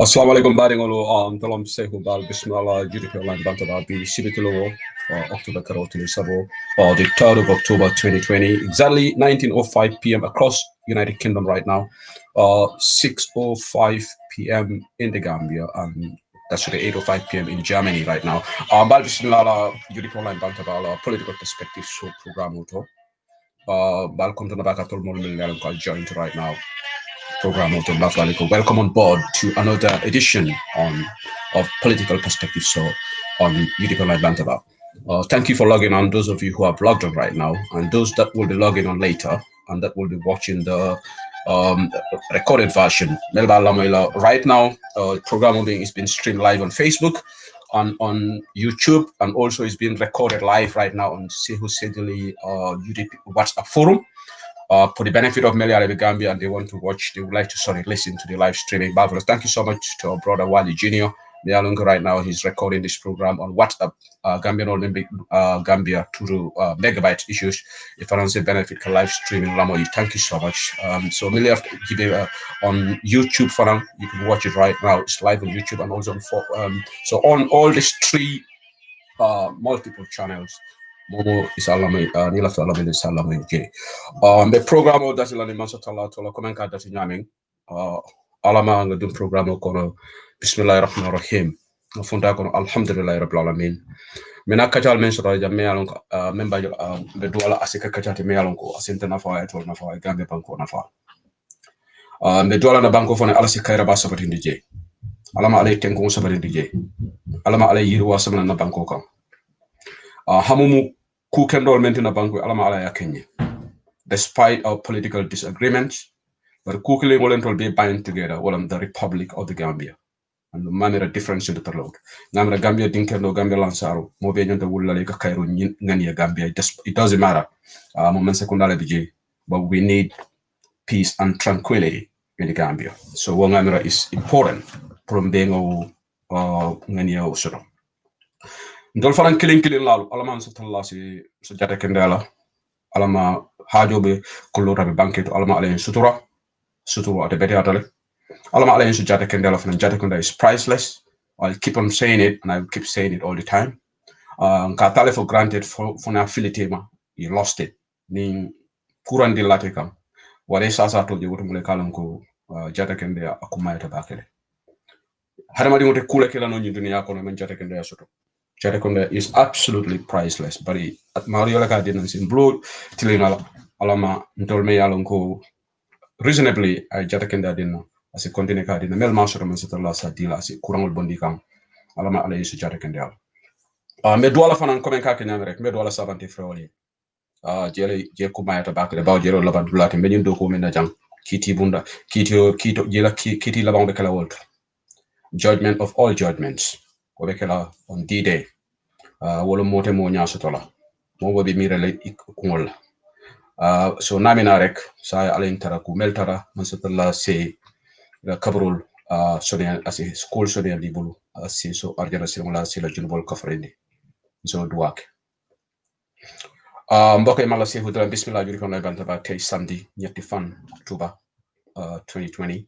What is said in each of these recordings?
Assalamu alaikum baringolo tolom sehu bal bismillah judike online bantaba bi sibitilo October Karotili Sabo the 3rd of October 2020 exactly 19:05 p.m. across United Kingdom right now, 6:05 p.m. in the Gambia, and that's the 8:05 p.m. in Germany right now. Bal bismillah, Judith Online Bantabala, political perspective show program auto. Bal kontona baka tol mol mil joined right now. Program auto Baflaliko. Welcome on board to another edition of Political Perspective Show on Judith Online Bantaba. Thank you for logging on, those of you who have logged on right now, and those that will be logging on later and that will be watching the recorded version. Right now, program is being streamed live on Facebook, on YouTube, and also is being recorded live right now on Sehu Sedili WhatsApp forum. For the benefit of many Arabic Gambia, and they want to watch, they would like to listen to the live streaming. Marvelous. Thank you so much to our brother Wali Jr. Mealunga right now, he's recording this program on WhatsApp, Gambian Olympic Gambia to the megabyte issues. If I don't say benefit can live streaming Lamoy, thank you so much. So Millie on YouTube for now, you can watch it right now. It's live on YouTube and also on so on all these three multiple channels. Momo is alamay nila to alamay is alamay J. The program of that ilani mansa tala tola comment card that nyaming alama nga dum program kono bismillahir rahmanir rahim funda kono alhamdulillah rabbil alamin mena kachal men sura jamme alon memba be dola asika kachati me alon ko asenta na fa to na fa gambe banko na fa be dola na banko fone ala sikayra ba sabati ndije alama alay tenko sabati ndije alama alay yirwa sabana na banko kam hamumu ku kendol mentina banko alama ala ya kenye despite our political disagreements but kukile wolentol be bind together walam the Republic of the Gambia and the manner difference in the talog namra Gambia dinkendo Gambia lansaro mo be nyonta wulale ka kayro ngani Gambia it doesn't matter moment secondale bije but we need peace and tranquility in the Gambia so wangamira is important from bengo ngani o soro ndol fanan kilin lalu alaman sallallahu si so jata kendala alama hajobe kulura be banketo alama alen sutura ate bete atale alama alen su jata kendala fanan jata kenda is priceless. I'll keep on saying it and I'll keep saying it all the time. Katale for granted for na affiliate ma you lost it ni kurandi late kam wale sasa to je wotumule kalanko jata kenda akuma ta bakele harama di ngote kula kala no nyi dunia ko no man jata kenda soto Jatakonda is absolutely priceless. But at Mariola Gardens in blood, Tilina Alama Ntolme Alonko reasonably I Jatakenda dinner as a continent card in the Mel Master Mansatala Sadila, as a Kurangul Bondikam, Alama Alais Jatakendal. Medwala Fanan Comenka Kinamerek, Medwala Savanti Froli, Jelly Jekuma back about Jero Labandulat, and Benin Dokumina Jam, Kitty Bunda, Kito, Jela Kitty Labambekala World. Judgment of all judgments. Obekela on D-Day. Wolo mote mo nyasotola mo wobi mirele ikungol so namina rek sa alen tara ku meltara mansatalla se kabrul sonia asi school sonia libulu asi so arjana sirmula sila junbol kafrendi so duwak mbokay mala se hudra bismillah juri kon banta ba tay samedi ñetti fan october 2020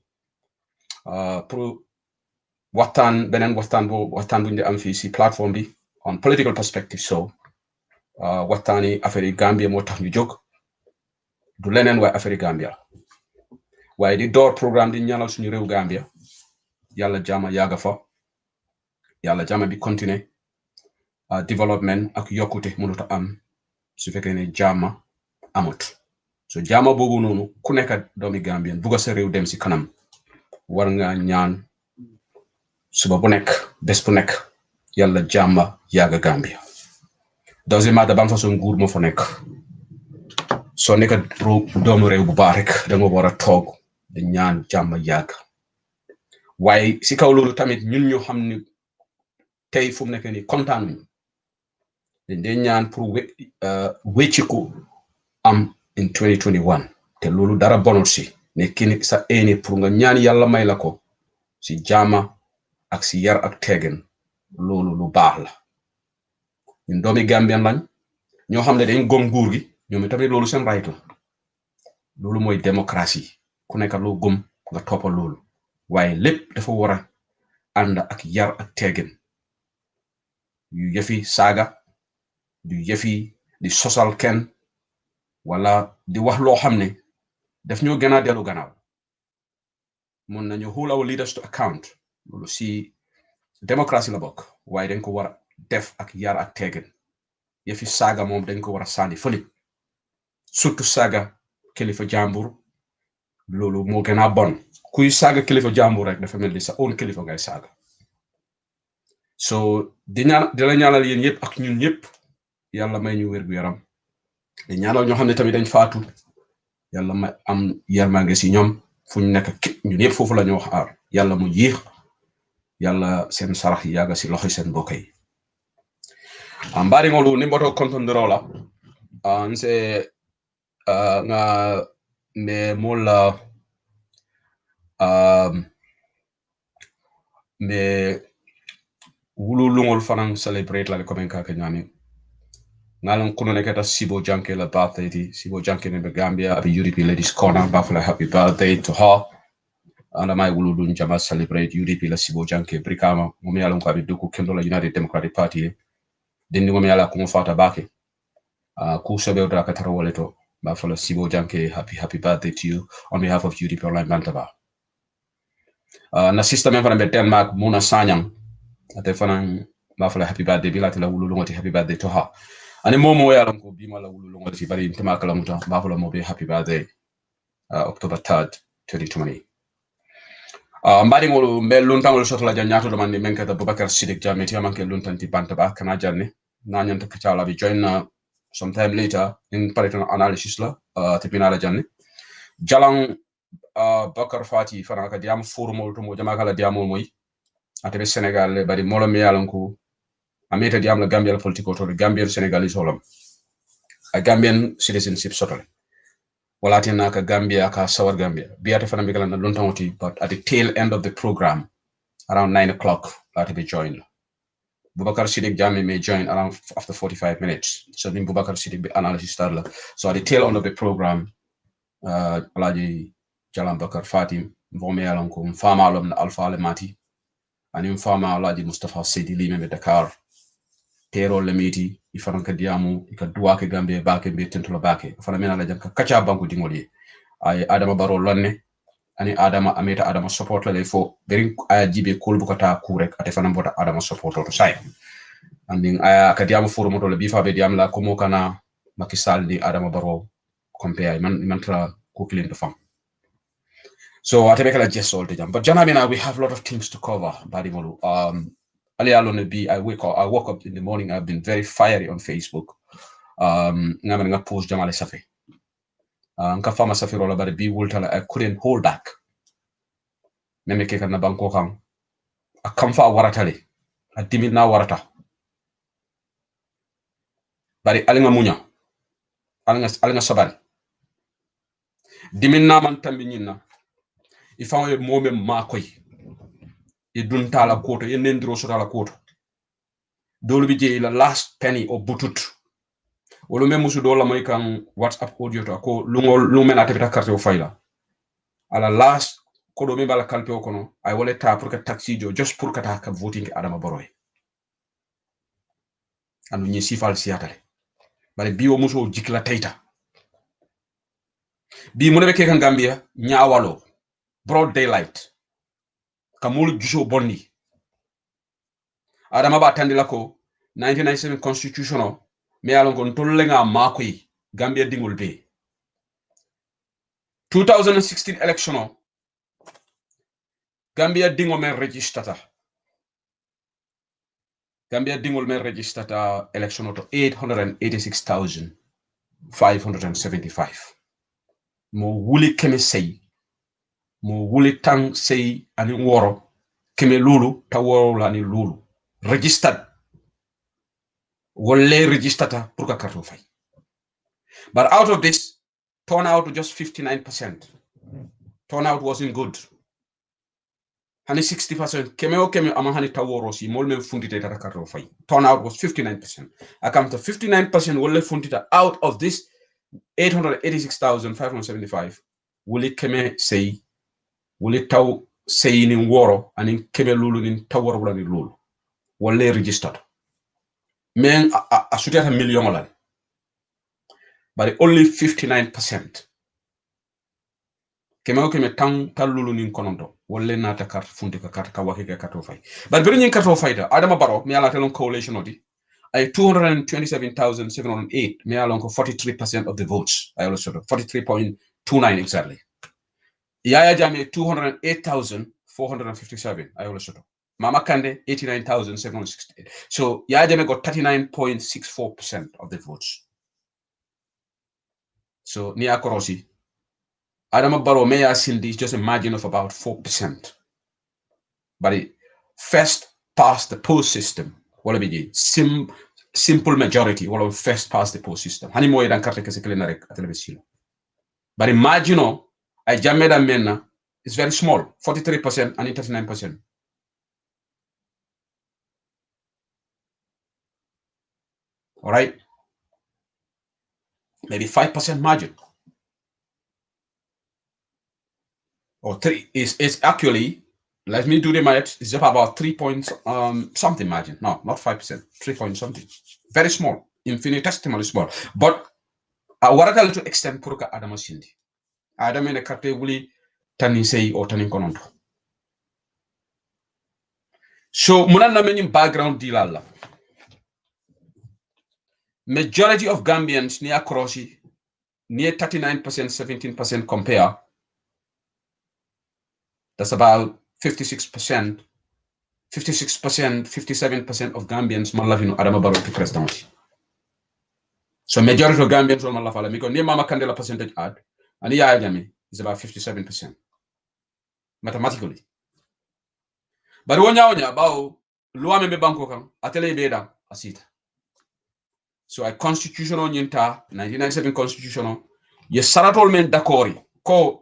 pour benen waxtaan bu ñu am fi ci plateforme bi on political perspective so waxtaani affaire Gambia moo tax ñu jóg du leneen waaye affaire Gambia waaye di door programme di ñaanal suñu réew Gambia yàlla jàmm yàgga fa yàlla jàmm bi continuer development ak yokkute mënut a am su fekkee ne jàmm amut so jàmm boobu noonu ku nekk doomi Gambien bugga sa réew dem si kanam war nga ñaan suba bu nekk bés bu nekk yàlla jàmm yàgga Gambia deuxièmement da ban façon nguur moo fa nekk soo nekk doomu réew bu baax rek da nga war a toog di ñaan jàmm yàgg waaye si kaw loolu tamit ñun ñu xam ni tey fu mu nekk ni kontaan dañ dee ñaan pour wécciku am in 2021 te loolu dara bonul si ne kini sa éene pour nga ñaan yàlla may la ko si jàmm ak si yar ak teegen loolu lu baax la ñun doomi Gambien lañ ñoo xam ne dañ gom nguur gi ñoom tamit loolu seen right la loolu mooy démocratie ku nekk loo gëm nga toppa loolu waaye lépp dafa war a ànd ak yar ak teegen yu yëfi saaga du yëfi di sosal kenn wala di wax loo xam ne def ñoo gën a dellu gannaaw mun nañu hold our leaders to account loolu si démocratie la bokk waaye dañ ko war a def ak yar ak teegin yëfi saaga moom dañ ko war a sànni fële surtout saaga kilifa jàmbur loolu moo gën a bon kuy saaga kilifa jàmbur rek dafa mel ni sa own kilifa ngay saaga so di la ñaanal yéen yëpp ak ñun ñëpp yàlla may ñu wér gu yaram di ñaanal ñoo xam ne tamit dañ faatu yàlla may am yermange si ñoom fu ñu nekk ñun yëpp foofu la ñu wax aar yàlla mu yéex yàlla seen sarax yàgga si loxo seen mbokk yi mbari ngolu ni mboto kontondorola nse nga me mola me wulu lungol fanan celebrate la ko men ka nyami ngalan kuno nekata sibo janke la birthday di sibo janke ne Gambia abi UDP ladies corner bafla happy birthday to her and my wulu dun jama celebrate UDP la sibo janke brikama mumi yalon ko abi duku kendo la United Democratic Party dendi mumi yala ko mo fata bake ku sobe dra ka taro woleto bafla sibo janke happy birthday to you on behalf of UDP online bantaba na sister men fana be Denmark Mona Sanyang ate fana bafla happy birthday bilati la wulu ngoti happy birthday to her ani momo yalan ko bima la wulu ngoti bari intema kala muta bafla mo be happy birthday October 3rd 2020 mbari ngolu mbel luntangol sotla janyato do mandi men kata Boubacar Sidik Jammeh ti amanke luntanti bantaba kana janne na nyanta ka chala bi join sometime later in pareton analysis la te binala janne jalang Bakar Fati fana ka diam formol to mo jama kala diamo moy atebe Senegal le bari molo mi yalan ko ameta diam la Gambia political to Gambian Senegalese holam a Gambian citizenship sotole wala tena ka Gambia ka sawar Gambia biata fana bigala na lontangoti but at the tail end of the program around 9 o'clock atebe join Boubacar Sidik Jammeh may join around after 45 minutes so then Boubacar Sidik be analysis starla so at the tail end of the program alaji Jalam Bakar Fatim vome yalan ko fama alom na Alpha Lemati ani fama alaji Mustafa Seydi Lime be Dakar tero lemiti ifaranka diamu ika duwake Gambia bake be tentola bake fana mena la janka kacha banku dingoli ay Adama Barrow lonne ani ameta Adama support la le fo berin aya jibe kol bukata kurek ate fana mbota Adama support to say anding aya ka diamu forum to le bifa be diam la komo kana Macky Sall di Adama Barrow compare man tra ko clean to fam so I take a just all the jam. But Janabina, we have a lot of things to cover. Badimolu. I woke up in the morning. I've been very fiery on Facebook. Nga post Jamale Safi. Nka fama Safi rola bari bi wultala I couldn't hold back. Meme keka na banko kang. A kamfa waratale. A dimit na warata. Bari alinga munya. Alinga sabari. Dimit na man tambi nyina. Ifan ye mome makoy e dunta la koto ye nendro sota la koto dolu bi je la last penny o butut wolo me musu do la moy kan WhatsApp audio to ko lu mena tebita carte o fayla ala last ko do me bala kalpe o kono ay wala ta pour que taxi jo just pour que ta ka voting Adama Barrow anu ñi sifal siatale bari bi o muso jikla tayta bi mu nebe ke kan Gambia nyaawalo broad daylight kamul juso bonni Adama ba tandila ko 1997 constitutional me alon kon tollenga makoy Gambia dingol be 2016 election Gambia dingo men registrata Gambia dingol men registrata election to 886,575 mo wuli keme sey mo wuli tang sey ani woro keme lulu ta woro la ni lulu registered wolle registrata pour ka karto fay but out of this turnout just 59%. Turnout wasn't good. Hani 60% keme ama hani taworo si mol men fundite tata karto fay. Turnout was 59%. Akam to 59% wolle fundita out of this 886,575 wuli keme say wuli taw say ni woro ani keme lulu ni taworo wala ni lulu wolle registered men a sutata million lan but only 59% keme tan tallulu nin kononto wolle nata carte funti ka carte ka wake ka carte fay bar bari nyin carte fayda Adama Barrow mi ala telon coalition odi ay 227,708 mi ala ko 43% of the votes I also 43.29 exactly Yaya Jammeh 208,457 I also Mama Kande 89,768 so Yaya Jammeh got 39.64% of the votes so ni akorosi Adama Barrow Mayor Cindy is just a margin of about 4%. But it first past the post system. What be simple majority. What first past the post system. Hani mo idan carte kese kele narek atelebesilo. But imagine I jameda menna is very small, 43% and 39%. All right, maybe 5% margin. Or 3 is actually, let me do the math, it's about 3 point something margin. No, not 5%, 3 point something. Very small, infinitesimally small. But what I to extend puruka Adama Sindi. Adama ne karte wuli tani sei or tani kononto. So munana menim background dilala. Majority of Gambians near Krosi, near 39%, 17% compare. That's about 56%, 57% of Gambians malavino Adama Barrow to president. So majority of Gambians will malafala because near Mama Candela percentage add, and the Yaya is about 57%. Mathematically. But when you about Luame me banko kan atele beda asita. So I constitutional nyinta 1997 constitutional ye saratol men dakori ko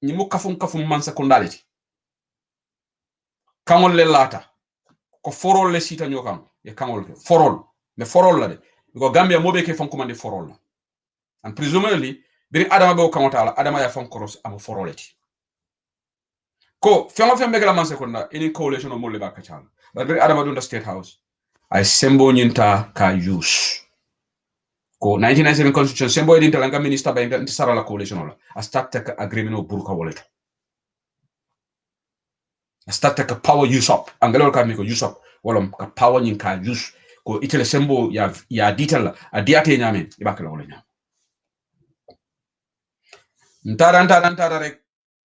nyimu kafum man secondality. Kangol le lata ko forol le sita nyokam ye kangol forol me forol la de because Gambia mobe ke fon commande forol la. And presumably biri Adama be kamotala Adama ya fon koros am foroleti. Ko fengo fembe la man seconda any coalition of molle bakachal. But biri Adama do the state house I sembo nyinta ka use. Ko 1997 constitution sembo edin talanga minister ba inda sara la coalition la a start take agreement o burka wallet a start take power use up angalo ka mi ko use up wolom ka power nyin ka use ko itele sembo ya detail a diate nyame ibakala wala nyam ntara rek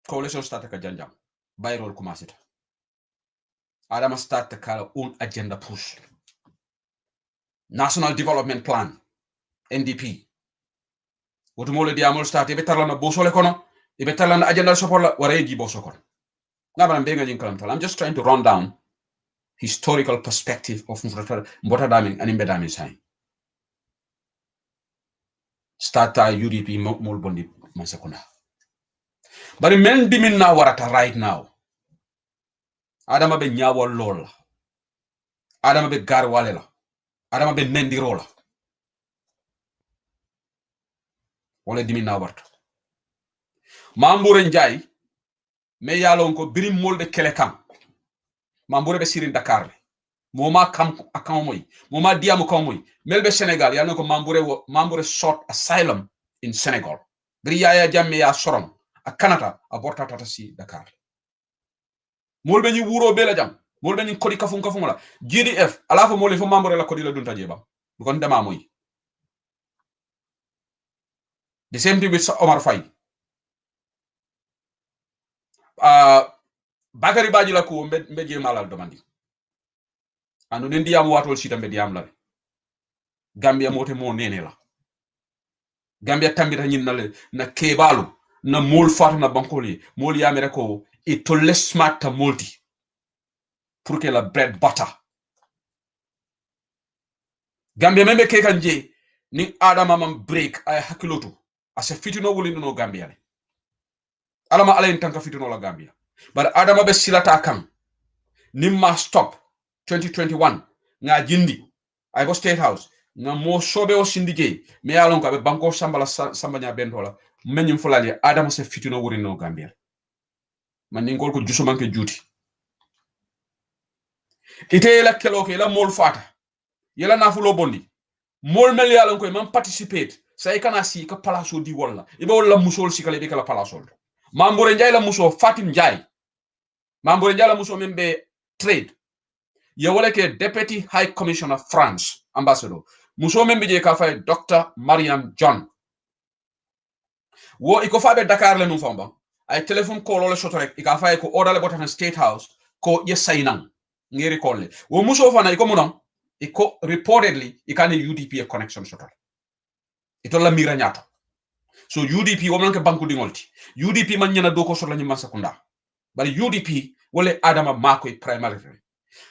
coalition start ka janjam bayrol commencé ta Adama start ka un agenda push national development plan NDP woto mole diamol start e be tarlana bosole kono e be tarlana agenda support wara e gibo sokon I'm just trying to run down historical perspective of Mbota Daming and Imbedami sign. Starta UDP mol bondi mansakuna. But men bimin na warata right now. Adama be nyawo lola. Adama be garwalela. Adama be mendirola. Wala dimin na warta. Mambure njay me yalon ko birim molde kele kam. Mambure be sirin Dakar. Moma kam akam moy. Moma diamu kam moy. Melbe Senegal yalon ko mambure sought asylum in Senegal. Biri Yaya Jammeh ya sorom a Canada a borta tata si Dakar. Molbe ni wuro bela jam. Molbe ni kodi kafum la. GDF ala fo mole fo mambure la kodi la dunta jeba. Kon dema moy. The same thing with Omar Faye. Bakari Badji la ko mbe je malal domandi. Anu nendi am watol sita mbe diam la. Gambia mote mo nene la. Gambia tambita nyin na kebalu na mol fatu na bankoli mol yamere ko e to less smart ta multi pour que la bread butter Gambia membe ke kanje ni Adama mam break ay hakiloto asa fitino wuli no Gambia le alama ala tanka fitino la Gambia but Adama be silata kan nimma stop 2021 nga jindi ay go state house nga mo sobe o sindige me alon ko be banko sambala sambanya bendola menyum fulali Adama se fitino wuri no Gambia man ni ngol ko jusumanke juuti ite la kelo ke la mol fata yela nafulo bondi mol mel yalon ko man participate say kana si ka palaso di wala ibe wala musol si kala be kala palaso Mambure Njai la muso Fatim Njai. Mambure Njai la muso membe trade. Yewole ke Deputy High Commissioner France, ambassador. Muso membe je ka fay Dr. Mariam John. Wo iko fabe Dakar le nufamba. Ay telephone call ole sotorek ika fay ko order le botana State House ko yesainan. Ngiri kolle. Wo muso fana iko munon iko reportedly ikane UDP a connection sotor. Ito la mira nyata. So UDP womanke banku dingolti. UDP man nyana doko sotor la nyima sekunda. Bali UDP wole Adama Makoy primary.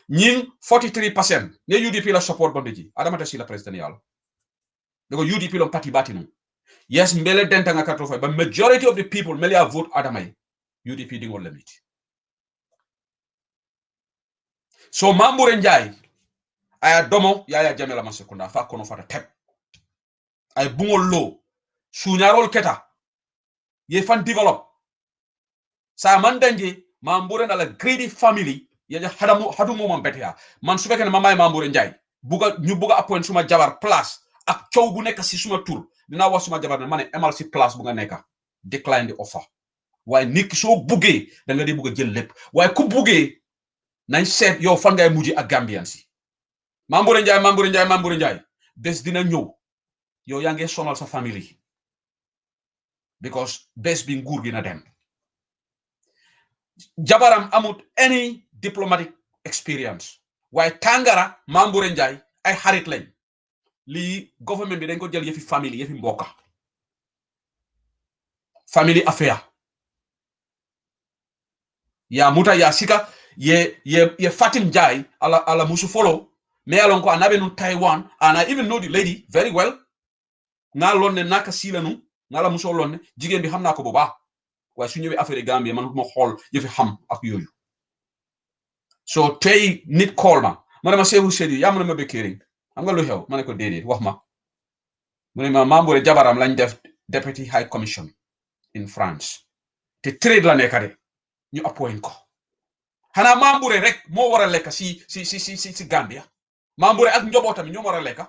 Nying 43% ne UDP la support bandiji. Adama ta sila president yalo. Because UDP lom parti batinu. Yes, mbele denta nga katofay, but majority of the people mele a vote Adamay. UDP dingol limit. So Mambure Njai aya domo yaya jamela masekunda fa kono fata tep. Ay bungol lo sunyarol keta ye fan develop. Sa mandanje Mambure na la greedy family ya hadu mo man betia. Man su fekkene mamay Mambure Njai buga ñu buga appoint suma jabar place ak ciow bu nek ci suma tour dina wax suma jabar ne mané emal ci place bu nga neka decline the offer. Why nik so buggé da nga di buga jël lepp. Why ku buggé nañ set yow fan ngay muji ak Gambian si. Mambure Njai bes dina ñew yow ya ngay sonal sa family because bes bi nguur gi na dem. Jabaram amut any diplomatic experience. Why Tangara Mambure Njai ay xarit lañ. Li government bi dañ ko jël yefi family yefi mboka. Family affair. Ya muta ya sika ye Fatim Njai ala musu follow me alon ko anabe no Taiwan and I even know the lady very well. Nga lonne naka sila nu ngala muso lonne jigen bi xamna ko bu baax. Way su ñëwé affaire Gambie man mo xol yefi xam ak yoyu. So tay nit call ma dama Seydou Sedi ya ma bekering am nga lu xew mané ko dédé wax ma mu ne ma Mambure jabaram lañ def Deputy High Commission in France te trade la nekade ñu appoint ko xana Mambure rek mo wara lek si Gambia Mambure ak njobotam ñu wara lek.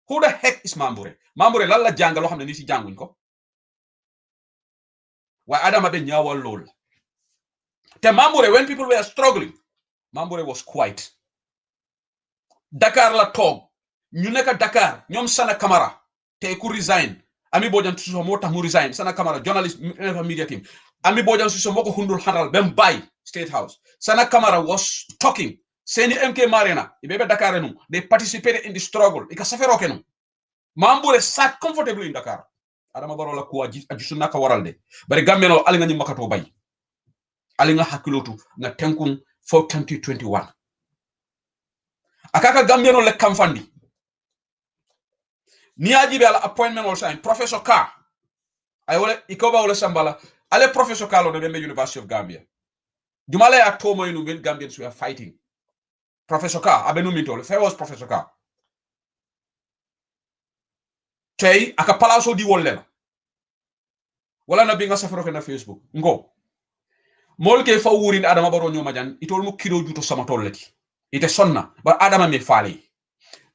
Who the heck is Mambure lan la jang lo xamne ni ci janguñ ko wa Adama be ñaawal lol te Mambure when people were struggling Mambure was quiet. Dakar la tog ñu nekk Dakar ñom Sana Camara te ku resign Ami Bojang Sissoho mo tax mu resign Sana Camara journalist media team Ami Bojang Sissoho moko hundul handal bem bay State House. Sana Camara was talking Seni MK Marina ibebe Dakar nu they participated in the struggle ika safero kenu Mambure sat comfortably in Dakar. Adama Barrow la ko ajisu naka waral de bari Gambia no ali nga ñu makato bay ali nga hakilotu na tenkun for 2021 akaka Gambia no le kamfandi ni ajibe ala appointment all sign Professor Ka ay wala ikoba wala sambala ale Professor Ka lo de University of Gambia jumale ya tomo inu ben Gambians were fighting Professor Ka abenu mitole famous Professor Ka tay aka palaso di wolle wala na bi nga safaro ke na Facebook ngo mol ke fa wurin Adama Barrow ñoma jan itol mu kilo juto sama tolleti ite sonna ba Adama me faali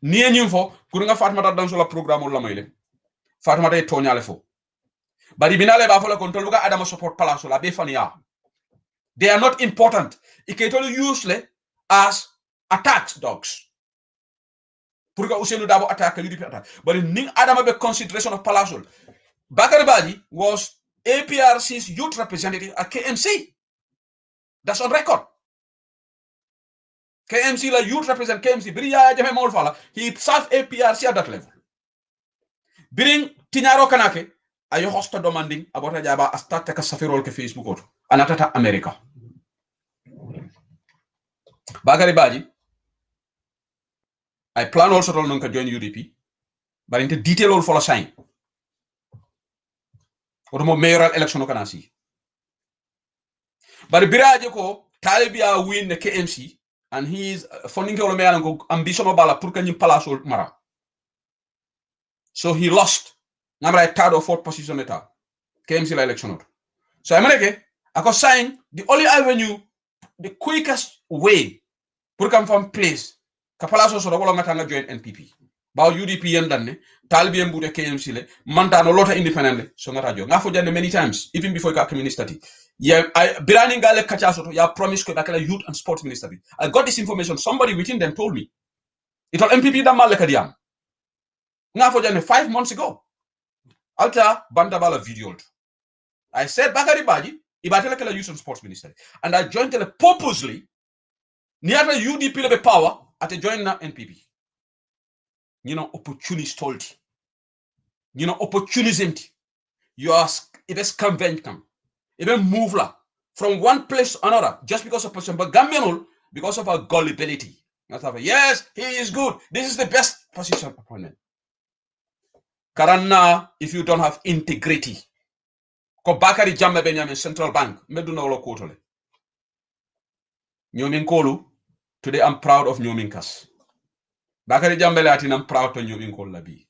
ni ñum fo pour nga Fatmata dans la programme la mayle Fatmata e toñale fo bari binale ba fo la kon tolbuga Adama support palaso la be fania they are not important iketol useless as attack dogs pour que Ousainou Darboe attack UDP attack but ning Adama be consideration of palaso Bakary Badji was APRC's youth representative at KMC. That's on record. KMC la youth represent KMC. Biri Yaya Jammeh Mawol Fala, he served APRC at that level. Biring Tinyaro Kanake, ayo hosta demanding about Ajaba astata ka safirol ke Facebook oto. Anatata America. Bakary Badji, I plan also to non ka join UDP, but in the detail all for a sign. Otomo mayoral election kana si. But biraje ko talibia win the KMC and he is funding ko me alango ambition bala pour que ñu palaso mara. So he lost. Namra third or fourth position eta KMC la election. So America ako sign the only avenue, the quickest way pour come from place ka palaso so wala ngata nga join NPP. Ba UDP yendanne talibiyem bude KMC le manta no lota independently so ngata jo nga fo jande many times even before ka minister ti yeah I birani ngale kacha soto ya promise ko bakala youth and sport minister bi I got this information somebody within them told me it all MPP da malle kadiyam nga fo jande 5 months ago alta banda bala video I said Bakari Baji ibatela kala youth and sports minister and I joined it purposely niata UDP le power at a join na NPP you know opportunist told you know opportunism you ask it is convention even move la from one place to another just because of person but Gambian because of our gullibility yes he is good this is the best position opponent Karana if you don't have integrity ko Bakari Jammeh Benjamin Central Bank meduna wala kotole Nyomin Kolu today I'm proud of Nyomin Kas Bakari Jammeh Latin I'm proud to Nyomin Kolu labi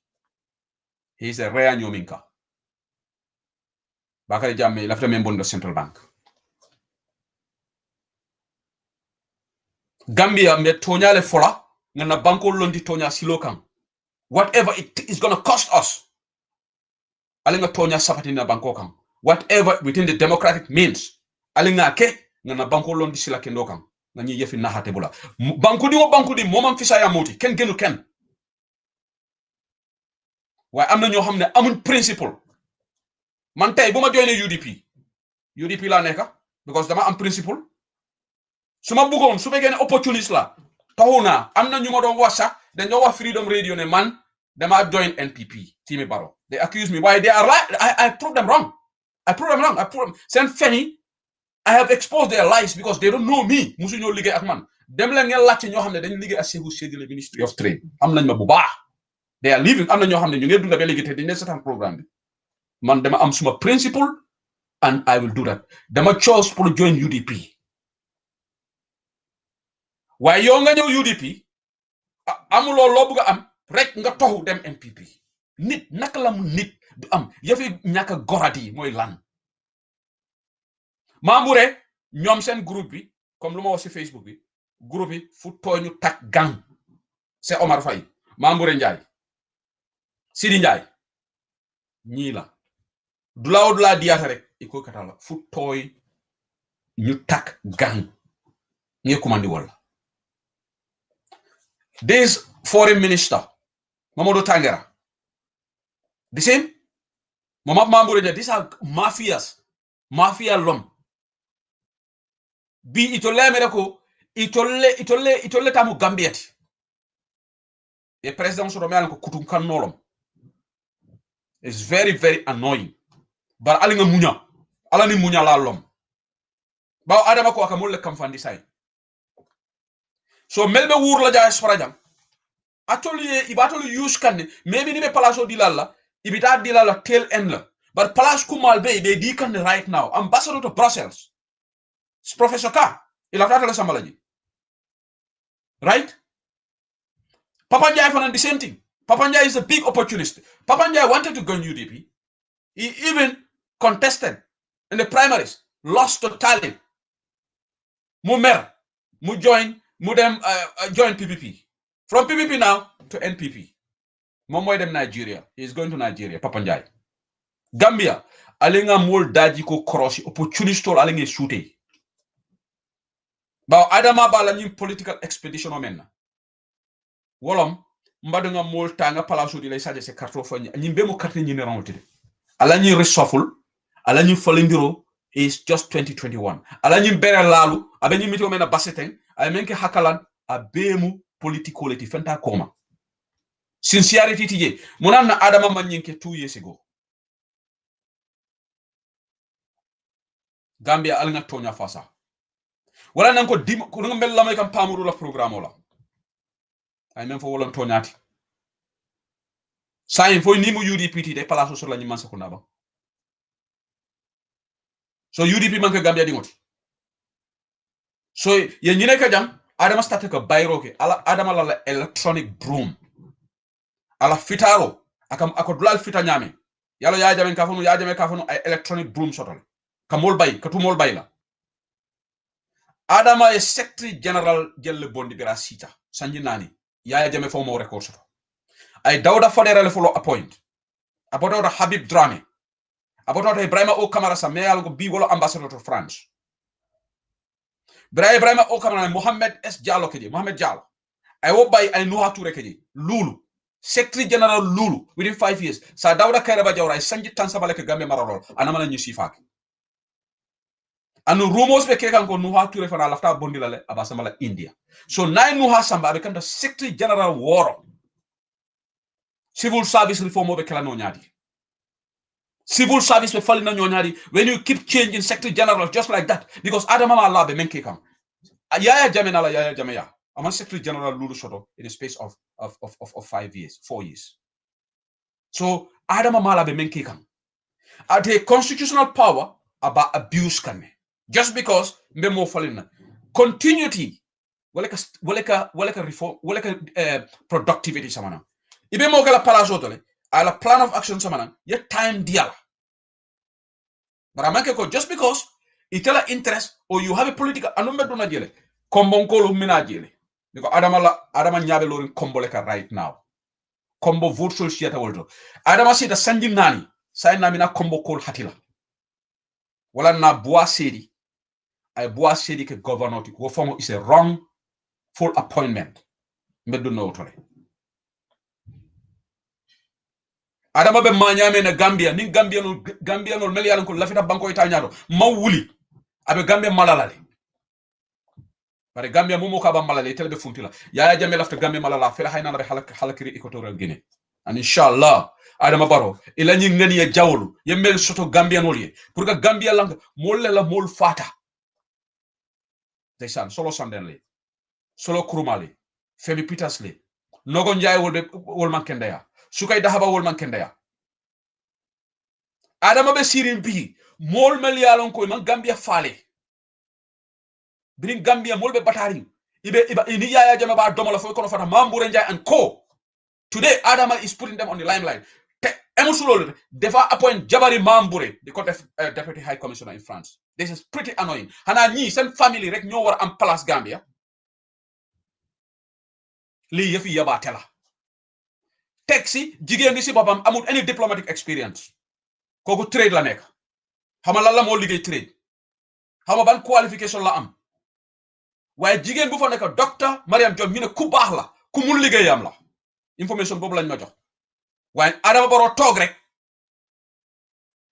he is a rare Nyominka Bakari Jammeh lafta member the Central Bank Gambia me tonya le fola ngana banko londi tonya silokan whatever it is going to cost us alinga tonya sapati na banko kan whatever within the democratic means alinga ke ngana banko londi sila kendo kan ngani yefi na hatebula banko di momam fisa ya moti ken genu ken way amna ño xamne amuñ principle man tay buma joyne UDP la neka because dama am principle suma bugon su begene opportunist la taxuna amna ñuma do wax sax dañu wax freedom radio ne man dama join NPP Timi Baro they accuse me why they are right I prove them wrong send feni I have exposed their lies because they don't know me musu ñoo liggéey ak man dem la ngeen lacc ñoo xamne dañu liggéey ak Seydou le Ministry of Trade am nañ ma bu baax they are living amna ñoo xamne ñu ngi dunda ba légui té dañu sétan programme bi man dama am suma principle and I will do that dama chose pour join UDP waaye yow nga ñëw UDP amuloo loo bëgg am rek nga toxu dem NPP nit naka la mu nit du am yafi ñaka gorati mooy lan Mambouré ñoom seen groupe bi comme lu ma wax ci Facebook bi groupe bi fu tooñu tak gang c'est Omar Faye Mambouré Ndiaye Sidi Ndiaye ñii la du la diyaata rek iko katala fu tooy ñu tak gang ñi commandi wala this foreign minister Mamadou Tangera the same Mambouré Ndiaye these are mafia l'homme bi itolle mere ko itolle tamu Gambiati e president so do ko kutum kan nolom is very very annoying bar ali nga munya ala ni munya la lom ba adama ko akamol le kam fandi say so melbe wur la jaay sparajam atelier ibatolu use kan maybe ni be palaso dilalla ibita dilalla tail end la but place kumal be di kan right now ambassador to Brussels Professor Ka il a fait la sambalaji right Papa Njai for the same thing Papa Njai is a big opportunist Papa Njai wanted to go in UDP he even contested in the primaries lost to Talib mu join PPP from PPP now to NPP moom dem Nigeria he is going to Nigeria Papa Njai Gambia alinga mol daji ko crossi opportunist tol alinga shoote ba adama bala ñim political expedition o menna wolom mbadu nga mol tanga palaso di lay saje se carton fa ñim be mo carte ñi ne rawtide ala ñi reshuffle ala ñi falindiro is just 2021 ala ñim bere lalu abe ñi mitio mena baseten ay menke hakalan abemu politicality fenta koma sincerity tije munan na adama man ñinke 2 years ago Gambia al nga tonya fasa wala nan ko dim ko ngam la may kam pamuru la programme la ay même fo wolon tonyati say fo ni mu UDP de place sur la ñi man sa ko naba so UDP man ko Gambia di ngoti so ye ñi nekk jam adama start ko bayro ke ala adama la electronic broom ala fitaro ako dulal fita ñame yalla ya jame ka fonu ay electronic broom sotol ka mol bay ka tu mol bay la adama e secretary general gelle bondi bira sita sanji nani yaya jame fo mo record soto ay Dawda Fodera le follow appoint aboto Habib Drame aboto Ibrahima O Kamara sa meyal go bi wolo ambassador to France Ibrahima O Kamara Mohamed S Diallo keji Mohamed Diallo ay wo bay ay Nuha Touré keji Lulu Secretary General Lulu within 5 years sa Dawda Kairaba Jawra sanji tan sabale ke Gambe mararol anamana ñu sifak anu rumors be kekan ko Nuha Touré fana lafta bondila le abasamala India so nay Nuha Samba be kanta Secretary General Woro civil service reform be kala no nyaadi civil service be falling no nyaadi when you keep changing Secretary General just like that because Adama Allah be menke kam Yaya Jammeh nala Yaya Jammeh ya I'm a Secretary General Lulu Soto in the space of 5 years, 4 years. So Adama Mala be menke kam. At a constitutional power about abuse kan just because me mo falling continuity waleka reform waleka productivity samana. Ibe mo gala palaso tole ala plan of action samana ya time diala. But I make just because itela interest or you have a political anumbe dona jele kombonkolo mina jele. Because Adama nyabe lorin kombo leka right now. Kombo virtual theater woldo. Adama si da sanjim nani. Say na mina kombo kol hatila. Wala na bois sedi. Ay bois sedi ke governor ti. Wofomo is a wrong full appointment. Mbedu no tole. Adama be manyame na Gambia. Nin Gambia no meli yalan ko lafita banko itanyaro. Mawuli. Abe Gambia malalale. Bare Gambia momo ka ba malale telebe funtila Yaya Jammeh lafta Gambia malala fela hayna be halakiri equatorial Guinea and inshallah Adama Barrow ila ñi ngani ya jawlu yemel soto Gambia nolye pour que Gambia lang molle la mol fata deysan solo sanden le solo kurumale Femi Peters le Nogo Njay wol man kendaya Sukay Dahaba wol man kendaya Adama be sirin bi mol mel yalon ko man Gambia fale Bring Gambia molbe batari ibe ini Yaya Jammeh ba domola fo kono fata Mamboure Njie and co today Adama is putting them on the limelight emotional defa appoint Jabari Mamboure the court deputy high commissioner in France this is pretty annoying hana ñi sen family rek ñoo war am place Gambia li yefi yaba tela taxi jigéen ni ci bopam amul any diplomatic experience koku trade la nek xama lan la mo liggéey trade xama ban qualification la am waye jigen bu fa nek docteur Mariam Diom ñu ne ku bax la ku mun liggéeyam la information bobu lañ ma jox waye Adama Barrow tok rek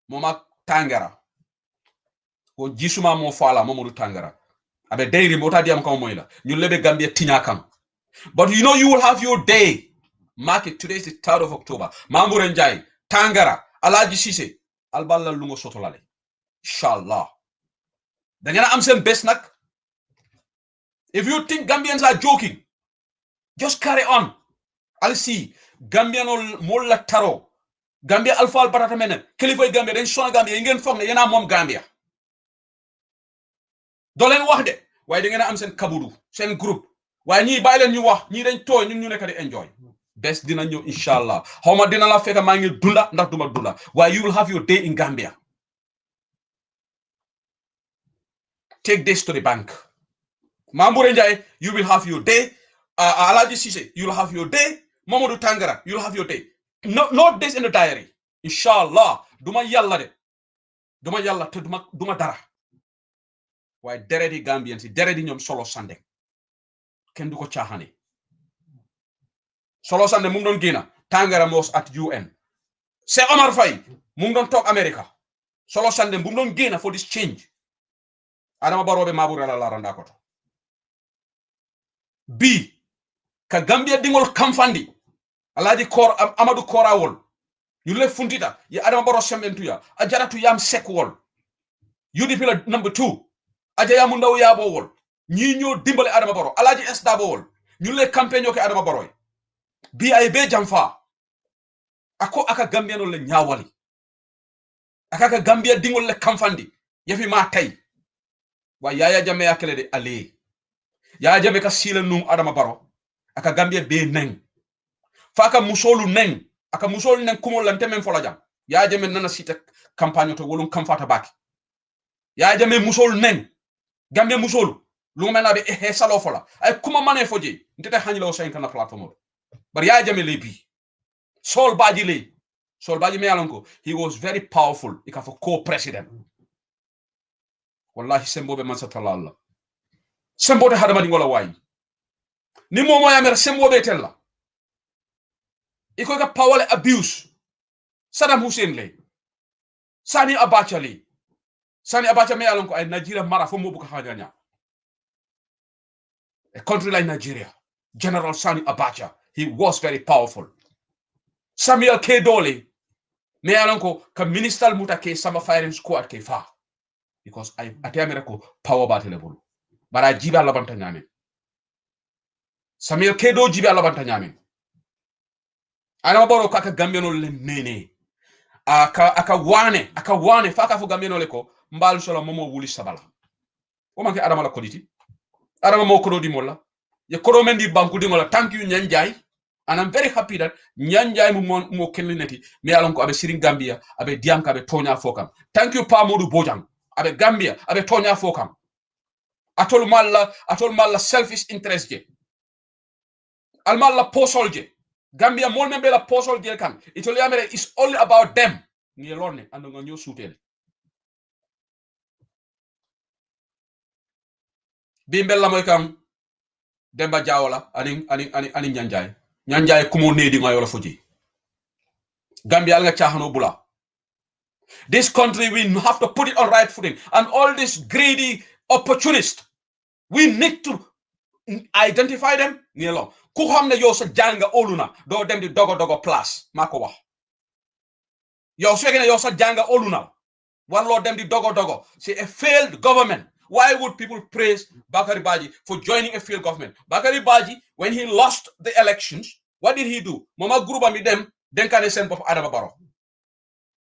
moma Tangara ko jisuma mo fala Mamadou Tangara abe dayri mota diam kam moy la ñu lebe Gambia tinya kam but you know you will have your day mark it today is the 3rd of October Mamboure Njie Tangara Alhaji Cissé alballa lu ngo sotolale inshallah da ngeen am sen bes nak. If you think Gambians are joking, just carry on. I'll see. Gambian mola taro. Gambia alpha albatata mena. Kilifoy Gambia den sona Gambia ingen fogné yena mom Gambia. Do len wax de way da ngeen am sen kabudu, sen groupe. Way ñi bay len ñu wax, ñi dañ toy ñun ñu nekk di enjoy. Best dina ñew inshallah. Xawma dina la fekk ma ngi dunda ndax duma dunda. Why you will have your day in Gambia. Take this to the bank. Mamboure Njie, you will have your day. Alhaji Cissé, you will have your day. Mamadou Tangara, you will have your day. No days in the diary. Inshallah. Duma yalla de. Duma yalla te duma dara. Why deredi Gambians, deredi ñom solo sande. Ken du ko tiaxane. Solo sande mu don gina. Tangara was at UN. C'est Omar Faye, mu don tok America. Solo sande mu don gina for this change. Adama Barrow be Mamboure la randa ko. B ka Gambia dingol kamfandi Alhaji Kor Amadou Korawol you le funtita ya Adama Barrow sembentu ya ajaratu yam sekwol UDP la number 2 ajaya mu ndaw ya bo wol ñi ñoo dimbale Adama Barrow Alhaji S Dabo wol ñu le campagne ko Adama Barrow bi ay be jamfa ako aka Gambia no le ñaawali aka Gambia dingol le kamfandi yafi ma tay wa Yaya Jammeh yakele de ali Yaya Jammeh ka sila num Adama Barrow aka Gambia be neng faka musolu neng aka musolu neng kumol lante men fola jam Yaya Jammeh nana sita campagne to wolum kam fata baki Yaya Jammeh musolu neng Gambia musolu lu mena be he salo fola ay kuma mané foje ndete hanyi law 5 na plateforme bar Yaya Jammeh lebi Sol Baji me alonko, he was very powerful. Ika for co-president. Wallahi sembo be mansa talalla. Sembo de hadama dingola wayi. Ni momo ya mer sembo be tella. Iko ka power abuse. Saddam Hussein le. Sani Abacha le. Sani Abacha me alonko ay Nigeria mara fo mo buka hajanya. A country like Nigeria, General Sani Abacha, he was very powerful. Samuel K. Dole, me alonko ka minister muta ke sama firing squad ke fa. Because I atemereko power battle level. But I jibe alabanta nyame. Samuel K. Dole jibe alabanta nyame. Ana boro kaka Gambiano le nene. Aka wane faka fo Gambiano le ko mbal solo momo wuli sabala. O manke adama la koditi. Adama mo kodo di molla. Ye kodo men di banku di molla. Thank you Nyanjai. And I'm very happy that Nyanjai mo kelineti me alon ko abe sirin Gambia abe dianka abe tonya fokam. Thank you Pa Modou Bojang. Abe Gambia abe tonya fokam. Atol malla selfish interest je. Al malla posol je. Gambia mol membe la posol je kan. Itoli amere is only about them. Ni lorne ando nga nyo sutel. Bimbel la moy kam Demba Jawala ani Nyanjai. Nyanjai kumo nedi ngayola foji. Gambia nga chahano bula. This country, we have to put it on right footing. And all these greedy opportunists, we need to identify them. Nielo. Ku xamne yow sa janga oluna do dem di dogo place mako wax. Yow su fekkene yow sa janga oluna warlo dem di dogo. C'est a failed government. Why would people praise Bakari Baji for joining a failed government? Bakari Baji, when he lost the elections, what did he do? Mama Gruba mi dem denkane sen bop Adama Barrow.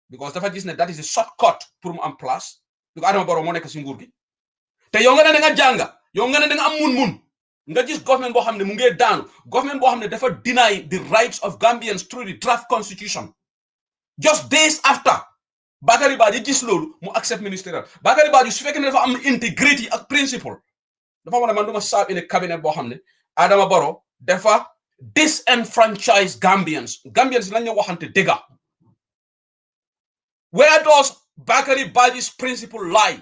Because dafa gis ne that is a shortcut pour mu am place. Because Adama Barrow mo nek ci nguur gi. Te yow nga ne nga janga, yow nga ne nga am mun. Nga gis government bo xamne mu ngi daanu, government bo xamne dafa deny the rights of Gambians through the draft constitution. Just days after Bakari Badji gis lolu mu accept ministerial. Bakari Badji su fekkene dafa am integrity ak principle. Dafa wone man duma sab in a cabinet bo xamne Adama Barrow dafa disenfranchise Gambians. Gambians lañu waxante dega. Where does Bakari Badji's principle lie?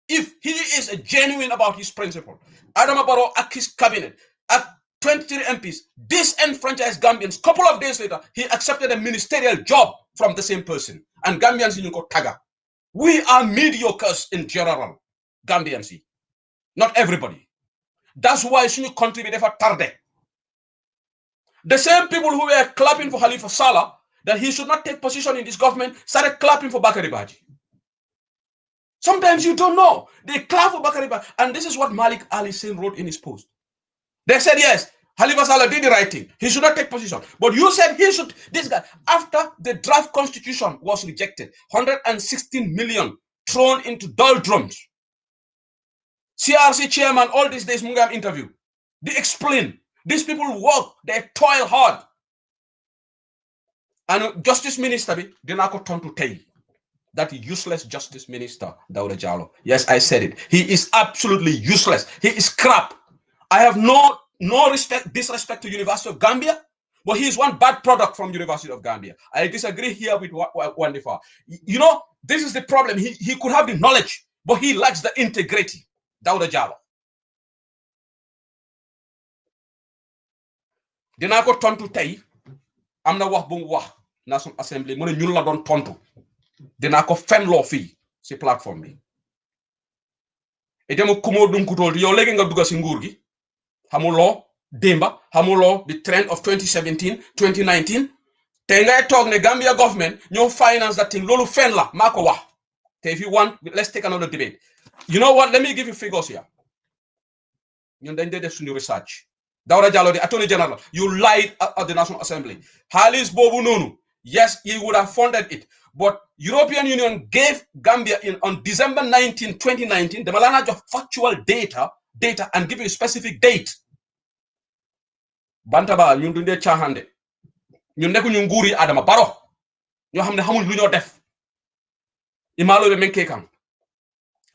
If he is genuine about his principle, Adama Barrow at his cabinet, at 23 MPs, disenfranchised Gambians. Couple of days later, he accepted a ministerial job from the same person. And Gambians in Taga. We are mediocres in general, Gambians. Not everybody. That's why we contribute for tarde. The same people who were clapping for Halifa Saleh, that he should not take position in this government, started clapping for Bakari Badji. Sometimes you don't know. They clap for Bakari Badji. And this is what Malik Ali Singh wrote in his post. They said, yes, Halifa Saleh did the right thing. He should not take position. But you said he should, this guy, after the draft constitution was rejected, 116 million thrown into doldrums. CRC chairman, all these days, Mungam interview. They explain. These people work, they toil hard. And Justice Minister, they now turn to Tay. That useless Justice Minister, Dawda Jallow. Yes, I said it. He is absolutely useless. He is crap. I have no disrespect to University of Gambia, but he is one bad product from University of Gambia. I disagree here with Wandifa. You know, this is the problem. He could have the knowledge, but he lacks the integrity. Dawda Jallow. Dina ko tontu tay amna wax bu wax National Assembly mo ne ñun la doon tontu. Dina ko fenloo fii si plateforme bi et dama kumoo dunkutol yow léegi nga dugga si nguur gi xamuloo démba xamuloo the trend of 2017 2019 te ngay toog ne Gambia government ñoo finance that thing loolu fen la maa ko wax te if you want let's take another debate. You know what, let me give you figures here. ñun dañ dee def suñu research. Dawda Jallow, the Attorney General, you lied at the National Assembly. Halis Bobu Nonu, yes, he would have funded it. But European Union gave Gambia on December 19, 2019, the Malana of factual data and give you a specific date. Bantaba, ñun dundé chaahande. Ñun neku ñu nguri Adama Barrow. Ñoo xamne xamul lu ñoo def. Imalo be menke kan.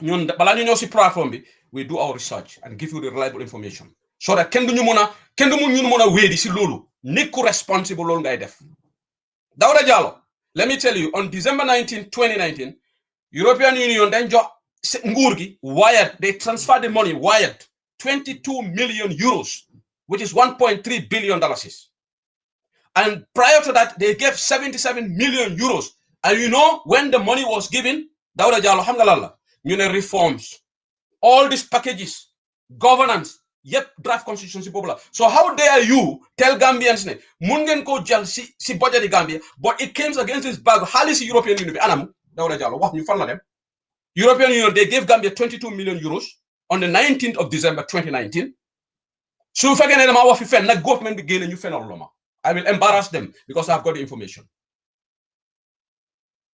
Ñun bala ñu ñoo ci platform bi, we do our research and give you the reliable information. So that kenn du ñu mëna wéedi ci lolu. Nit ku responsible lolu ngay def. Dawda Jallow, let me tell you, on December 19, 2019, European Union then Ngurgi wired, they transferred the money, wired 22 million euros, which is $1.3 billion. And prior to that, they gave 77 million euros. And you know, when the money was given, Dawda Jallow, alhamdulillah, reforms, all these packages, governance, yep, draft constitution popular. So how dare you tell Gambians ne mungen ko jël si budget di Gambia, but it came against this bag halis European Union anam Dawda Jallow wax ñu fan la dem. European Union, they gave Gambia 22 million euros on the 19th of December 2019. So fekkee ne dama wax fi fen nag government bi génne ñu fenal loma. I will embarrass them because I've got the information.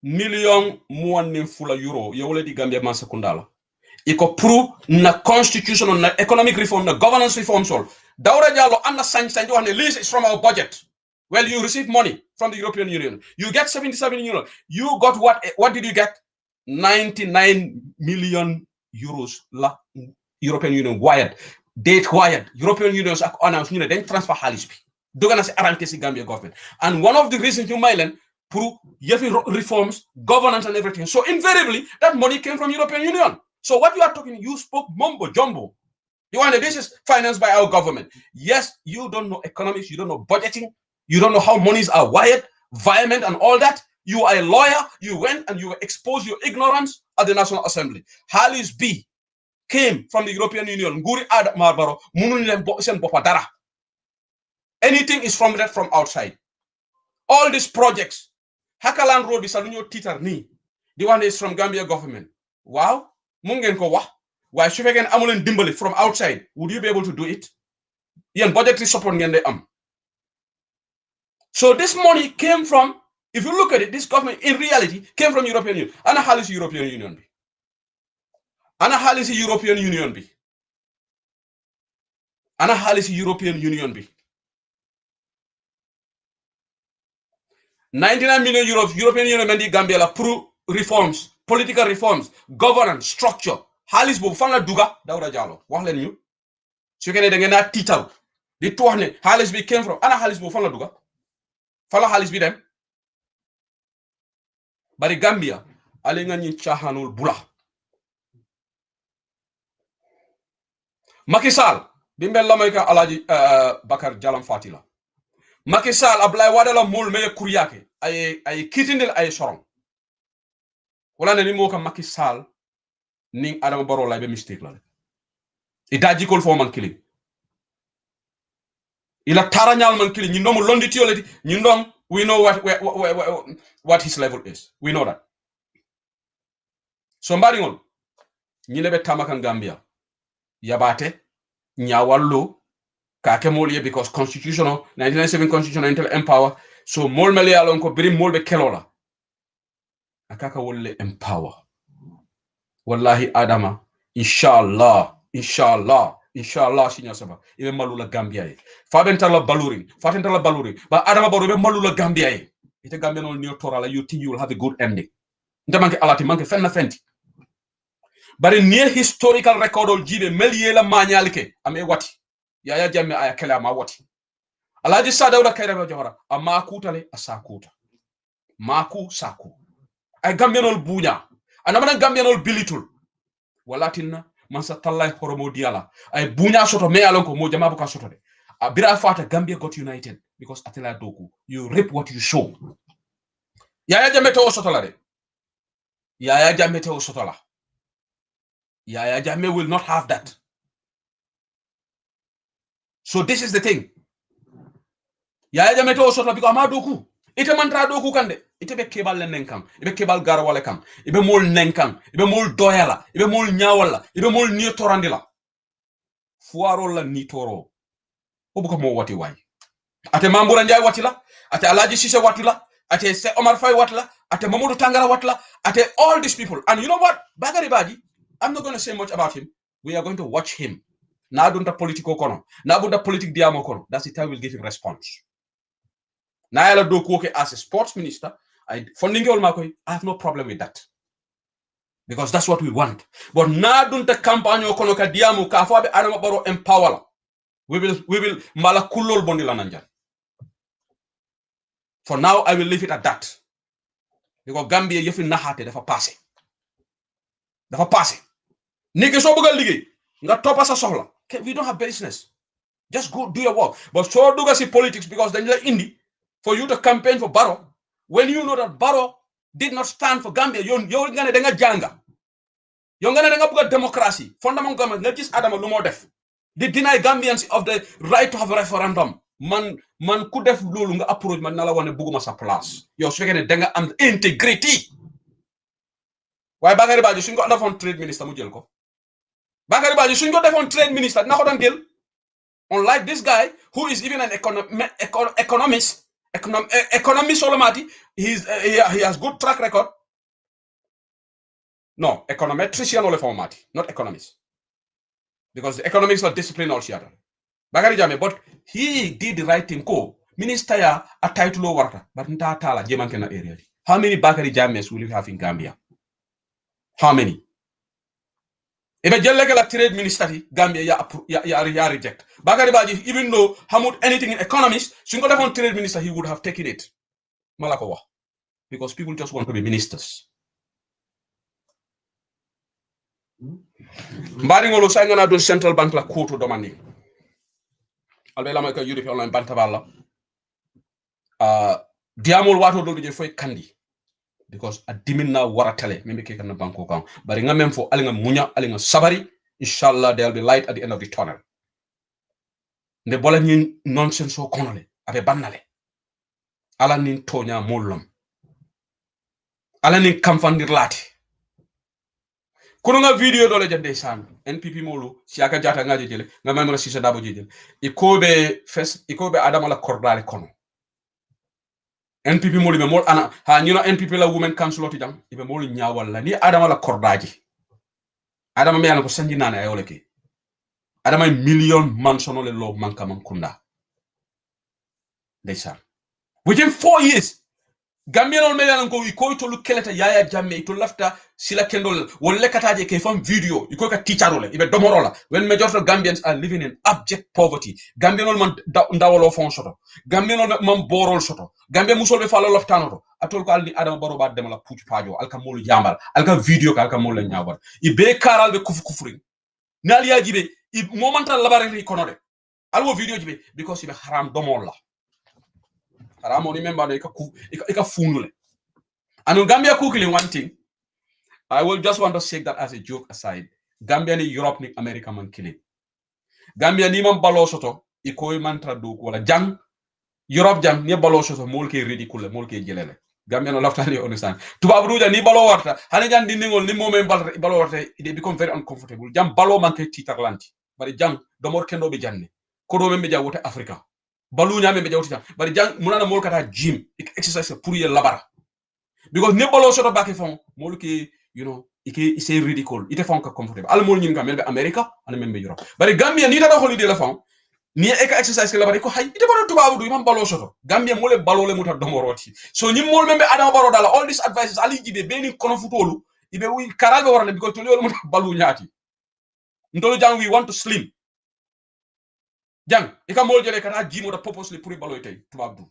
Million muwannin fula euro yewole di Gambia man sekundala. Iko prove na constitutional, na economic reform, na governance reform sol. Dawda Jallow anna sanjo and the list is from our budget. Well, you receive money from the European Union. You get 77 euros. You got what did you get? 99 million euros la European Union wired. Date wired. European Union announced then transfer Halisby. Dogana se arrange si Gambia government. And one of the reasons you Mylan prove reforms, governance and everything. So invariably, that money came from European Union. So what you are talking, you spoke mumbo jumbo. You want this is financed by our government. Yes, you don't know economics, you don't know budgeting, you don't know how monies are wired, environment and all that. You are a lawyer, you went and you exposed your ignorance at the National Assembly. Halisby came from the European Union. Nguri Ad Marbaro, Bopadara. Anything is from outside. All these projects, Hakaland Road is Salunyo Titar Ni. The one is from Gambia government. Wow. Mungen ko wax why su fekkee amulen dimbali from outside, would you be able to do it? Yen budgetary support ngeen dey am. So this money came from, if you look at it, this government in reality came from European Union. Ana halis European Union bi. Ana halis European Union bi. Ana halis European Union bi. 99 million euros European Union mendi Gambia la pour reforms, political reforms, governance, structure. Halis bobu fan la duga Dawda Jallow wax len ñu su kene da ngeen na tital di wax ne halis bi came from ana halis bobu fan la duga fan la halis bi dem bari Gambia ale nga ñi chahanul bula Macky Sall bimbel la may ka Alhaji Bakar Jalam Fatila Macky Sall Ablaye Wade la mol me kuriyake ay kitindel ay soron wala ne ni mo ka Macky Sall ning Adama Barrow lay be mistake la ita jikol fo man killing ila taranyal man killing ñi ndomu londi tioleti ñi ndom we know what his level is, we know that. So mbari ngol ñi lebe tamakan Gambia yabate nyawallo kake molye because constitutional 1997 constitutional intel empower so mol mele yalon ko biri molbe kelola akaka wolle empower wallahi Adama inshallah sinya saba ibe malula Gambia e fabentala baluring ba Adama Barrow be malula Gambia e ite Gambia no new torala you think you will have a good ending ndamanke alati manke fenna fenti bari near historical record ol jibe meliela manyalke ame wati Yaya Jammeh aya kala ma wati Alhaji Dawda Kairaba Jawara ama kutale asakuta maku saku ay Gambianol buña anamana Gambianol bilitul walatinna man sa tallay horomo diala ay buña soto me alon ko mo jama buka soto de bira fata Gambia got united because atela doku you reap what you sow. Yaya Jammeh to soto la de Yaya Jammeh to soto la Yaya Jammeh will not have that. So this is the thing. Yaya Jammeh to soto because ama doku ite mantra doku kande ite be kebal len nenkam ibe kebal garawale kam ibe mol nenkam ibe mol doyala ibe mol nyawala ibe mol ni torandila fuaro la ni toro obuka mo wati way ate Mamboura Njie wati la ate Alhaji Cissé wati la ate Se Omar Faye wati la ate Mamadou Tangara wati la ate all these people. And you know what, Bagari Badi, I'm not going to say much about him. We are going to watch him. Na dunta politiko kono na bunda politique diamo kono, that's the time we'll give him response. Naila Dokuoke as a sports minister, I have no problem with that. Because that's what we want. But na dunta campagne kono ka diamo ka fabe Adama Barrow empower. We will malakulol bondila nanjan. For now, I will leave it at that. Because Gambia yefi naxate dafa passé. Dafa passé. Niki so bëggal liggéey nga topa sa soxla. We don't have business. Just go do your work. But so duga si politics because dañ la indi for you to campaign for Barrow when you know that Barrow did not stand for Gambia. Yow nga ne da nga janga. Yow nga ne da nga bëgg democracy. Fondamental government nga gis Adama lu mo def. They deny Gambians of the right to have a referendum. Man ku def lolu nga approach man nala wone buguma sa place. Yow su fekkene da nga am integrity. Why Bakary Badji suñ ko defoon trade minister mu jël ko. Bakary Badji suñ ko defoon trade minister dina ko doon jël. Unlike this guy who is even an economist, economist Solomati, he has good track record. No, econometrician ole formati, not economist. Because the economics are discipline altogether. Bakary Jammeh, but he did the right thing. Ko minister ya a title warta, but nta tala jeman kena area. How many Bakary Jammehs will you have in Gambia? How many? If a jelle trade minister Gambia ya reject. Bakary Badji, even though Hamud anything in economics, single on trade minister, he would have taken it. Malakawa. Because people just want to be ministers. Mbaringolo sangana do central bank la koto domani. Albela ma ko yuri online bantaballa. Diamol wato do je foy kandi. Because a dimina waratale membe ke kan banko kan bari nga mem fo ali nga munya ali nga sabari inshallah there'll be light at the end of the tunnel nde bola ni nonsense so konole abe bannale ala nin tonya mollom ala nin kamfandir lati kuno nga video dole jande san NPP molu siaka jata nga jele nga memra sisa dabo jele ikobe adama la kordale kono NPP moli be mol ana ha ñino NPP la women council oti jang ibe mol ñaawal la ni adama la kordaji adama me yana ko sanji nana ay wala ke adama million man sonole lo manka man kunda ndeysan within 4 years Gambian on me yana ko iko to lu keleta Yaya Jammeh to lafta sila kendol won lekataje ke fam video iko ka teacherole ibe domorola when majority of Gambians are living in abject poverty Gambian on man ndawolo fon soto Gambian on man borol soto Gambia musolbe falo loftanoto atol ko alni Adama Barrow ba demala puccu pajo alka molu jambal alka video ka alka molu nyawal ibe karal be kufri naliya jibe I momental labare kono de alwo video jibe because ibe haram domola haram oni member de ka funule and Gambia quickly one thing I will just want to say that as a joke aside Gambia ni Europe ni America man killing Gambia ni man balo soto iko man tradu wala jang Europe jang ni balo soto mol ke ridicule mol ke jelele Gambia no laftani understand tuba bruja ni balo warta hani jan di ngol ni momem balo warta they become very uncomfortable jam balo man ke titarlanti bari jang domor kendo be janne ko do membe jawote Africa balu nyame be jawti bari jang munana mol kata gym exercise pour ye labara because ne balo soto back fon mol ke you know ike c'est ridicule ite fon ka comfortable al mol nyim ka melbe America an membe Europe bari Gambia ni da holiday la fon ni eka exercise la bari ko hay ite baro tubabu du imam balo soto Gambia mole balo le muta domoroti so nyim mol membe Adama Barrow dala all these advices ali jibe beni kono futolu ibe wi karabe warale because to le muta balu nyati ndolo jang we want to slim jang ika mol jere kata jimo da purposely pour balo tay tubabu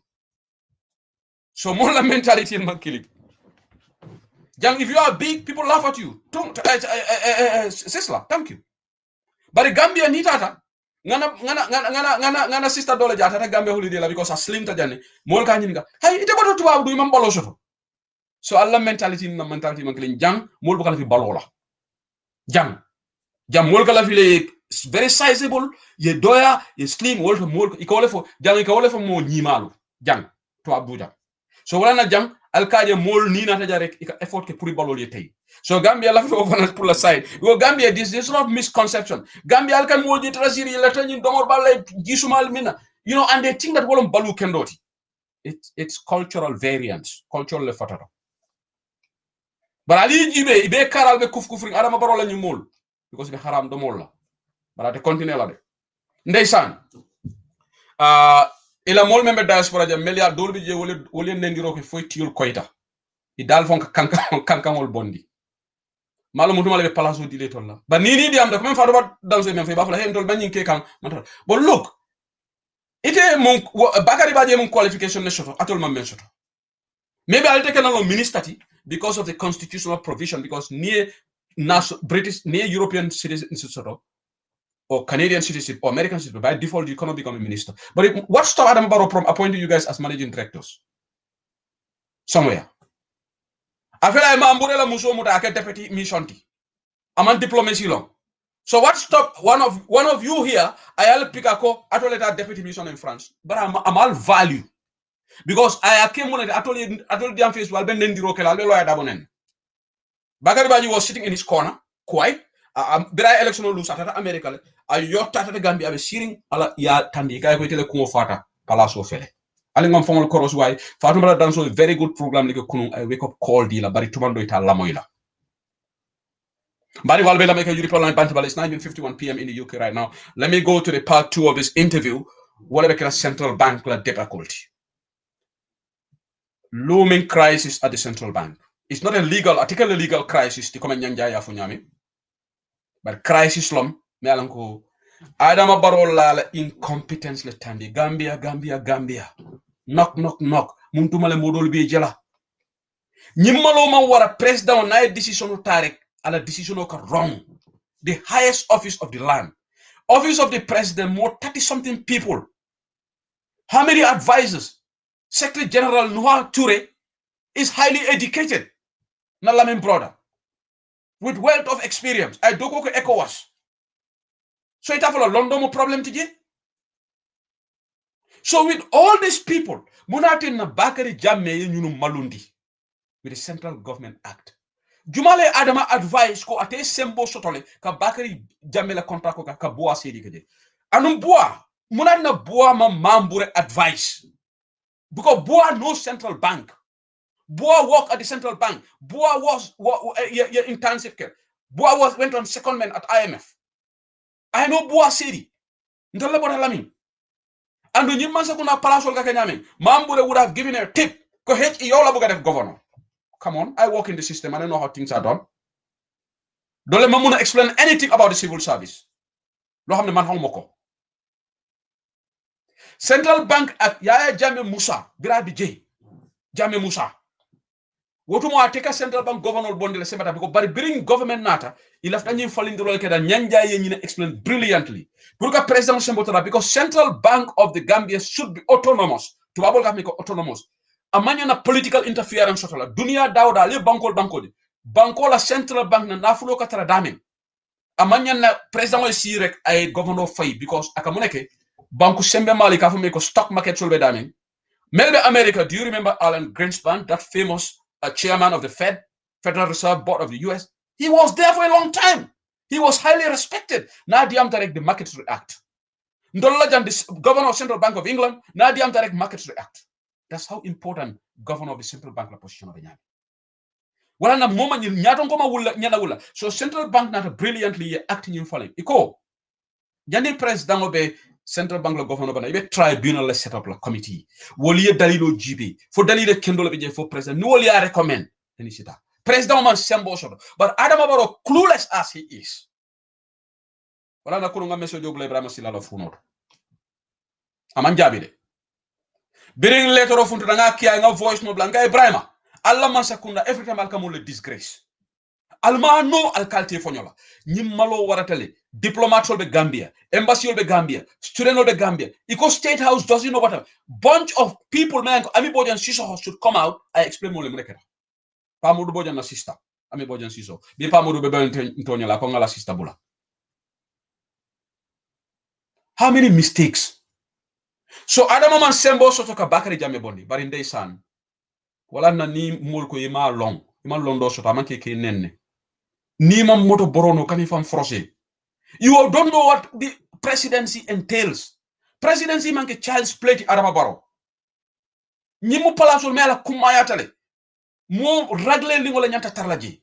so more la mentality in makili jang if you are big people laugh at you sisla thank you but Gambia ni tata ngana sister dole jata ta Gambia holiday la because a slim ta janne mol ka nyinga hay ite bodo tubabu du imam balo soto so alla mentality na mentality makili jang mol bu kala fi balo la jang mol kala fi le very sizable ye doya ye slim wolto mol ikole fo jang ikole fo mo nyimalu jang to abuja so wala na jang alkaje mol ni na tajare ika effort ke pour balol ye tay so Gambia la fo fana pour la side go Gambia this not misconception Gambia alkan mol je trasiri la tan domor balle gisumal mina you know and they think that wolom balu kendoti it's cultural variance cultural le fatara barali jibe ibe karal be kufrin Adama Barrow la ñu mol because be haram domol la barate continue la de ndeysan ila mol membe diaspora jam milliard dolbi je wole nendiro ko foy tiul koyta I dal fon kankangol bondi malo mutuma le palaso di le tolla ba ni di am da même fa do ba dans même fa ba fa hen tol banyin ke kan but look ite mon Bakary Badji mon qualification ne soto atol man men soto. Maybe I'll take another minister because of the constitutional provision, because near British, near European citizenship or Canadian citizenship or American citizenship, by default, you cannot become a minister. But what stopped Adam Barrow from appointing you guys as managing directors? Somewhere. I feel like Mamburela Musomuta deputy mission. I'm on diplomacy long. So what stopped one of you here? I'll pick a co atoleta deputy mission in France. But I'm all value. Because I came on I told the face well ben di rokel ale lawyer dabonen. Bakary Badji was sitting in his corner, quiet. Bira election lose at America. I yot at the Gambia be sitting ala ya tandi kay ko tele ko fata palaso fele. Ali ngam fongol koros way Fatuma danso a very good program like kunu I wake up call deal bari tumando ita lamoyla. Bari walbe la make a European line bantable. It's 9:51 p.m. in the UK right now. Let me go to the part 2 of this interview. What about the central bank la difficulty? Looming crisis at the central bank. It's not a legal crisis to come and nyanja funyami. But crisis lom me alanko Adama Barrow la incompetence le tandi Gambia. Knock muntumale modol be jela. Nyimmalo man wara president na decision tarek ala decision ka wrong. The highest office of the land. Office of the president, more 30-something people. How many advisors? Secretary General Noah Toure is highly educated. Nalamin brother. With wealth of experience. I do go to ECOWAS. So it have a London problem to get. So with all these people, Munatin na Bakary Jammeh yunu malundi with the Central Government Act. Jumale Adama advice ko ate sembo sotole ka Bakary Jammeh la contract ko ka boa sedi kede. Anum boa munat na boa ma mambure advice. Because boa no central bank. Boa work at the central bank. Boa was intensive care. Boa went on secondment at IMF. I know Boa City. Ndole bota lamin. And when you mansa kuna palasol ka kenyame, Mambure would have given a tip. Ko HE yola buga def governor. Come on, I work in the system. I don't know how things are done. Dole mamuna explain anything about the civil service. Lo xamne man xamoko. Central Bank at Yaya Jammeh Musa, Birabi J. Jammeh Musa. Wotumo ateka Central Bank governor bondele semata because bari bring government nata il afta ñi falindiro ke da ñanja ye ñi explain brilliantly pour que president sembotara because Central Bank of the Gambia should be autonomous to babol ka ko autonomous amanya na political interference sotala dunia dawda le banko de banko la Central Bank na nafulo ka tara damen amanya na president o si rek ay governor fay because akamuneke banko sembe mali ka fu ko stock market solbe damen melbe America. Do you remember Alan Greenspan, that famous chairman of the Federal Reserve Board of the US? He was there for a long time. He was highly respected. Now Diam Tarek, the Markets React. Ndolajan, the governor of Central Bank of England, now Diam Tarek, Markets React. That's how important governor of the central bank la position of the wala na moma ni nyaton koma wula nyana wula. So central bank not brilliantly acting in falling. Iko jani president obe Central Bank la governor bana ibe tribunal la set up la committee woli dalilo jibe fo dalile kendolo be je fo president no woli ya recommend any sita president man sembo sodo but Adama Barrow clueless as he is wala na kurunga message jogle Ibrahima Sila la funo aman jabi de bring letter of funtu nga kiya nga voice no blanca Ibrahima alla man sakunda every time alkamul le disgrace alma no alkalte fonyola nyimmalo waratale diplomate be Gambia, embassy be Gambia, student be Gambia. Iko State House doesn't know what a bunch of people, man. Ami Bojan Siso should come out. I explain more lemrekera. Pamudu Bojan na sister. Ami Bojan Siso. Bi pamudu be Antonio la konga la sister bula. How many mistakes? So Adama man sembo soto ka Bakary Jammeh bondi. Barinde san. Wala na ni mulko ima long. Ima londo soto amanke ke nenne. Ni mam moto borono kami fam frosé. You don't know what the presidency entails. Presidency manke child's play Adama Barrow. Nyimu palasul mela kumaya tale. Mo ragle lingo la nyanta tarlaji.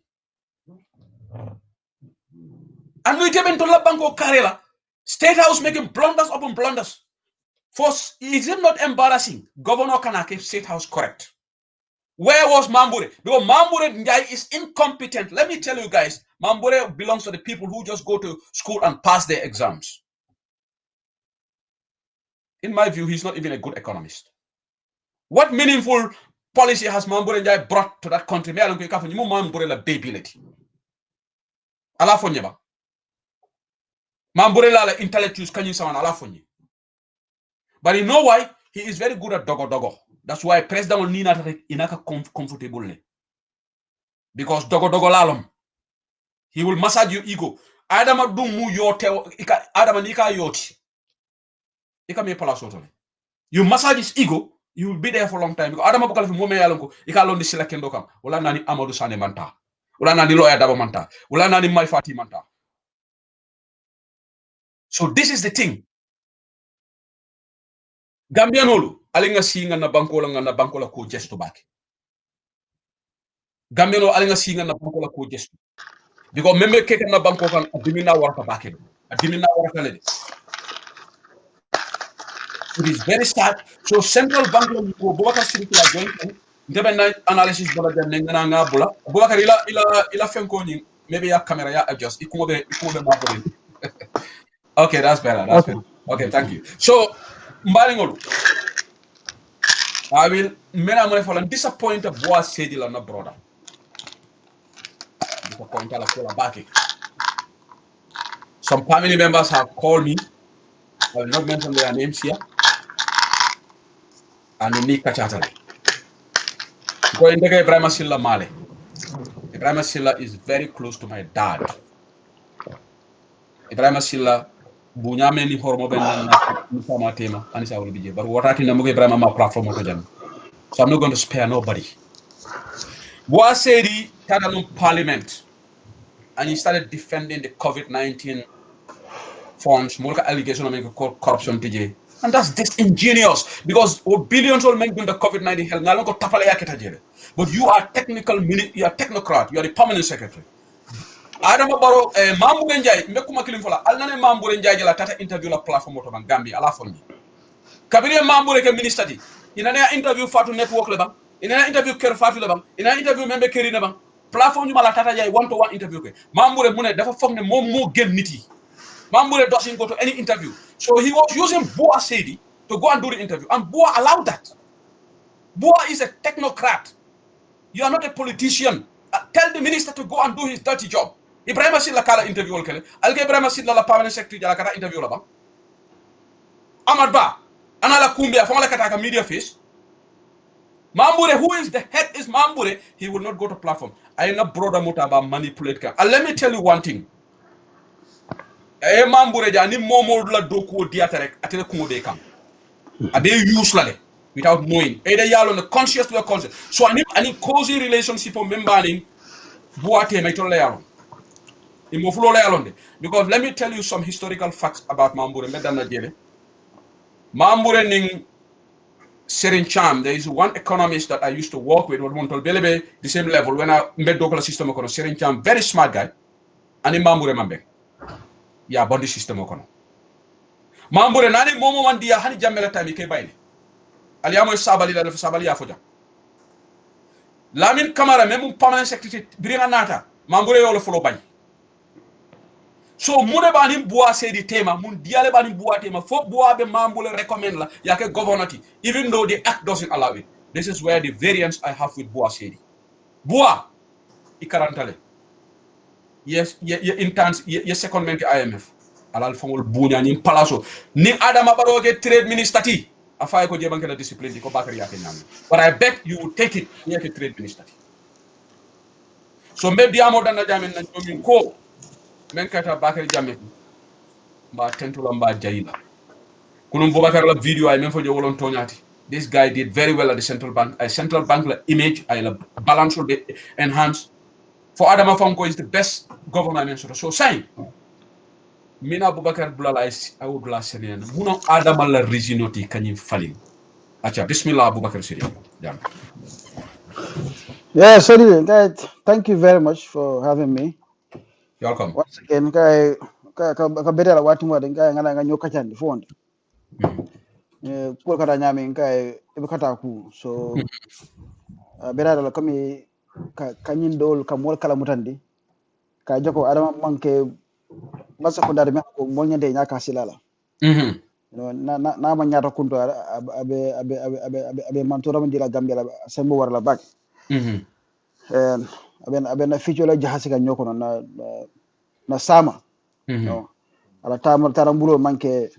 And we came into la banko karela. State House making blunders upon blunders. First, is it not embarrassing? Governor Kanake, State House correct. Where was Mambure? Because Mambure Njai is incompetent. Let me tell you guys, Mambure belongs to the people who just go to school and pass their exams. in my view, he's not even a good economist. What meaningful policy has Mambure Njai brought to that country? Me alon ko kafu nyimu Mambure la baby leti. Ala fonye ba. Mambure la intellectuals kanyi sawan ala fonye. But you know why? He is very good at dogo. That's why President will need inaka comfortable. Because dogo lalom. He will massage your ego. Adama dumu yote Adama nika yoti. Ika me palasotole. You massage his ego, you will be there for a long time. Because Adama bukala fi mome yalonko ika londi sila kendo kam. Wala nani Amadou Sane manta. Wala nani Lawyer Dabo manta. Wala nani Mai Fati manta. So this is the thing. Gambian holu alinga singa na bankola ko gesto back. Gambian holu alinga singa na bankola ko gesto. Because membe keke na banko kan adimina warata back. Adimina warata lede. It is very sad. So central bank ko Boubacar Sirikula joint ndebe analysis bala dem ngana nga bula. Boubacar ila fenko ni maybe ya camera ya adjust. Ikumobe mabole. Okay, that's better. That's better. Okay, thank you. So Mbalingolu, I will I'm disappointed Boa Sedi la na brother. Disappointed la kola baki. Some family members have called me. I will not mention their names here. And Nick Kachatale. Going to Ibrahim Silla Male. Ibrahim Silla is very close to my dad. Ibrahim Silla bunyame ni hormo ben na tema anisa will be but what I think I'm Ibrahim ma platform to them. So I'm not going to spare nobody. Boa Sedi had a parliament and he started defending the COVID-19 funds, more allegation of corruption TJ. And that's disingenuous because billions of men in the COVID-19 health. But you are you are technocrat, you are the permanent secretary. Adama Barrow, Mambure Njai, Mekuma Kilimfola, Alnane Mambure Njai la tata interview la platform to Gambia, ala fonni. Kabiri Mambure ke minister di, inane interview Fatu Network le bang, inane interview Ker Fatu le bang, inane interview membe Keri le bang, platform la tata jai one-to-one interview ke. Mambure mune dafa fogne mo gen niti. Mambure doesn't go to any interview. So he was using Boa Sedi to go and do the interview. And Boa allowed that. Boa is a technocrat. You are not a politician. Tell the minister to go and do his dirty job. Ibrahim Silla kala interview kele. Alge Ibrahim Silla la permanent secretary jala kata interview la bang. Ahmad Ba. Anala Kumbia fonga kata media face. Mambure, who is the head is Mambure, he will not go to platform. I am not brother mutaba manipulate ka. And let me tell you one thing. Mambure jani momo la doku diaterek atele kumobe kam. Ade use lale without knowing. Either y'all on the conscious to conscious. So I need cozy relationship on membaning buate maitole yalon. Imoflo yalonde. Because let me tell you some historical facts about Mambure. Medana jele. Mambure ning Serin Cham, there is one economist that I used to work with, the same level, when I met Dokola system okono. Serin Cham, very smart guy. And in Mambure Mambe. Yeah, body system okono. Mambure nani momo wandia hani jamela time ke bayni. Aliamo sabali la sabali afoja. Lamin Kamara même permanent secretary biringa nata. Mambure yolo follow bay. So mune bani Boa Sedi tema, mun diale bani Boa tema, fo Boa be Mambure recommend la yake governati, even though the act doesn't allow it. This is where the variance I have with Boa Sedi. Boa ikarantale. Yes, intense yes secondment IMF. Alal fongol bunya ni palaso. Ni Adama Barrow get trade minister ti. Afay ko jebanke la discipline di ko Bakary yake nyam. But I bet you would take it ni yake trade minister ti. So maybe amo dana jamen na nyomin ko men kata Bakary Jammeh mba tentula mba jayila kunum Boubacar la video ay men fo jowolon toñati. This guy did very well at the central bank. Central bank la image ay la balance de enhance for Adama Fonko is the best government so saying mina Boubacar bulala I would la senen muno Adama la riginoti kanyim falling acha bismillah Boubacar Sidi jam. Yeah, sorry, guys. Thank you very much for having me. You're welcome. Once again, guy, ka better what more than guy ngana nganyo kachan the phone. Ko kata nyami guy ibe kata ku. So better la kami kanyin dol kamol kala mutandi. Ka joko Adama manke masa ko dar me ko molnyande nyaka silala. na ma nyata kunto abe mantura man dila Gambia la sembo war la bak abe na ficho la jahasi ka nyoko na sama no ala tarambulo manke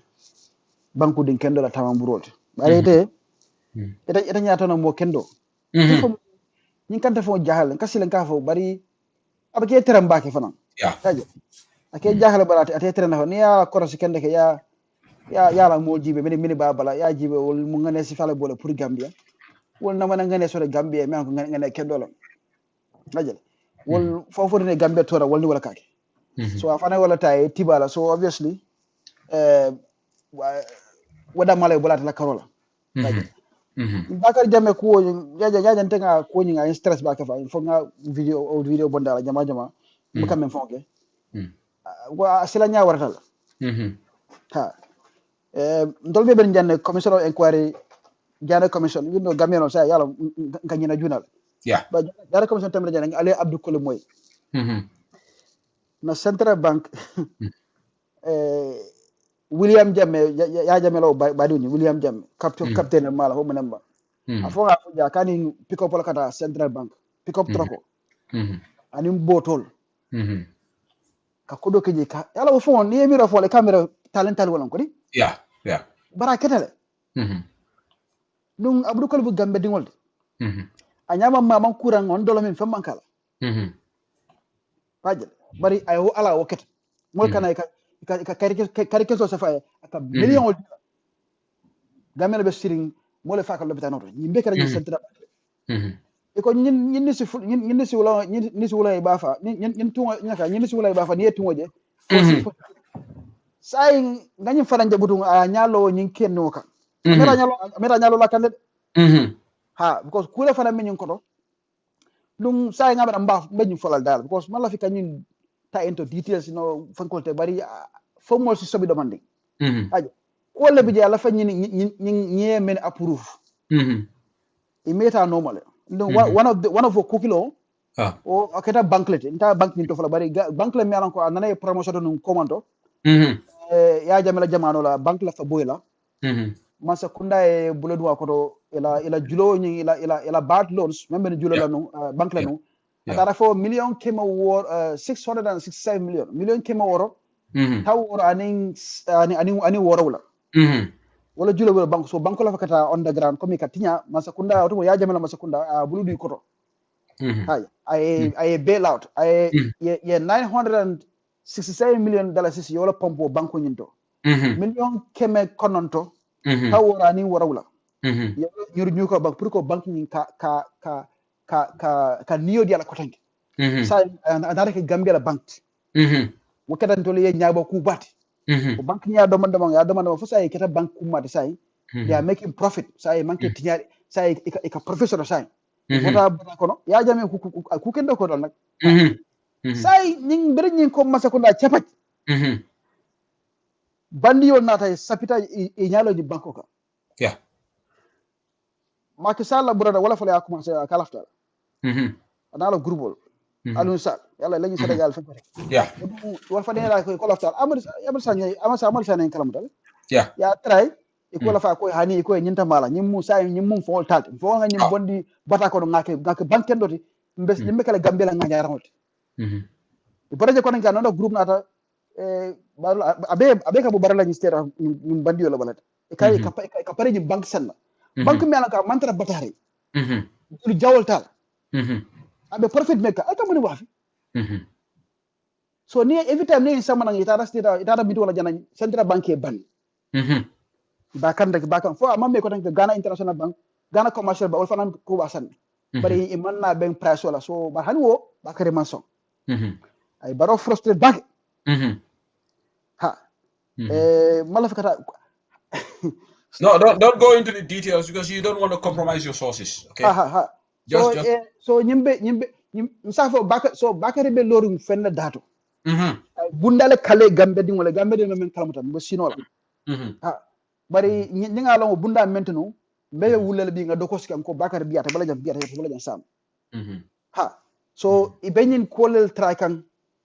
banku din kendo la tarambulo bari ite nyata na mo kendo ifo nyin kanta fo jahal kasilen ka fo bari abake teram bake fanan kaje ake jahal barate ate terana ni ya korosi kende ke ya la mo jibe mini babala ya jibe wol mu ngane si fala bole pour Gambia wol na mana ngane so Gambia mi ko ngane kendo la najel wol fofo ne Gambia tora wol ni wala kake so afana wala tay tibala so obviously wada mala bolata la karola najel Bakar Jammeh ko jaja tenga ko nga stress ba ka fa fo nga video bonda jama mu kam fonke wa sila nya waratal ha ndolbe ben janne commission of inquiry jana commission you know Gambia no sa yalla nganyina junal ba jana commission tamre jana ale Abdou Kole moy na Central Bank William Jammeh ya Jammeh law badiwni William Jammeh captain mala ho menamba afonga fuja kani pick up kata Central Bank pick up troko ani mbotol ka kodo keje ka yala wo fon ni emira fo le camera talental wala ko di bara ketale dum Abdou Kole bu Gambe dingol anyama mama kurang on dolo min famman kala pajel bari ay ho ala wo ket mol kana ka karike so safa ka million Gambe be siring mole fa ka lopitan oto yimbe kala ni Central e ko ñin ni si wala ba fa ñin tunga ñaka ñin si wala ba fa ni tungoje say ngañi faranje butu a ñalo ñin kenno ka mera ñalo la kande ha because kula fana min ko to dum say ngabe am ba beñu folal dal because man la fi kañin ta into details no fankolte bari fo mo si sobi demanding aje ko le bi la fa ñi men approve imeta normal donc one of kukilo o aketa banklet nta bank ni to fala bari banklet mi alan ko anana promotion no commando ya jamela jamano la bank la fa boyla masa kunda e buledwa ko ila julo ni ila bad loans membe julo la no bank la no atara fo million kema wor 667 million kema woro taw woro ani woro wala wala julo wala bank so bank la fa kata underground comme katinya masa kunda auto ya jamela masa kunda buludi koto hay ay bail out ay ye 967 million dollars yola pompo banko nyinto million keme kononto taw wora ni warawla ñu ko bank pour ko bank ni ka niyo di ala kotangi sa andare ke Gambia la bank wakadan to le nyaaba ku bati ko bank nya do man fo say keta bank ku mati say they are making profit say manke tiñaade say ka professeur say wota kono ya jame ku kendo ko dal nak say ñing bari ñing ko masa ko da ciapat bandi yon nata sapita e ñalo di banko ka Macky Sall burada wala fala ya commencé ka lafta ana la groupe Alun Sall yalla lañu Sénégal fa wala fa dina ko lafta Amadou Sané kalam dal ya try e ko la fa ko hani ko nyinta mala nyim mu say nyim mum fo talt fo nga nyim bondi bata ko ngake banken doti mbes nyimbe kala Gambia la nga ñaara hoti projet ko nga no groupe nata abe ka bu barala ni stera nyim bandi yo la balata e kay ka pare nyim bank senna bank mi ala ka mantra batari lu jawol tal abe profit maker aka moni wafi so ni every time ni sama nang ita bitu wala jana central bank e ban ba kan fo amame ko tan Ghana International Bank Ghana Commercial Bank wala fanan ko basan bari man na ben price wala so ba hanwo ba kare manson ay baro frustrated bank ha malafakata no, don't go into the details because you don't want to compromise your sources. Okay. So nyimbe msafo bakare be loru fenna dato. Bundale kale Gambe ding wala Gambe de men kalamuta mbo sinola. Bari nyinga lawo bunda mentenu mbe wulale bi nga dokoski am ko bakare biata bala jam sam. So ibenyin kolel trakan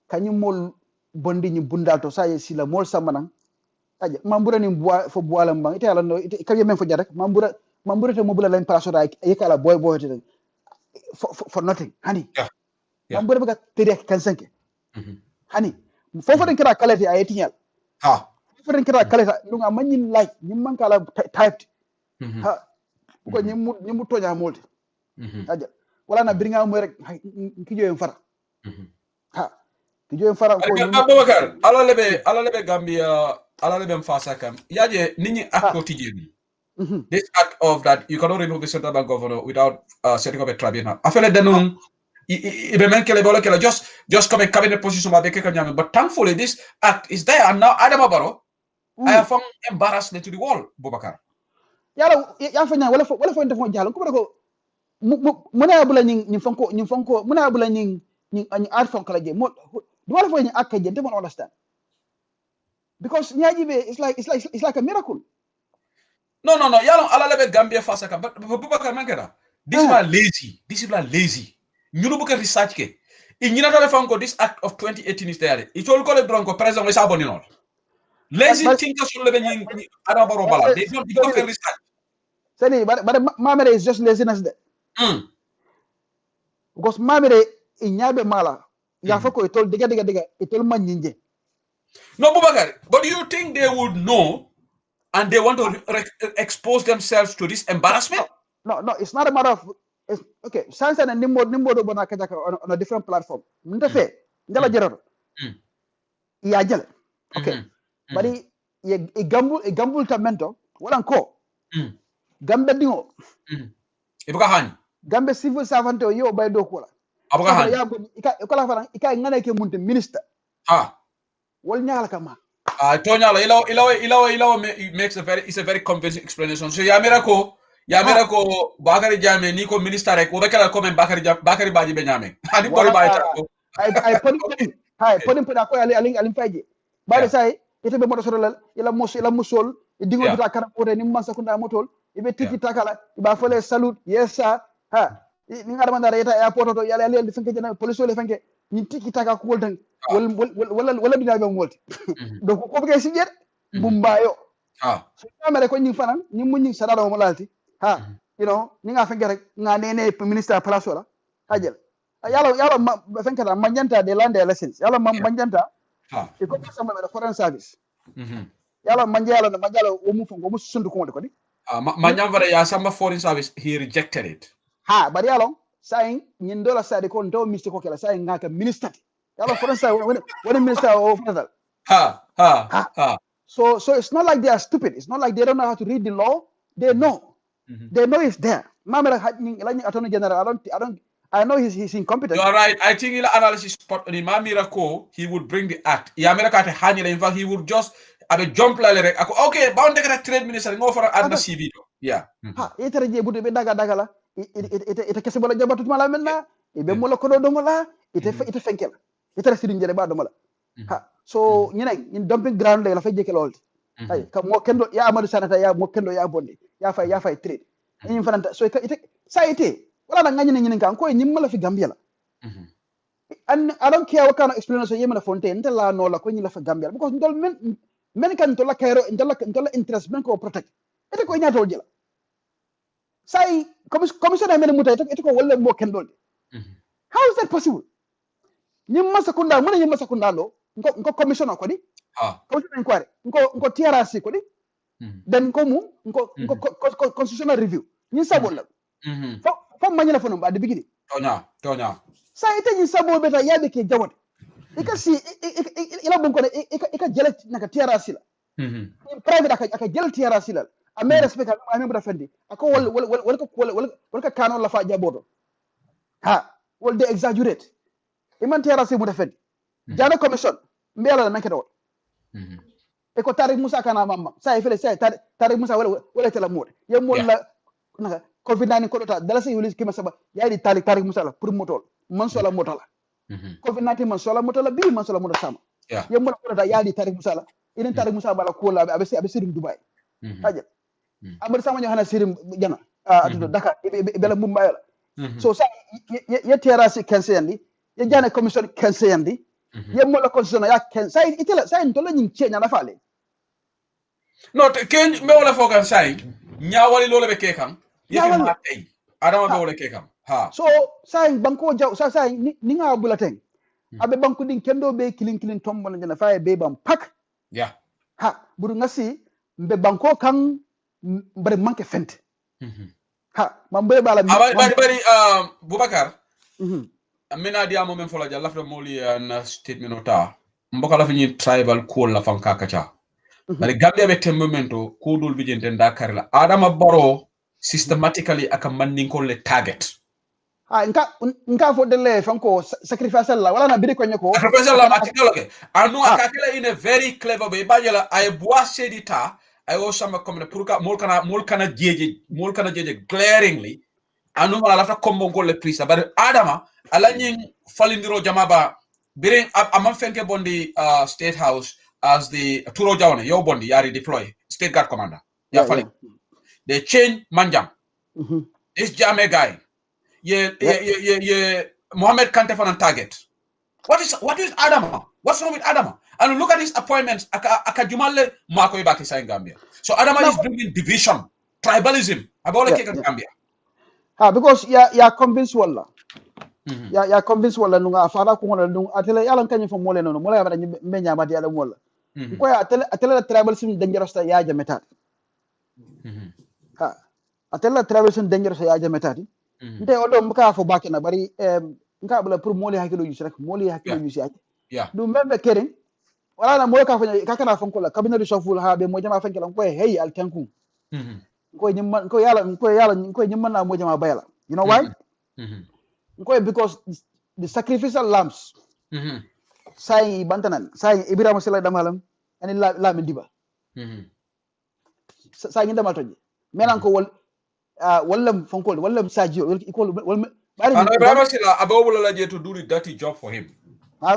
kanyum mol bondi ni bundal to saye sila mol samanan aja mambura ni bois fo bois la mbang ite ala no ite kaye men fo jarek mambura te mobula lañ place ora e kala boy te for nothing hani mambura baga tere kan sanke hani fofo den kira kalete ay tinyal fofo den kira kalete lunga manyin like nyim man kala typed ha ko nyim tonya molti aja wala na bringa mo rek ki joyen fara ha ki joyen fara ko Abubakar ala lebe Gambia ala lebe mfasa kam yaje ninyi akko tijeni this act of that you cannot remove the central bank governor without setting up a tribunal afele denun ibe men kele bolo kele just come a cabinet position ma beke kanyame but thankfully this act is there and now Adama Barrow I have found embarrassed to the wall Boubacar yala ya fanya wala fo ndefo jalo ko muna bula ñing fonko muna bula ñing art fonko la je mo do wala fo ñing akka je don't understand because ñaaji be it's like a miracle no yalo ala lebe Gambia fasa kam but Boubacar mankeda this is lazy ñunu bu ko research ke ñina tole fonko this act of 2018 is there it will call it bronco president is aboni non lazy thinkers will lebe ñing Adama Barrow bala they don't research sani but mamere is just laziness there because mamere inyabe mala ya fako itol diga itol manyinje no Boubacar but do you think they would know and they want to expose themselves to this embarrassment no it's not a matter of okay sansa na nimbo do bona kajaka on a different platform nda fe ngala jeroro ya jale okay bari e gambul tamento wala ko gambe dingo ibuka hani gambe civil servant yo bay do ko la abuka hani ya ko la fara ika ngana ke munte minister wol nyaala kama Tonya ilaw makes it's a very convincing explanation so ya mira ko Bakary Jammeh ni ko minister rek o bekala ko men Bakary Badji be nyame ani bori bay ko ay poni ko ali faje bare say ite be moto sorolal ila musol dingo bita karam ko ni mansa kunda motol ibe tiki takala iba fole salute yes sir ha ni ngada mandara eta airport to yalla di fanke jena police le fanke ni tiki taka ko woltan wala bina be wolti donc ko be sijet bumbayo so amere ko ñing fanan ñi mu ñing sadado mo lalti ha you know ni nga fanke rek nga nene minister place wala hajel yalla fanke da manjanta de land lessons yalla manjanta e ko sama be foreign service yalla manjalo o mu fongo mu sundu ko de ko di Manyamvara ya samba foreign service he rejected it bari yalo saying nyin dola sade ko ndo mister ko kala saying ngaka minister yalo foreign service when minister of federal so it's not like they are stupid it's not like they don't know how to read the law they know they know it's there mamara hajni attorney general I know he's incompetent. You are right. I think in analysis spot on Mamira ko he would bring the act. Ya America te hanile in fact he would just abe jump la rek okay bound the trade minister ngo for and CV do. Yeah. Itere je budde be daga la. Ite kesse bola jabatu mala menna ibe mo la ko do mo la ite fenkel. Itere sidin jere ba do mo la. So ñin dumping ground la fay jeke lolti. Ay ka mo kendo ya Amadou Sanata ya mo kendo ya bonde. Ya fay trade. Ñin fananta so ite sa ite wala na ngani ñin kan ko ñim mala fi Gambia la. And I don't care what kind of explanation you have fontaine la no la ko ñi la fi Gambia because ndol men kan to la kayro ndol interest men ko protect ete ko ñaatol jela say commissioner men mutay ete ko wala mo ken dol how is that possible ñim masa kunda mun ñim masa kunda lo ngo commissioner ko di commissioner inquiry ngo TRC ko di then ko mu ngo constitutional review ñi sabol la fo mañina fo no ba de bigini tonya say ite ñi sabol beta yabe ke jawot ikasi ila bon ko ika jele naka TRC la private aka jele TRC la ame respect ame mu defendi ako wal ka kano la fa jaboto wal de exaggerate iman TRC mu defendi jana commission mbela na kedo e ko Tarik Musa kana mamma say fele say Tarik Musa wala tela mode ye mo la naka covid-19 ko ta dala say yulis kima saba yaadi Tarik Musa la pour motol man so la motala covid-19 man sola moto la bi man sola moto sama yemmo la da yaadi Tarik Musa la inen Tarik Musa bala ko la abe sirim Dubai haje ambar sama ñoo xana sirim jana atudo Dakar bela Mumbai la so sa ye terasi kense yandi ye jana commission kense yandi yemmo la constitution ya ken sa itela sa ndola ñing cenya na faale No, ken me wala fogan sai. Nyawali lole be kekam. Yefi ma tay. Adama be wala kekam. Ha. So sai banko jaw sai ni nga bulaten. Abe banko din kendo be kilin tombo na jana faye be bam pak. Yeah. Ha buru ngasi mbe banko kan bare manke fente. Ha mambe bala bari Boubacar. Amena dia mo men fola jalla fa moli na statement ota. Mboka la fini tribal call la fanka kacha. Bari Gambia be temomento ko dul bi jenten Dakar la. Adama Barrow systematically aka mandinko le target. Nka fo dele fanko sacrifice la wala na bidi ko nyako sacrifice la matikaloke anu akakela in a very clever way bajela ay bois sedita ay o sama comme pour ka mol kana jeje glaringly anu wala lafta kombo ngol le prisa bari Adama ala nyin falindiro jamaba birin amam fenke bondi state house as the Turo Jawne yo bondi yari deploy state guard commander fali they change Manjang this Jame guy Mohammed Kante for an target. What is Adama? What's wrong with Adama? And look at his appointments. Akajumale Marco Ibaki in Gambia. So Adama is bringing division, tribalism. About Gambia. Because ya convinced wala. Ya convinced wala nunga afara ko ngona nung atele yalan kanyi fo mole no mole ya menya mati ala wala. Ko ya atele tribalism dangerous ya jametat. Atele tribalism dangerous ya jametati. Nte odo mka fo baki na bari nka bala pour moli hakilo yusi rek moli hakilo yusi ati du membe kering wala na moli ka fanya kakana fanko la kabina du shaful ha be mojama fankela ko hey al tanku ko nyimman ko yala nyimman na mojama bayala you know why ko because the sacrificial lambs sai bantanan sai ibrahim sallallahu damalam ani la min diba sai ngi damal toje menan ko wol wallam fankol wallam sajio equal Ibrahim Sila abawula la je to do the dirty job for him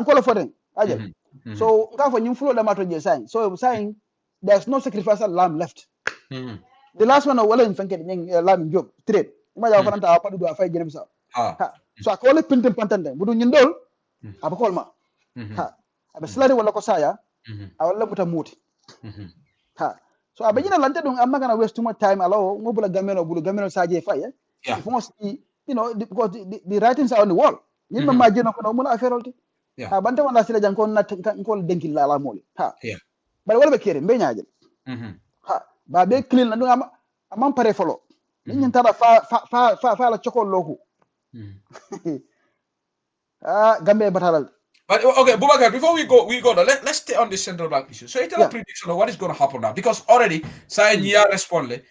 ko for them aje so nga for nyim flow da mato je sign so saying there's no sacrificial lamb left the last one wala fanke nyeng lamb job trade ma jaw fananta pa du afay gene bisa so akole pintem pantande budu nyindol abakol ma abe slari wala ko saya wala buta muti so abajina lante dum I'm not gonna waste too much time alo mo bula gameno saje fay if must you know because the writings are on the wall yin ma jeno ko mo na affaire olti banta wala sila jan ko na ko denki la moli bari wala be kere be nyaaje ba be clean na dum am pare folo nin tara fa la chokol loku gambe batalal. But okay, Boubacar, before we go, let's stay on this central bank issue. So, it's a prediction of what is going to happen now, because already, Saynia responded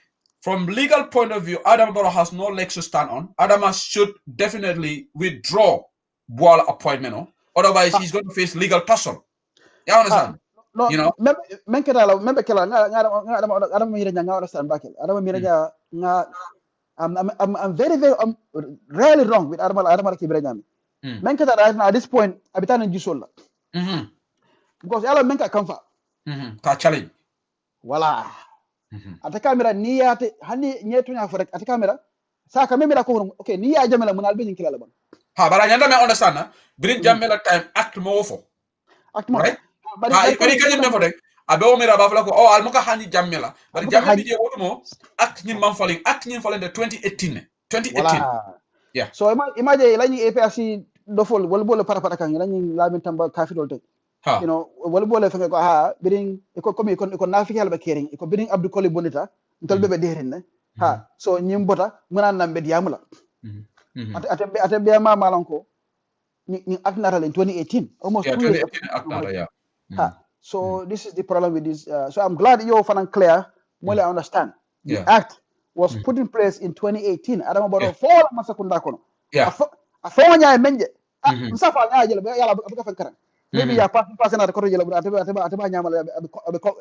from legal point of view. Adama Barrow has no legs to stand on. Adama should definitely withdraw Boal appointment, otherwise he's going to face legal tussle. You understand? No, you know. I'm very rarely wrong with Adama Kibranyami. Menka right now at this point abitana jusola because yalla menka kamfa ka challenge wala ata camera ni yate hani nyeto nya fa rek ata camera sa ka memira ko okay ni ya jamela munal be nyikila ban bara nyanda me understand na birin jamela time act mo fo act mo right bari kanyum me fo rek abe o mira ba fala ko al muka hani jamela bari jamela bi je wotumo act nyin man falling de 2018 yeah so imagine lani APRC dofol wala bole para kan lani lamin tamba kafidol te you know wala bole fenge ko biring ko komi ko nafiki halba kering ko biring Abdou Koli bonita ntol bebe derin ne so nyim bota munan nambe diamula atembe ma malanko ni aknata in 2018 almost 2 years so this is the problem with this so I'm glad you fan clear mole understand the act was put in place in 2018 Adama Barrow for masakunda kono afonya menje msafa ngaje yala abuka fankara maybe ya pass na ko jela ataba nyamala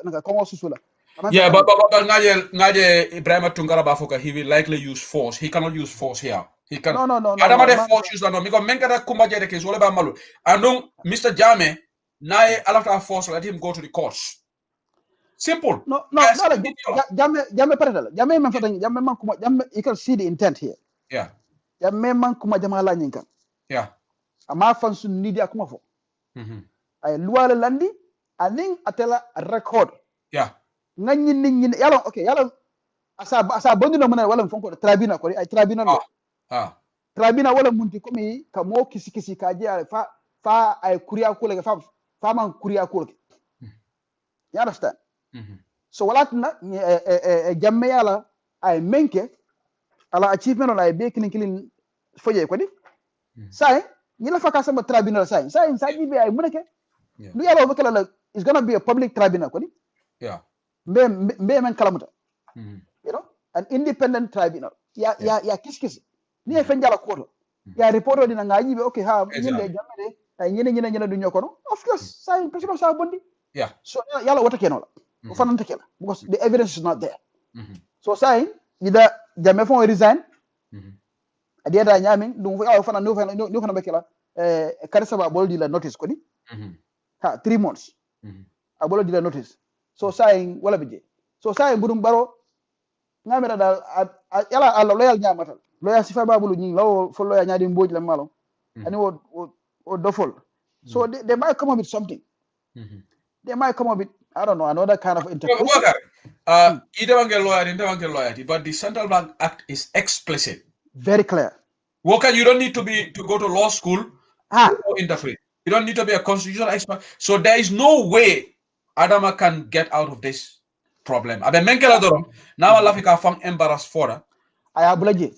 naka ko susula but ngaje Ibrahim Tungara Bafoka he will likely use force. He cannot use force here. He can no Adama de force use no because menkata kumba jere ke zole ba malu and Mr. Jame nae alafta force let him go to the courts. Simple. No, Jamme paradal. Jamme man fatan Jamme man kuma Jamme you can see the intent here. Yeah. Jamme man kuma jama la nyinka. Yeah. Ama fan sun nidi akuma fo. Ay luwala landi aning atela record. Yeah. ngani nini yalo okay yalo asa bondi no mena wala fonko tribunal ko ay tribunal tribunal wala munti komi ka mo kisi ka je fa ay kuriya ko le fa man kuriya ko le you understand so wala na jamme yala ay menke ala achievement on ay be kilin foje ko di sai ni la faka sama tribunal sai jibe ay munake lu yalo be kala is going to be a public tribunal ko di mbe men kalamuta you know an independent tribunal ya kiskis ni e fenjala koto ya reporto dina ngaji be okay ha nyinde jamme de ay nyine du ñokono of course sai president sa bondi so yalla wata kenola ko fananta kela because the evidence is not there so sai ida jamme fon resign adiada nyami dum fa fana no fana bekela karisa ba boldi la notice ko di 3 months a boldi la notice so sai wala bije so sai budum baro ngamira dal yala Allah loyal nyamatal loyal sifa babulu nyi law fo loyal nyaadi mboj la malo ani o dofol so they might come up with something they might come up with I don't know another kind of interpretation but the Central Bank Act is explicit, very clear. Walker, you don't need to go to law school to interpret. You don't need to be a constitutional expert. So there is no way Adama can get out of this problem. Abe menkela dorom now Lafika found embarrassed for that. I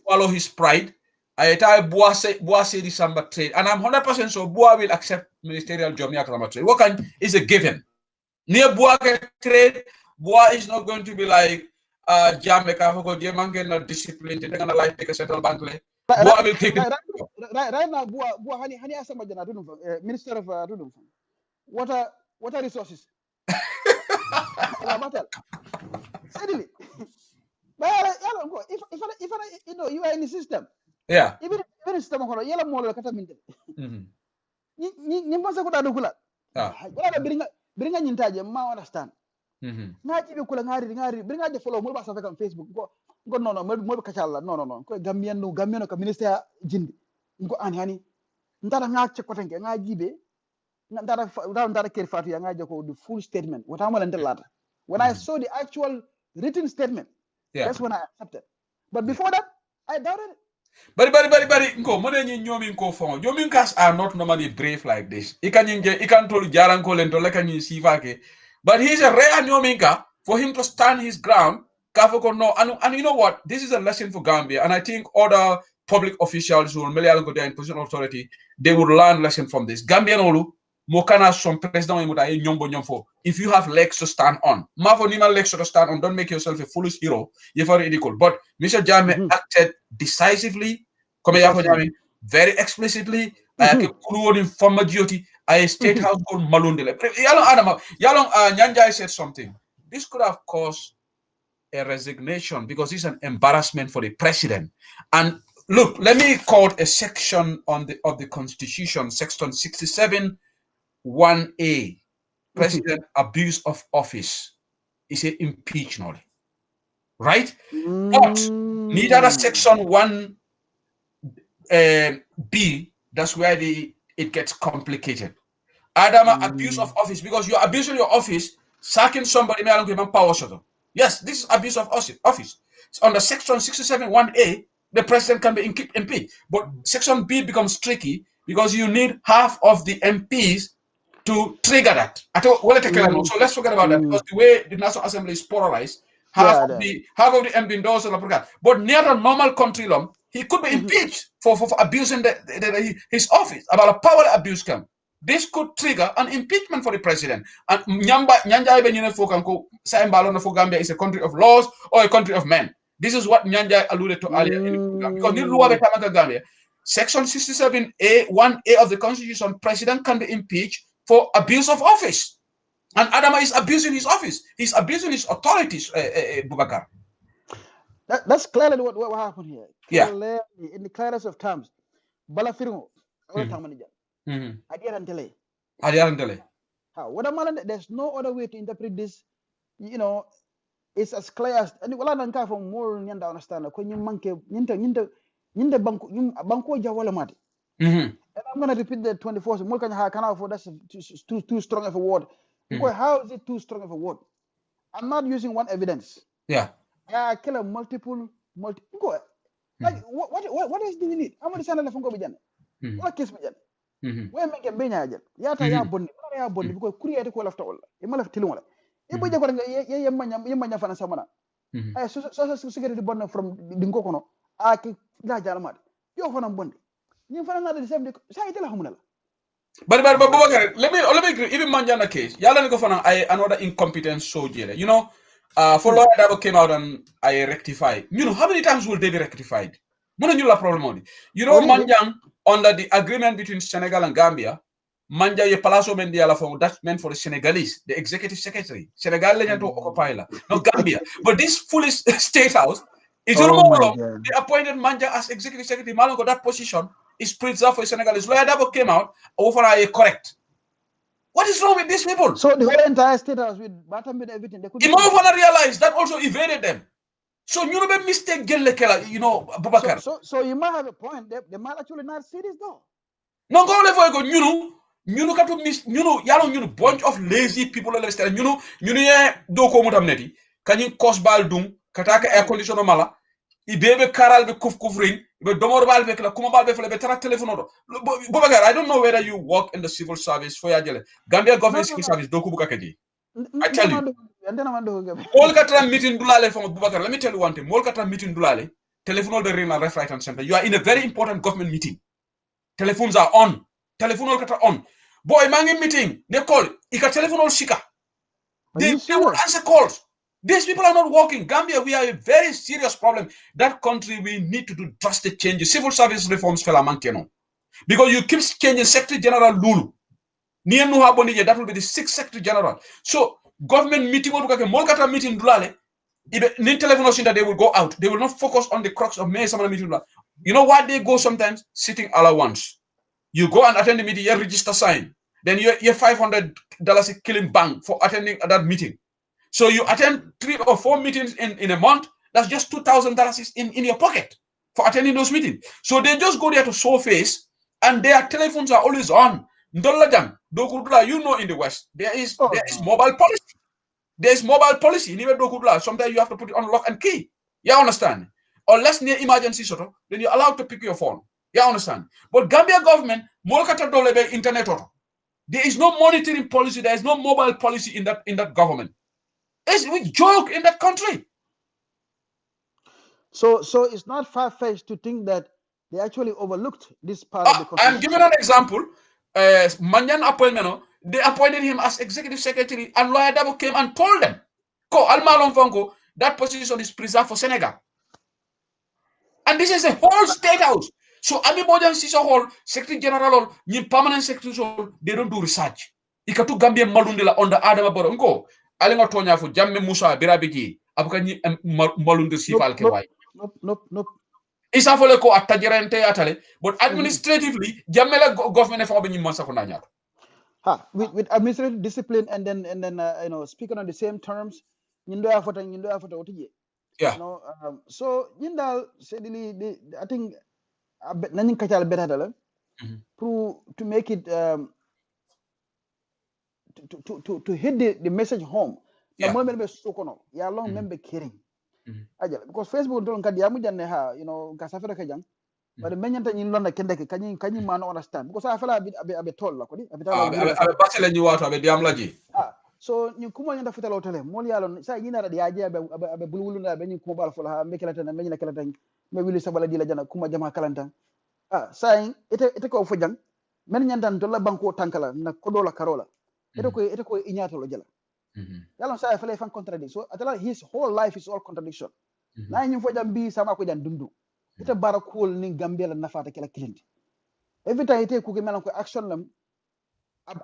follow his pride. I tell Boise December trade, and I'm 100% sure Boa will accept ministerial job near trade. What can is a given. Near Boa trade, Boa is not going to be like Jamaica who go Jamaica not disciplined. They're gonna like take a central bank. Boa will take it. Right now, Boa hani asama jana tudum minister of tudum water resources. Suddenly, if you know you are in the system. Yeah. Even system ko yela mo la kata minte. Ni masa ko da dugula. Wala biringa nyintaje ma understand. Ngaji be kula ngari biringa je follow mo ba sa fekam Facebook ko no mo ka chala no ko Gambian ko minister jindi ko hani ndara ngak ko tanke ngaji be ndara ker fatu ya ngaji ko the full statement wata mo lan lata. When I saw the actual written statement, that's when I accepted. But before that, I doubted it. But nko mo de nyomi nko fon nyomi kas are not normally brave like this. Ikan tolu jaran ko len to la kan sifa ke. But he's a rare nyomi ka for him to stand his ground. Kafoko no and you know what? This is a lesson for Gambia, and I think other public officials who will go there in position of authority, they would learn lesson from this. Gambian olu mokana some president nyombo. If you have legs to stand on, mafo nima legs to stand on, don't make yourself a foolish hero. You're very ridicule. But Mr. Jammeh acted decisively, very explicitly. From duty, a state house called Malundele. Yalong Nyanjai said something. This could have caused a resignation because it's an embarrassment for the president. And look, let me quote a section of the Constitution, Section 67. 1A, president abuse of office is an impeachment, right? But neither section 1B, that's where it gets complicated. Adama abuse of office, because you're abusing your office, sacking somebody, yes, this is abuse of office. So under section 67 1A, the president can be impeached. But section B becomes tricky because you need half of the MPs to trigger that. So let's forget about that, because the way the National Assembly is polarized, half of the MP endorsed. But near a normal country law, he could be impeached for abusing his office. About a power abuse camp. This could trigger an impeachment for the president. And Nyanja Gambia is a country of laws or a country of men. This is what Nyanja alluded to earlier. Because Gambia, Section 67A, 1A of the Constitution, president can be impeached for abuse of office. And Adama is abusing his office. He's abusing his authorities, Bubakar. That's clearly what happened here. Yeah. In the clearest of terms, Balafirmo, there's no other way to interpret this. You know, it's as clear as and wala nan ka from more nyanda understand ko nyim manke nyinde banko jawala mate. And I'm going to repeat the 24th. That's too strong of a word. How is it too strong of a word? I'm not using one evidence. Yeah. I kill a multiple. Go. Like what else do you need? I'm gonna send a phone go bijan. What case bijan? Where make a benya jen? Yata ya bondi. Ya bondi because create ko lafta wala. Ima lafta tilum wala. Ibo je ko nga yemanya fana samana. Ay so security bond from dingo kono. Aki la jalmat. Yo fana bondi. Ni fana na the same sa itela humna. But Bubakar, let me agree. Even Manjana case, yala niko fana another incompetent soldier. You know, for lawyer that came out and I rectified. You know, how many times will they be rectified? Muna problem only. You know, Manjang under the agreement between Senegal and Gambia, Manja ye Palacio Mendiala for that's meant for the Senegalese, the executive secretary. Senegal legend to occupy not Gambia. But this foolish state house is they appointed Manja as executive secretary. Malongo that position is preserved for Senegalese. Lawyer Dabo came out, over correct. What is wrong with these people? So the whole entire state house with Batam with everything, they couldn't realize that also evaded them. So you know, mistake you know, Bubakar. So you might have a point. They might actually not see this though. No, go level go, you know, katu miss, yalo, bunch of lazy people, you know, ye do ko mutam neti, kanyi kos bal dung, kataka air conditioner mala, ibebe karal be kuf ring, be domor bal be kala, kuma bal be fele be tara telephone. Bubakar, I don't know whether you work in the civil service for Yajele. Gambia government civil service, doku bukakaji. I tell you. Molkatra meeting dulale from Bubakar. Let me tell you one thing. Molkatra meeting dulale, telephone the ring left, right, and center. You are in a very important government meeting. Telephones are on. Telephone kata on. Boy, mangi meeting. They call. Ika telephone all shika. They will answer calls. These people are not working. Gambia, we have a very serious problem. That country, we need to do drastic changes. Civil service reforms, fella mankeno. Because you keep changing Secretary General Lulu. That will be the 6th Secretary General. So, government meeting, Molkata meeting, they will go out. They will not focus on the crux of May Samana meeting. You know why they go sometimes? Sitting allowance. You go and attend the meeting, you register sign. Then you $500 killing bang for attending that meeting. So you attend 3 or 4 meetings in a month. That's just $2,000 in your pocket for attending those meetings. So they just go there to show face, and their telephones are always on. You know, in the West, there is mobile policy. There is mobile policy. Sometimes you have to put it on lock and key. You understand? Unless near emergency then you're allowed to pick your phone. You understand? But Gambia government, internet there is no monitoring policy. There is no mobile policy in that government. It's a joke in that country. So it's not far-fetched to think that they actually overlooked this part of the constitution. I'm giving an example. Manyan appointment, they appointed him as executive secretary, and Lawyer Dabo came and told them, that position is preserved for Senegal. And this is a whole state house. So Ami Bojan Sisa Hall, Secretary General, permanent secretary, they don't do research. Ikatu Gambia Malundela on the Adama Borongo. Alinga Tonya for Jamme Musa Birabiki, Abukani Malundu Sifal Kewai. Nope. Isafoleko atajerente atale, but administratively, Jamela government for being Masakonanya. With administrative discipline and then speaking on the same terms, yeah. So I think nanin kachal better to make it to hit the message home. Yeah. Long member caring. Because Facebook don't kasafera kajang. But the many things in London can you man understand? Because I feel a bit told so you come on the foot hotel, Molialon, say you know the idea about blue Benny Kubal for her, make it and many Kalatan, maybe Sabala Dilajana, Kumajama Kalanta. Saying it go for young, many and Dola Banco Tankala, Nakodola Carola. It inyatologela. Yalon say I feel fan contradiction. So I tell his whole life is all contradiction. Nine for them be sama ko jan dundu. Ita barakul ni Gambia la nafata kala kilindi. Every time you take Kukiman action lam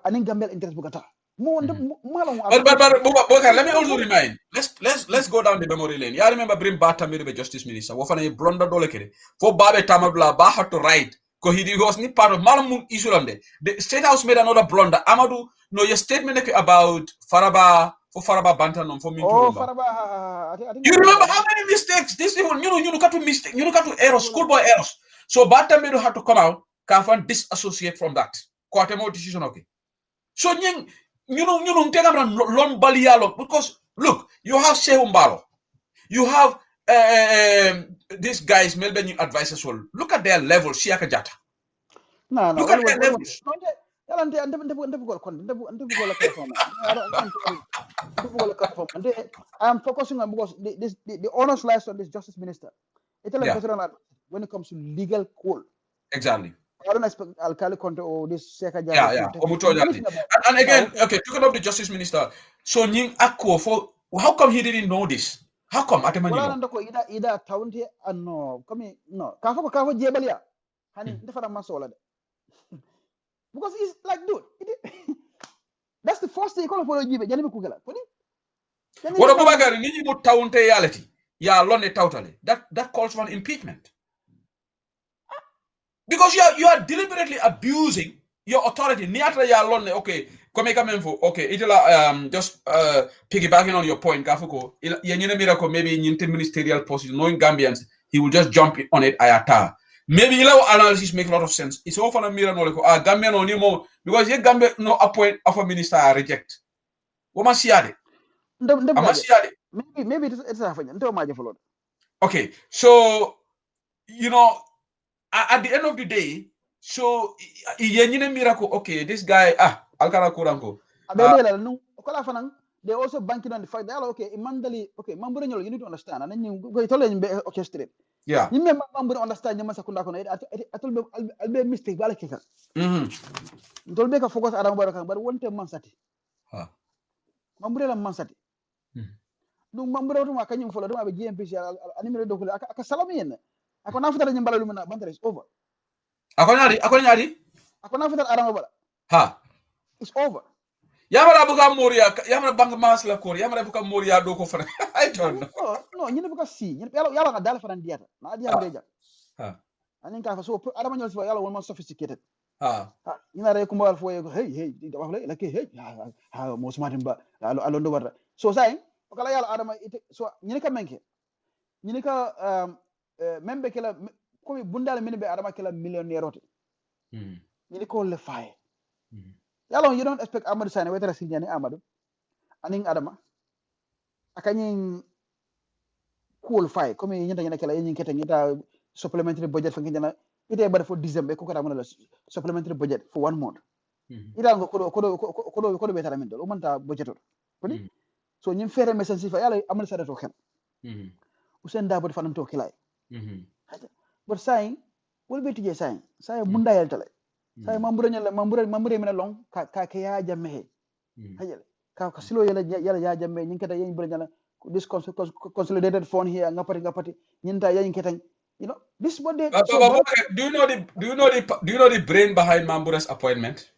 aning Gambia interest bugata. But let me also remind. Let's go down the memory lane. I remember bring Batamir the Justice Minister. Wafana a blunder dolekere. For Babe Tamabla Baha to write. Because he was not part of Malamu Isulande. The State House made another blunder. Amadou, no, your statement about Faraba Bantanon for me. Faraba. You remember how many mistakes? These people, you got to mistake, you got to errors, schoolboy errors. So Batamir had to come out, can disassociate from that. Quite a more decision, okay. So you take a long balialo because Look, you have Shehu Mbalo. You have these guys, Melbourne advisors. Look at their level, Siaka Jata. No, Look at their levels. I am focusing on because the honors lies on this justice minister. It's a veteran when it comes to legal call. Exactly. I don't expect Alkali Conte or this Seka Yeah. And again, okay, talking of the justice minister, so Nying Akko for how come he didn't know this? How come Wala nando ko ida taunti ano kami no kafo jebalia hani ndefara masola de because it's like dude that's the first thing call for jibe jani kugela poni what about Bagari nini mu taunte reality ya lone totally that calls for an impeachment because you are deliberately abusing your authority niatra ya lone okay come info okay itela just piggybacking on your point kafuko ya nyine miracle maybe nyinte ministerial position knowing Gambians he will just jump on it ayata maybe your analysis make a lot of sense it's often a mirror no like Gambian no more because ye Gambia no appoint of a minister reject woma siade maybe it's a fanya ndo maje follow okay so you know at the end of the day so yenyine miracle okay this guy alkana kuranko abele no kola fanan they also banking on the fact that okay mandali okay mambure nyol you need to understand and you go tole be orchestrate yeah you me mambure understand nyama sakunda kono atol be albe mistake bala kika ndol be ka focus adam baraka bar wonte mansati mambure la mansati donc mambure to ma kanyum folo dama be GMPC animere do ko aka salami yen ako na futata nyambala lumina bantere is over ako nyadi ako na futata adam bala it's over yamara buka moria yamara bang mas la kor yamara buka moria do ko fana I don't know no nyine buka si nyine yalla dal fana diata na diam reja anin ka fa so adam nyol so yalla won man sophisticated ina re ko mbal fo hey da wax la ke hey ha mo smatimba alo ndo warta so say kala yalla adama so nyine ka menke nyine ka membe kala ko bundal min be adama kala millionaire ote nyine ko le fay yalla you don't expect Amadou Sane wetara signani Amadou aning adama akanyin cool fay comme nyinta nyina kala yin kete nyita supplementary budget fa ngina ite bar for December ko kata la supplementary budget for 1 month ida ngo ko betara min do manta budget to kodi so nyim fere message fa yalla Amadou Sane to xel Ousainou Darboe fanam to kilay but say wol beti je say munda yel tale say mambure mena long ka ya jamme hajale ka silo yala ya jamme nyin kata yen bure nyala this consolidated fund here ngapati nyinta yen ketang you know this what they do you know the brain behind Mambure's appointment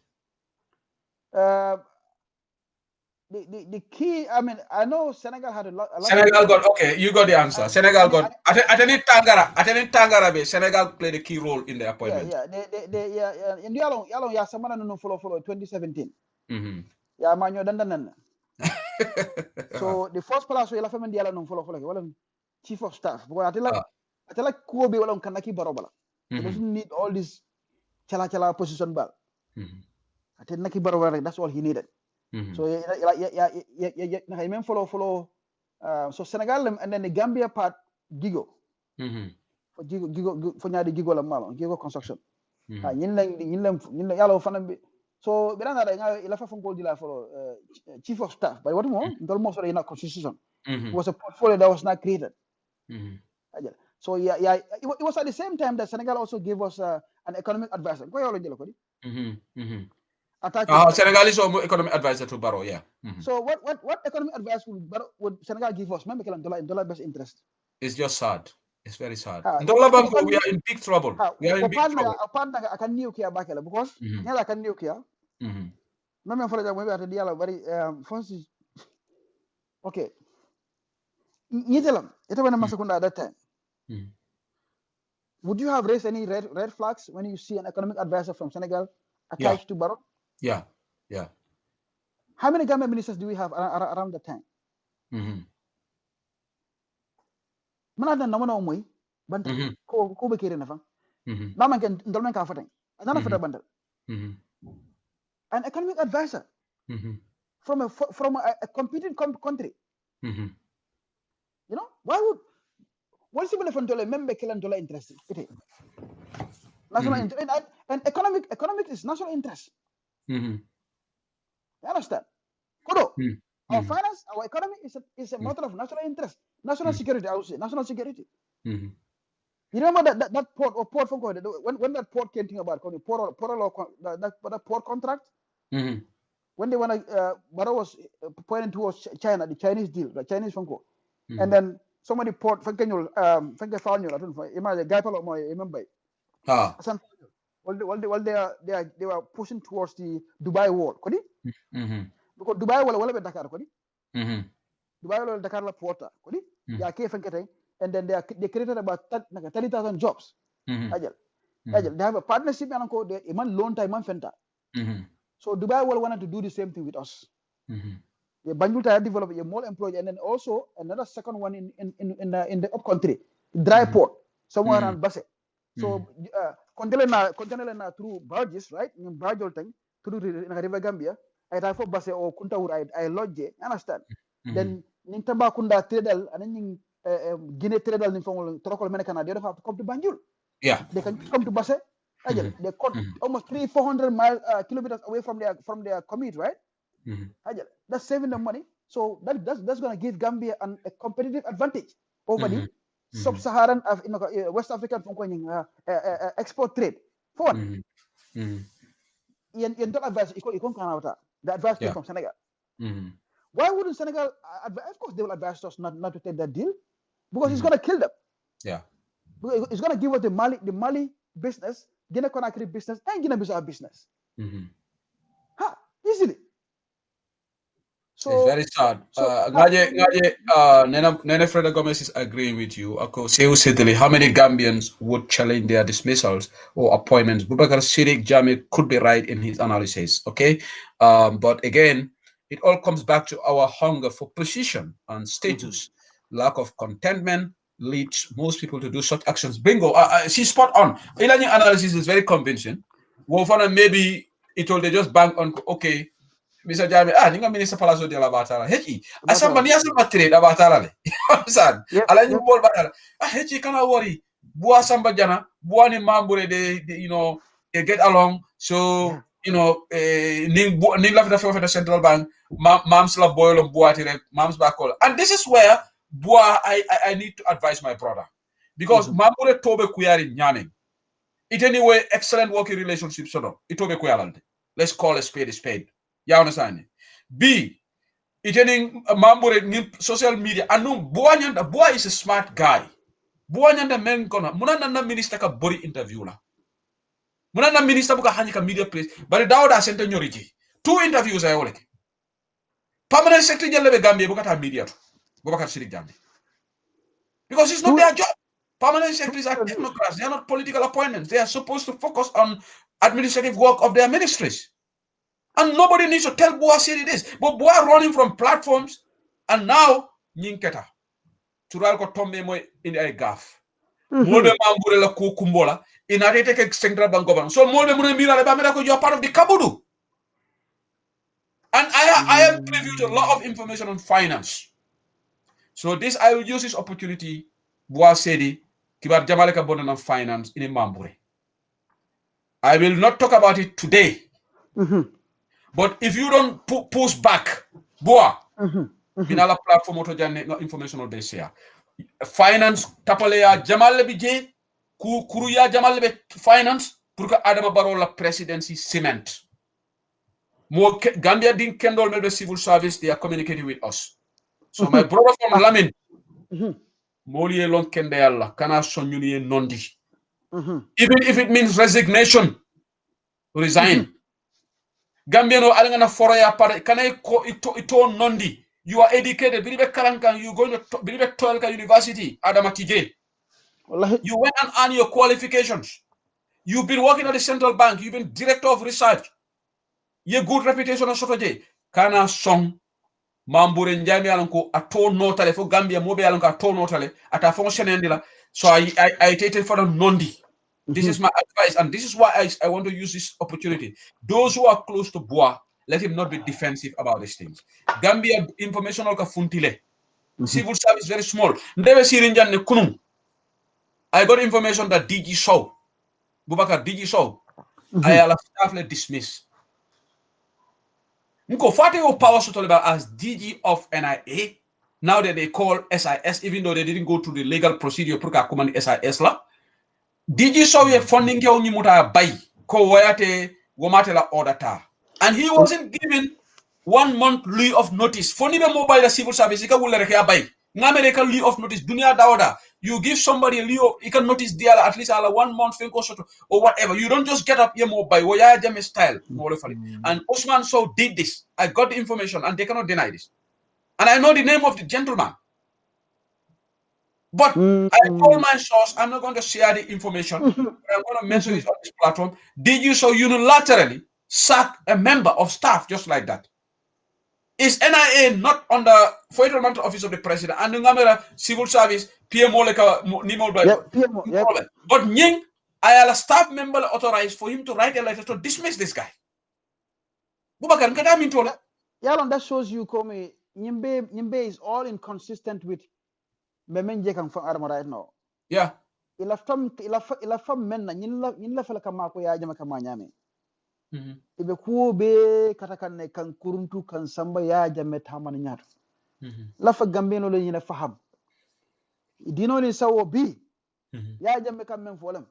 the key I mean I know Senegal had a lot Senegal got okay you got the answer Senegal got at any tangara be Senegal played a key role in the appointment yeah and yalo ya samana no follow 2017 ya manyo dandan so the first place we la famen yala no follow wala chief of staff because atela ko be wala kanaki barobala he doesn't need all this chala position bal atel naki barobala that's all he needed so yeah even follow so Senegal and then the Gambia part Gigo for Gigo for nyadi Gigo la malo Gigo construction ñin la yalla fanam bi so biranga da nga ila fa fongol dila follow chief of staff but what more ndol mo so ina constitution was a portfolio that was not created so yeah it was at the same time that Senegal also gave us an economic advisor ko yolo jelo ko di Senegal is economic advisor to Barrow so what economic advice would Senegal give us membe kelam dollar best interest it's just sad it's very sad dollar bank we are in big trouble we are in big trouble apana akan new kia bakela because nyala akan new kia meme fara jamu ata diala bari fonsi okay nyitelam ita bana masakunda at that time would you have raised any red flags when you see an economic advisor from Senegal attached to Barrow yeah how many government ministers do we have around that time mana dan namana moy banta ko be kire na fa naman ken ndol men ka fatay anana fata banta an economic advisor from a competing country Mm-hmm. You know, why would what's even if until member kill until interest? National interest and economic is national interest. Mm-hmm. You understand? Kodo, Mm-hmm. our finance, our economy is a matter of national interest, national security. I would say national security. Mm-hmm. You remember that port from when that port came thing about that port contract. Mm-hmm. When they want to, Barrow was pointing towards China, the Chinese deal, the Chinese Funko, and then somebody port Funkenul, Funke I don't know, imagine guy palo mo remember. While they were pushing towards the Dubai wall, kodi? Because Dubai wall be Dakar, kodi? Dubai wall Dakar la porta, kodi? Ya ke Funke and then they created about 30,000 jobs. Ajal. They have a partnership and they iman loan time man fenta. So Dubai will wanted to do the same thing with us. The Banjul Tire develop a more employee, and then also another second one in the upcountry, dry port somewhere around Basse. So container na through barges, right? In barge thing through River Gambia. I have for Basse or Kunta I lodge. Understand? Then Nintamba Kunda Tredal and then Guinea Tredal in from Torokol American. They don't have to come to Banjul. Yeah, they can come to Basse. They cut almost 300-400 kilometers away from their commute, right? That's saving them money. So that's going to give Gambia a competitive advantage over the sub-Saharan West African export trade. For one, you don't advise the advice came from Senegal. Why wouldn't Senegal advise? Of course, they will advise us not to take that deal because it's going to kill them. Yeah, it's going to give us the Mali business, Guinea-Conakry business, and Guinea-Bissau business. Easily. So it's very sad. Nene Freda Gomez is agreeing with you. How many Gambians would challenge their dismissals or appointments? Boubacar Sidik Jame could be right in his analysis. Okay, but again, it all comes back to our hunger for position and status. Lack of contentment leads most people to do such actions. Bingo. She's spot on. Ilani analysis is very convincing. Well, maybe it will they just bank on okay. Mr. Jami, ninga minister Palazzo de la Batala. Hechi, asamba ni asamba trade la Batala le. Understand? Ala ni bol batala. Hechi kana worry. Bua samba jana, bua ni mambure they get along. So, ning la for the central bank, mam's la boil bua tire, mam's back call. And this is where bua I need to advise my brother. Because mambure tobe kuyari nyaming. It anyway, excellent working relationship so no. It tobe kuyalante. Let's call a spade a spade. You understand? B, itening mambure social media. Anu Boa is a smart guy. Boa nyanda men kona. Muna na minister ka body interview la. Muna na minister buka hani ka media place. But Dawda center nyoriji. 2 interviews ay oleke. Permanent secretary jelle Gambia buka ta media. Boubacar Sidik Jammeh. Because it's not their job. Permanent secretaries are technocrats. They are not political appointments. They are supposed to focus on administrative work of their ministries. And nobody needs to tell Boa Siri this. But Boa running from platforms and now Ninketa. Tural ko tombe mo in a gaff. Molbe mambure la ko kumbola. In a take central bank government. So molbe mune mira ba mera ko you are part of the kabudu. And I have previewed a lot of information on finance. So this I will use this opportunity. Boa Sedi kibar jamaleka bonan finance in mambure. I will not talk about it today. But if you don't push back, Boa, binala platform auto janne informational base here. Finance tapale ya Jamal Bije, kuru ya Jamal be finance pour que Adama Barrow la presidency cement. Mo Gambia din kendol mel civil service they are communicating with us. So my brother from Lamin, Moliye lon kende yalla kana sonyuni nondi. Even if it means resignation, resign. Gambiano alingana foroya pare kanay ko ito nondi. You are educated. Biribe karankan you going to Biribe Tolka University Adama TJ. You went and earned your qualifications. You've been working at the central bank. You've been director of research. Your good reputation on Sotoje. Kana song Mambure Njami alanko ato notale for Gambia mobe alanko ato notale ata function endila. So I take it for the nondi. This is my advice, and this is why I want to use this opportunity. Those who are close to Boa, let him not be defensive about these things. Gambia information ka funtile. Civil service very small. Ndewe sirinjan ne kunum. I got information that DG Sow, Bubakar DG Sow, I have staff dismiss. Nko fate your power sutoliba as DG of NIA. Now that they call SIS, even though they didn't go through the legal procedure pour command SIS la. DG Sow ye funding ke onyi muta bay ko wayate womate la order ta. And he wasn't given 1 month leave of notice. Foni be mobile the civil service ka wulle rek ya bay. Ngame leave of notice. Dunia dawada. You give somebody a leave, you can notice there at least 1 month or whatever. You don't just get up here mobile. Waya jame style. And Osman Sow did this. I got the information and they cannot deny this. And I know the name of the gentleman. But I told my source, I'm not going to share the information, but I'm going to mention it on this platform. Did you so unilaterally sack a member of staff just like that? Is NIA not under Federal Mental Office of the President and the civil service PMO but Nying, I have a staff member authorized for him to write a letter to dismiss this guy. Bubakar, that shows you Komi Nyimbe is all inconsistent with Memenje kan from Arma right now. Yeah. Ila fam men na nyin la fala kama ko ya jama kama nyame. Ibe kuo be katakan ne kan kuruntu kan samba ya jame tamani nyaato. La fa gambeno le nyina faham. Dino ni sawo bi. Ya jame kam men folam.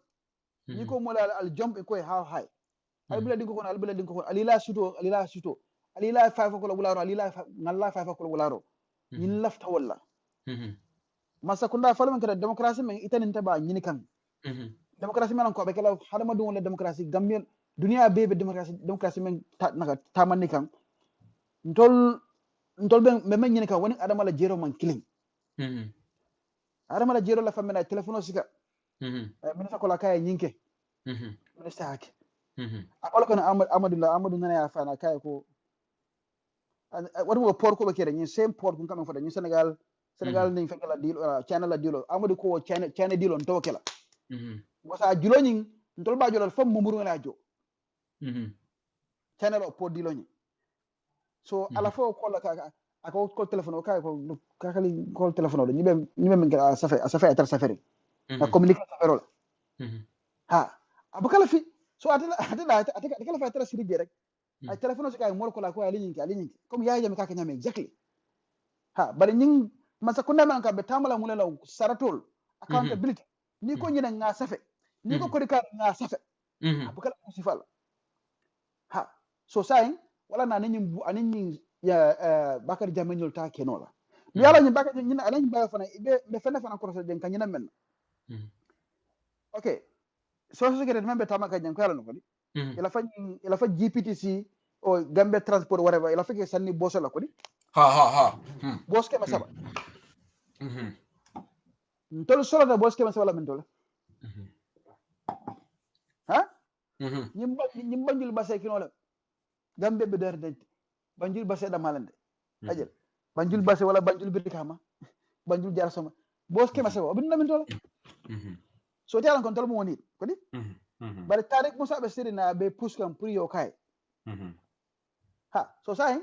Ni ko mola al jump ko how high. Albila dinko kon alila suto alila faifa ko bularo alila ngalla faifa ko bularo. Nyin lafta walla. Masakunda falman kada demokrasi men itanin taba nyini kan demokrasi men ko be kala hadama dum wala demokrasi gambien dunia bebe demokrasi men naka tamanni kan ntol be men nyini kan woni adama la jero man killing adama la jero la famena telefono sika min sa ko la kay nyinke min sa hak akol ko amadou nana ya fana kay ko wadu wo port ko be kere nyi same port ko kam fa nyi Senegal ni fekk la deal China la deal Amadou ko China deal on to kala wasa julo nyi ntol ba jolal fam mumuru la jo China la po deal nyi so ala fo ko la ka ako ko telephone ka ko kakali ko telephone ni be min ka safa etar safari ka communique safari la ha abukala fi so atela kala fa etar siri rek ay telephone so kay mol ko la ko ali nyi comme yaay jam ka ka nyame exactly ha bari nyi masakunda man ka be tamala mulela saratol accountability ni ko nyina nga safe ni ko kodi ka nga safe abukala sifal ha so sai wala na ni ya bakar jamenyol ta kenola mi yala ni bakar nyina alani ba fana be fena ko so den kanyina men okay so gere membe tamaka nyen ko yala no ko ila fa GPTC o Gambia transport whatever ila fa ke sanni boso la ko di bos ke masaba ntol solo da bos ke masaba la mentol ha nyim banjul basse kino la Gambia be der de banjul basse da malande ajel banjul basse wala banjul birikama banjul jar sama bos ke masaba obin na mentol so tialan kon tol mo woni ko di bari tarik musa be sirina be puskam pour yo kay ha so sai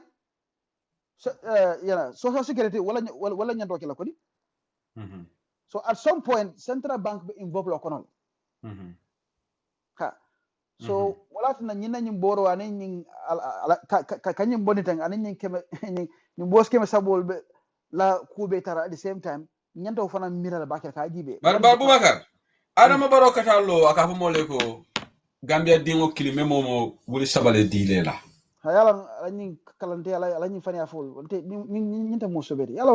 social security wala nyanto kila ko di so at some point central bank be involved lokono ha so wala tan nyina nyim boro ani nyin kanyim bonitan ani nyin keme nyin bos keme sabol be la kube tara at the same time nyanto fana mira bakar ka jibe bar Bubakar adama baro katalo akafu mole ko Gambia dingo kilime momo wuli sabale dilela hayala anyin kalante ala nyin fani afol te nyin ta mo sobedi yala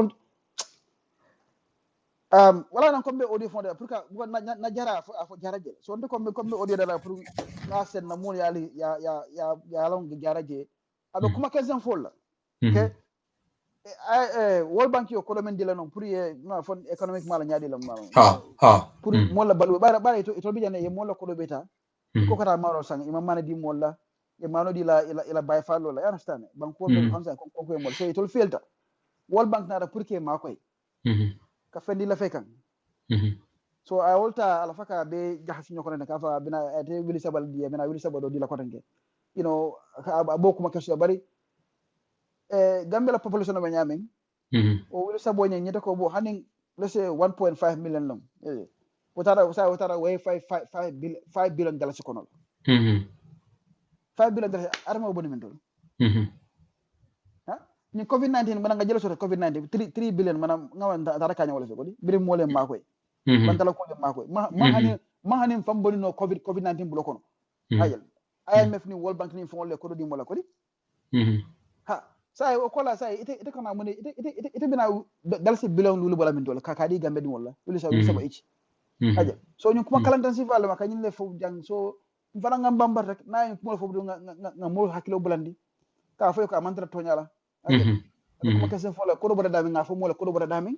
wala nan kombe audio fonde pour ka na jara afo jaraje so on kombe audio dala pour na sen na mon yali ya long jaraje abe kuma kezen fol la okay World Bank yo ko men dila non pour ye na fon economic mala nyaadi la mala ha pour mo la balu bara to bi jane ye mo la ko do beta ko kata maro sang imam mana di mo la e mano di la bay fallo la you understand banko be hansa ko mo so itol filta World Bank na da pour ke makoy ka fendi la fekan so I volta ala faka be jahasi nyoko ne ka fa bina te wili sabal di bina wili sabado di la kotanke you know abokuma kaso bari Gambia la population ba nyamen o wili sabo nyeta ko bo hanin let's say 1.5 million long wotara way 5 billion dollars kono 5 billion dollars arma boni men dol ha ni covid-19 mana nga jelo so covid-19 3 billion mana ngawan dara kanya wala so ko di birim mole makoy bantala ko makoy ma hanin fam boni no covid-19 bulo kono ayel IMF ni World Bank ni fon le ko di mola ko di ha sai o kola sai ite kana mun ite bina dalsi billion lulu bala min dol ka kadi gambe di wala lulu sa ba ichi aja so ñu kuma kalantan si wala maka ñu le fofu jang so fana ngam bambar rek na ñu kuma fofu nga mo hakilo bulandi ka fay ko amantara toñala aja kuma kesen fola ko do bada dami nga fo mo la ko do bada dami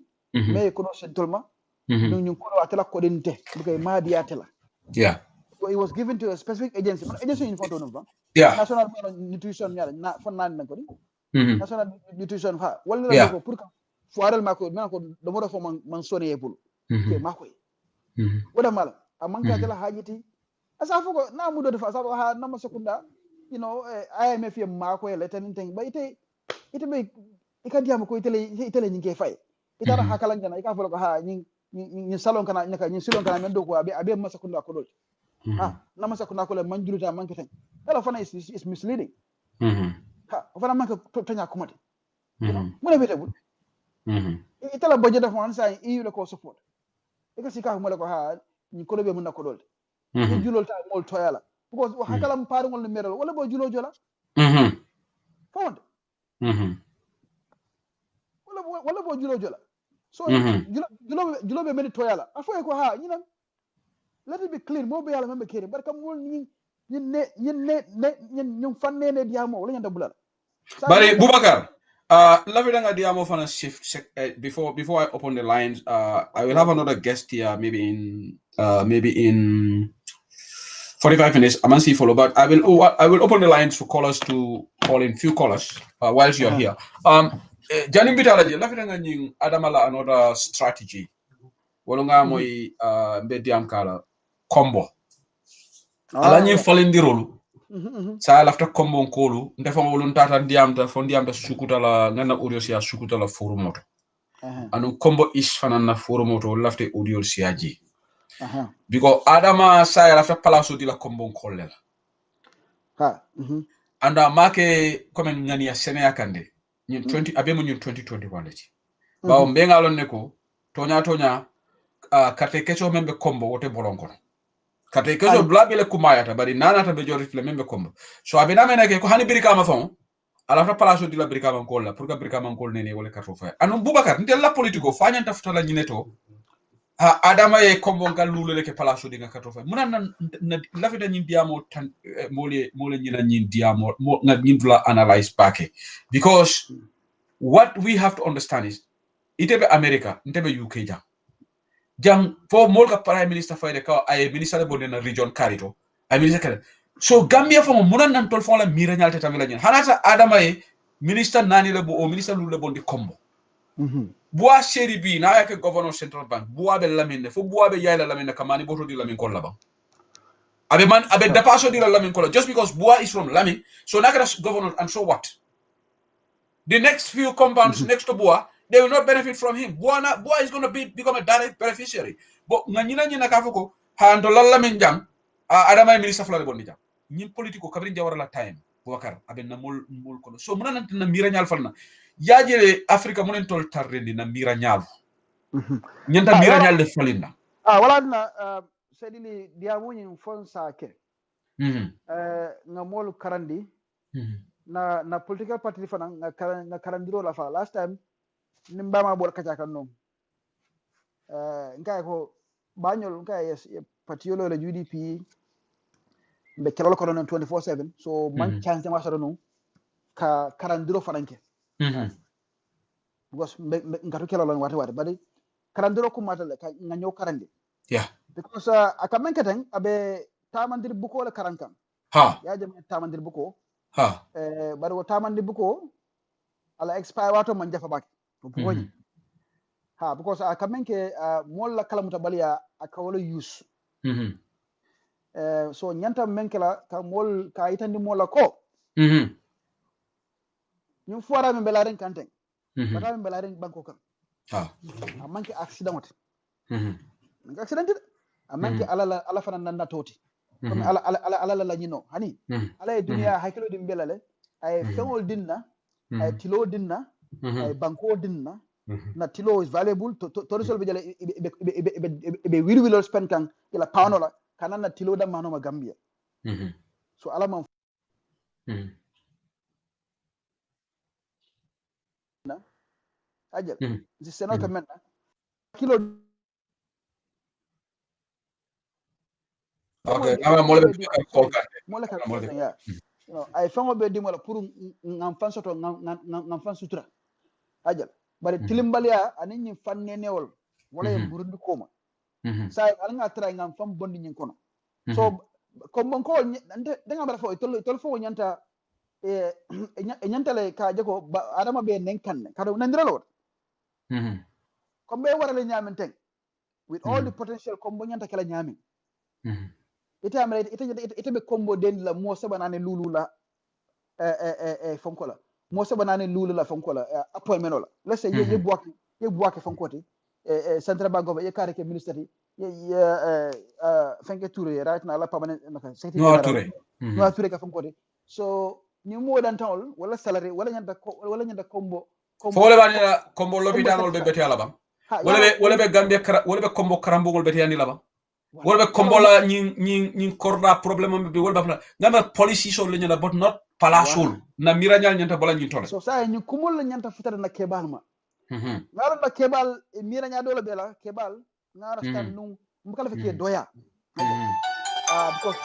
mais ko do sentolma ñu ko do atela ko dente ko ma di atela yeah so it was given to a specific agency in photo no yeah national nutrition ñala na fon nan ko di national nutrition fa wala la ko pour que foiral mako man ko do mo do fo man soné bul ke mako wada mala amanka tala hajiti asa fuko na mu do defa sa ha na masakunda you know IMF yam mako le tan tan ba ite be ikadiam ko itele nyinge fay itara hakala ngana ika folo ko ha ni salon kana nyaka ni silon kana men do ko abe masakunda ko dol ha na masakunda ko le manjuluta manke tan ela fana is misleading ha fana manka tanya kumati mu ne betebul itala budget of one say EU le ko support ika sika mo le ko ha ni ko be mun na ko dol ni julol ta mol toyala because hakala mpari ngol meral wala bo julo jola fond wala bo julo jola so julo be medi toyala afo ko ha ni nan let it be clear mo be yalla membe kere barka mol ni ñun fanne ne diamo wala ñanda bulala bari Boubacar Lavidanga Diamo fana shift before I open the lines. I will have another guest here, maybe in 45 minutes. I'm see follow, but I will open the lines for callers to call in few callers whilst you're here. Janim bitala je Lavidanga nying adamala another strategy. Walunga moy mbe diam kala combo. Ala nyi falling di rolu. Sa lafta combo nkolu ndefa wolun tata diamta fon diamta sukuta la ngana audio sia sukuta la furu moto anu combo is fana na furu moto lafte audio sia ji because adama sa lafta palaso di la combo nkolle la anda make comme ngani ya sene yakande ñin 20 abemo ñin 2021 lati bawo mbengalon ne ko tonya kate kecho membe combo wote bolonkono kate kezo blabele kumayata bari nanata be jori fle membe kombo so abina menake ko hani birika ma fon ala fa palaso di la birika man kolla pour que birika man kol nene wala kato fa anu Boubacar ndel la politiko fanya tafuta la nyineto ha adama e kombo ngal lulele ke palaso di kato fa munan na la fi dañi diamo tan mole ñina ñin diamo na ñindula analyze pake because what we have to understand is itebe America ntebe UK jang fo molka prime minister fayde ka ay minister bonde na region karito ay minister kare so Gambia fo munan nan tol fo la mira nyalte tamila nyen hanata adama e minister nani le bo o minister lu le bondi combo boa seri bi na yake governor central bank boa be lamine fo boa be yayla lamine kamani boto di lamine kolla ba abe depasso di lamine kolla just because boa is from lamine so nakara governor and so what the next few compounds next to boa they will not benefit from him. Boa is going to become a direct beneficiary. But ñina kafuko hando lalla men jang adama minister flore bonni jang. Ñin politiko kabrin jawara la time Boubacar aben na mol kono. So munan na mira ñal falna. Yaajele Africa munen tol tarrendi na mira ñal. Ñanta mira ñal de falina. Wala na sedili diamu ñin fon sake. Nga mol karandi. Na political party fana nga karandiro la fa last time nimbama bol kacha kanno ngay ko bañol ngay patiolo la UDP be kelol ko non 24/7 so man chance ma soro no ka karandiro faranke because ngatu kelol wati bari karandiro ko mata ka nganyo karande because akamen keten abe tamandir buko la karankam ya jam tamandir buko bari wo tamandir buko ala expire wato man jafa baki because akamenke molla kala mutabalia akawolo use so nyanta menkela ka mol ka itandi molla ko nyum fuara me belaren kanten bata min belarin banko kan a manke accident wati manke accident a manke ala fana nanda toti comme ala la ñino hani ala e dunia hakkilo dim belale ay fengol dinna ay tilo dinna ay banko dinna na tilo is valuable to resol be jale be wirwilol spend kan ila panola kanan na tilo dam manoma Gambia so ala man na ajal si seno ka men kilo okay ama mole ya ay fango be di mola pour ngam fan soto ngam fan sutura ajal bari tilimbalia anin ñi fan nenewol wala e burundi koma say ala nga tra ngam fam bondi ñin kono so ko mon ko de nga bara fo tol fo ñanta e ñantale ka jako adama be nen kan kado nandiralo ko be warale ñamen ten with all the potential ko bo ñanta kala ñamin ita amre ita be combo den la mo sabanane lulula fonkola mo sabanane lulula fonkola appointment la let's say ye buake fonkoti central bank of ye kare ke ministry ye fanke touré right na la permanent naka secretary no touré ka fonkoti so ni mo dan tawol wala salary wala ñanda combo fo wala banira combo l'hôpital be beti ala ba wala be Gambia wala be combo karambugol beti ani la ba wala be combo la ñi korda problème be wala ba ngama policy so le ñanda but not palasol na miranyal ñanta bala ñi tole so sa ñu kumul la ñanta futata na kebal ma ngaro na kebal miranya dole bela kebal ngaro stan nu mbukala fe doya because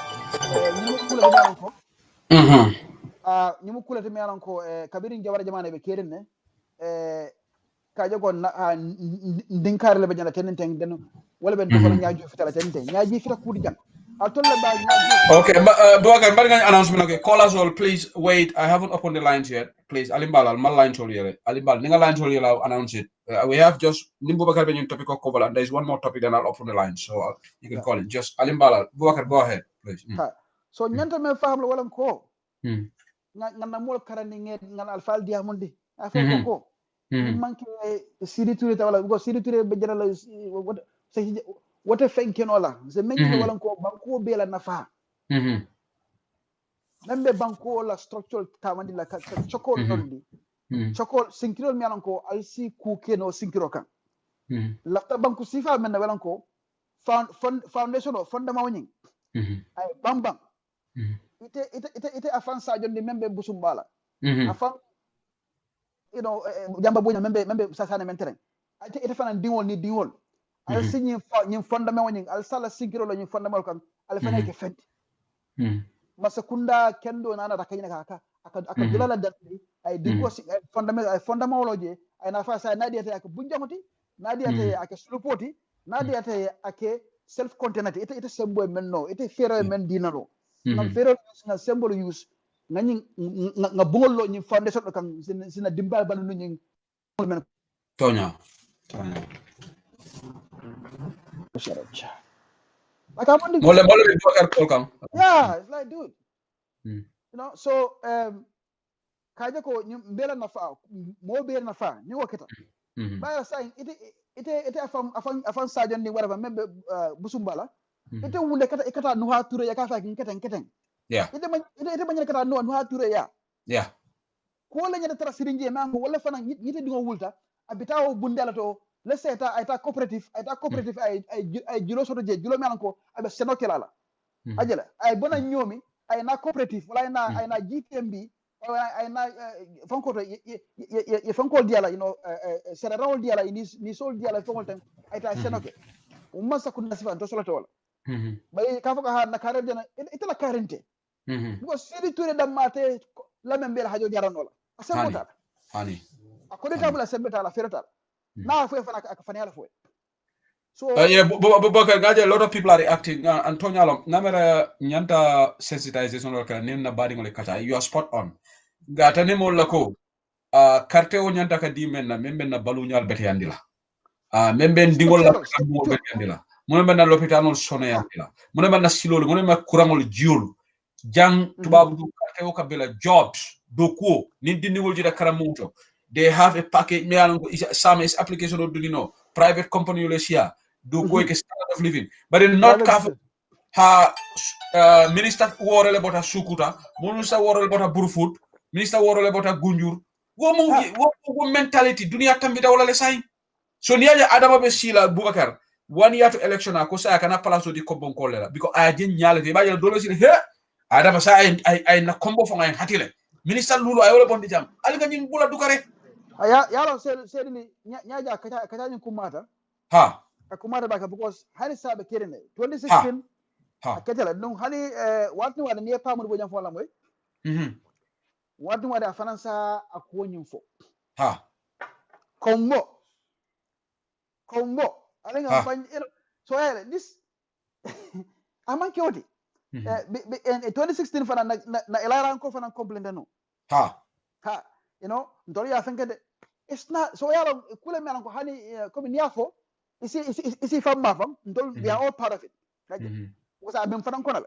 ñu kula de ko ñimu kulete mi alan ko kabirin jawara jamane be keren ne ka jago ndinkar le be jana tenen ten den wala ben ko ñaaju fitala tenen ten ñaaji fita kudi jang atolle ba ñaaju okay Boacar mbar nga announcement okay call us all please wait I haven't opened the lines yet please Alimbal mal line tol yele Alimbal ni nga line tol yele announce it we have just nim Boacar be ñu topic ko cover and there is one more topic then I'll open the line so you can call it just Alimbal Boacar go ahead please so ñanta me faam wala ko ngana mol karani ngana alfal diamondi afeko ko manke siri touré wala ko siri touré be jara la wote fenkenola ze mengi wala ko banko be la nafa membe banko la structure tamandi la chokol nondi chokol sinkiro mi alanko alsi ku keno sinkiro kan lafta banko sifa men wala ko foundation of fondament woni ay bambam ite afan Sadio ndi membe busumbala afan jamba bonya membe sasane menteren ite fana diwol ni diwol al signi ñi fondament woni al sala sinkiro lo ñi fondament kan al fana ke fenti masakunda kendo nana rakayina aka dulala datti ay dingo fondament woloje ay na fa sa nadiyata ak bunjamoti nadiyata ak sulupoti nadiyata ak self contained ite sembo menno ite fero men dinalo ngam fero nga symbol use ngani nga bongolo ñi foundation kan sina dimbal banu ñi men tonya like I'm on the yeah it's like dude you know so kaje ko ñu mbela na fa mo be na fa ñu wakata ba sa ite afan Sadio ni wara membe busumbala ite wunde kata no ha touré ya ka fa keten yeah ite bañe kata no ha touré yeah ko la ñata tra sirinje mango wala fana yite dingo wulta abitawo bundala to le seta ayta coopérative ay julo soto je julo melan ko abe senokela la ajela ay bona ñomi ay na coopérative wala ay na GTMB ay na fonko to ye fonko diala you know sera rawol diala ni sol diala fonko tan ayta senoke umma sakuna sifa to solo to wala bay ka faka ha na kare dena ite la karente ko sidi touré dam mate la membe la hajo jaranola asembota hani akode tabula sembeta la ferata na fo fana ak fana ala fo so yeah Boacar gaje a lot of people are reacting Antonio ngamera nyanta sensitization or kan na badi ngole kata you are spot on gata ne mo lako carte o nyanta ka di men na membe na balu nyal beti andila membe ndingol la mo beti andila mo men na l'hôpital no sono yandila mo men na silol mo men kurangol jiol jang tubabu du carte o kabela jobs do ko ni dindingol jida karamuto they have a package me alon some is application of dunino private company lesia do ko ke standard of living but in not ka ha minister worole bota sukuta minister worole bota burfoot minister worole bota gunjur wo mentality dunia tambita wala le sai so niaja adama be sila Boubacar 1 year to election ko sa kana place di ko bon kolela because a jin nyale be ba dolo sila he adama sa ay na combo fo ngay hatile minister lulu ay wala bon di jam alga nyin bula dukare yalo sel ni nyaaja kata nyin kumata ha kumata baka because hani sabe kerene 2016 akatela donc hani watni wada ni pamul bo jam fo la moy watni wada faransa akwo nyum fo ha kombo alenga ban so this aman kewti 2016 fana na elaran ko fana complaint no ha you know ndori ya fenkede it's not so yalo kule me ko hani comme niafo isi fam ndol we are all part of it like was I been fana kono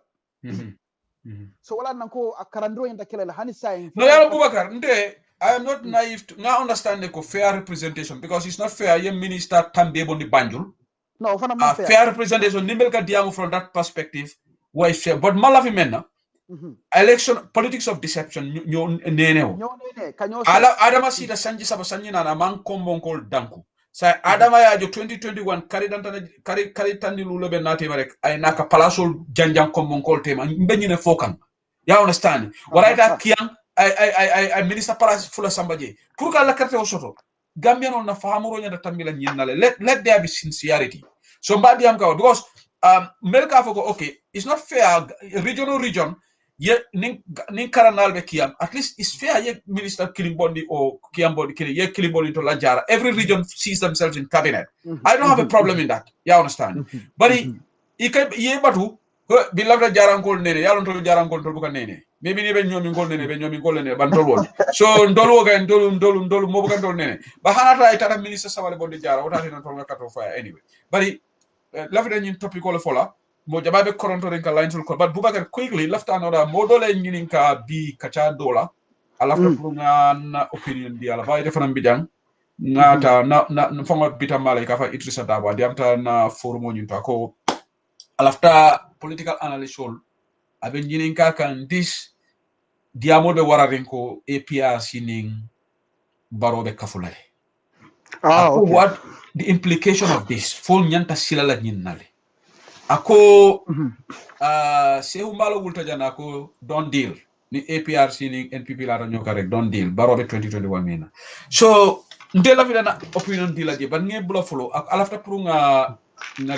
so wala nan ko akarandro inda kele hani sai no yalo Boubacar nde I am not naive to now understand the fair representation because it's not fair your minister tambe bondi Banjul no fana fair representation nimbel ka diamu from that perspective why fair but malafi menna election politics of deception nyo nene adama sida sanji saba sanji nana man kombon kol danku sa adama ya jo 2021 kari tandi lulobe nati marek ay naka palasol janjang kombon kol tema mbenyine fokan ya understand waraita kiang ay minister palas fula sambaje pour que la carte o soto gambien on na fahamuro nyada tambila nyinnale let there be sincerity so mbadi am ka because melka foko okay it's not fair region ye nin karanal be kiyam at least it's fair ye minister kilimbondi or kiyambondi kili ye kilimbondi to lajara every region sees themselves in cabinet I don't have a problem in that you understand but ye batu bi lafta jarankol nene yalon to jarankol to buka nene maybe ni be nyomi ngol nene ban tol won so ndol woga ndol mo buka ndol nene ba hanata ay tata minister sawale bondi jara wotati non to kato fire anyway but lafta nyin topic ko fola mo jababe koronto den ka line ko but Boubacar quickly left another modole nyinin ka bi kacha dola alafta pour na opinion di ala bay defana mbijang ngata na fonga bitam malay ka fa Idrissa Dabo diamta na forum nyun ta ko alafta political analyst abe nyinin ka kan this diamo be wararin ko APR sining barobe kafulale okay. What the implication of this full nyanta silala nyinnale ako Sehu Malo Wulta Jana ko don't deal ni APRC ni NPP la ranyo karek don't deal barobe 2021 mina so ndela vida na opinion dila je ban nge bula follow ak alafta pour nga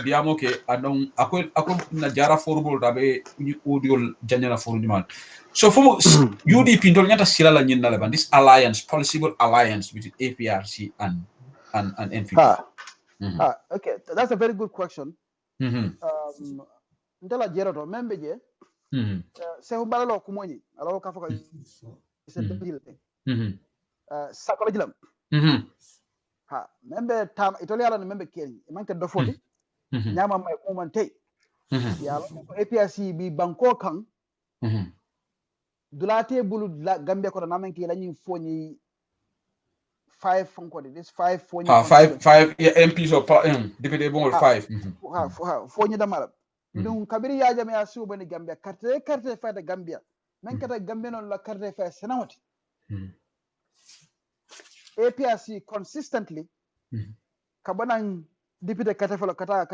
diamo ke adon ako na jara forbol dabe ni audio janyana foru dimal so fomo UDP ndol nyata silala nyinna le ban this alliance possible alliance between APRC and NPP okay that's a very good question ndela jeroto membe je Sehu balalo kumoni alo ka foka sedil sakolo jilam membe tam italiano membe keni manke do foti nyama may ko man tay ya APRC bi banko kan dulate bulu Gambia ko na manke lañu foni 5 fonko de this 5 foni 5 MPs or député bon 5 foni damala dum kabiri ya jame ya suba ni Gambia carte fayda Gambia men kata Gambia non la carte fay senawti APRC consistently kabanan député kata fala kata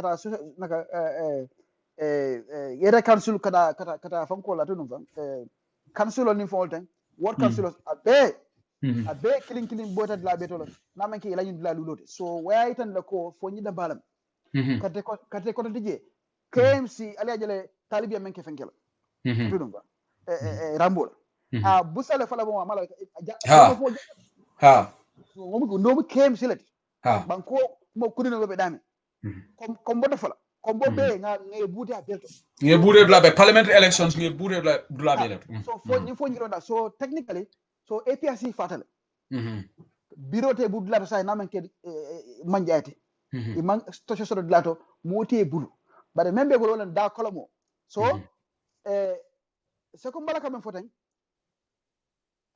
naka yere council kata fanko la tunu fan council ni folten ward council abe killing bota de la betolo na manki la ñu la lulote so way tan la ko fo ñi da balam kate ko dije KMC ali ajale talibiya men ke fenkela tudum ba rambola busale fala bo mala no mo KMC lati banko mo kudino be dami kom bodo fala kom bo be nga buuti a belto nge buuti la be parliamentary elections nge buuti la be so fo ñi ronda so technically so APRC fatale bureau te budla to say namen ke manjati man to so dlato moti bulu bare membe go lon da kolamo so se ko mbala kam foten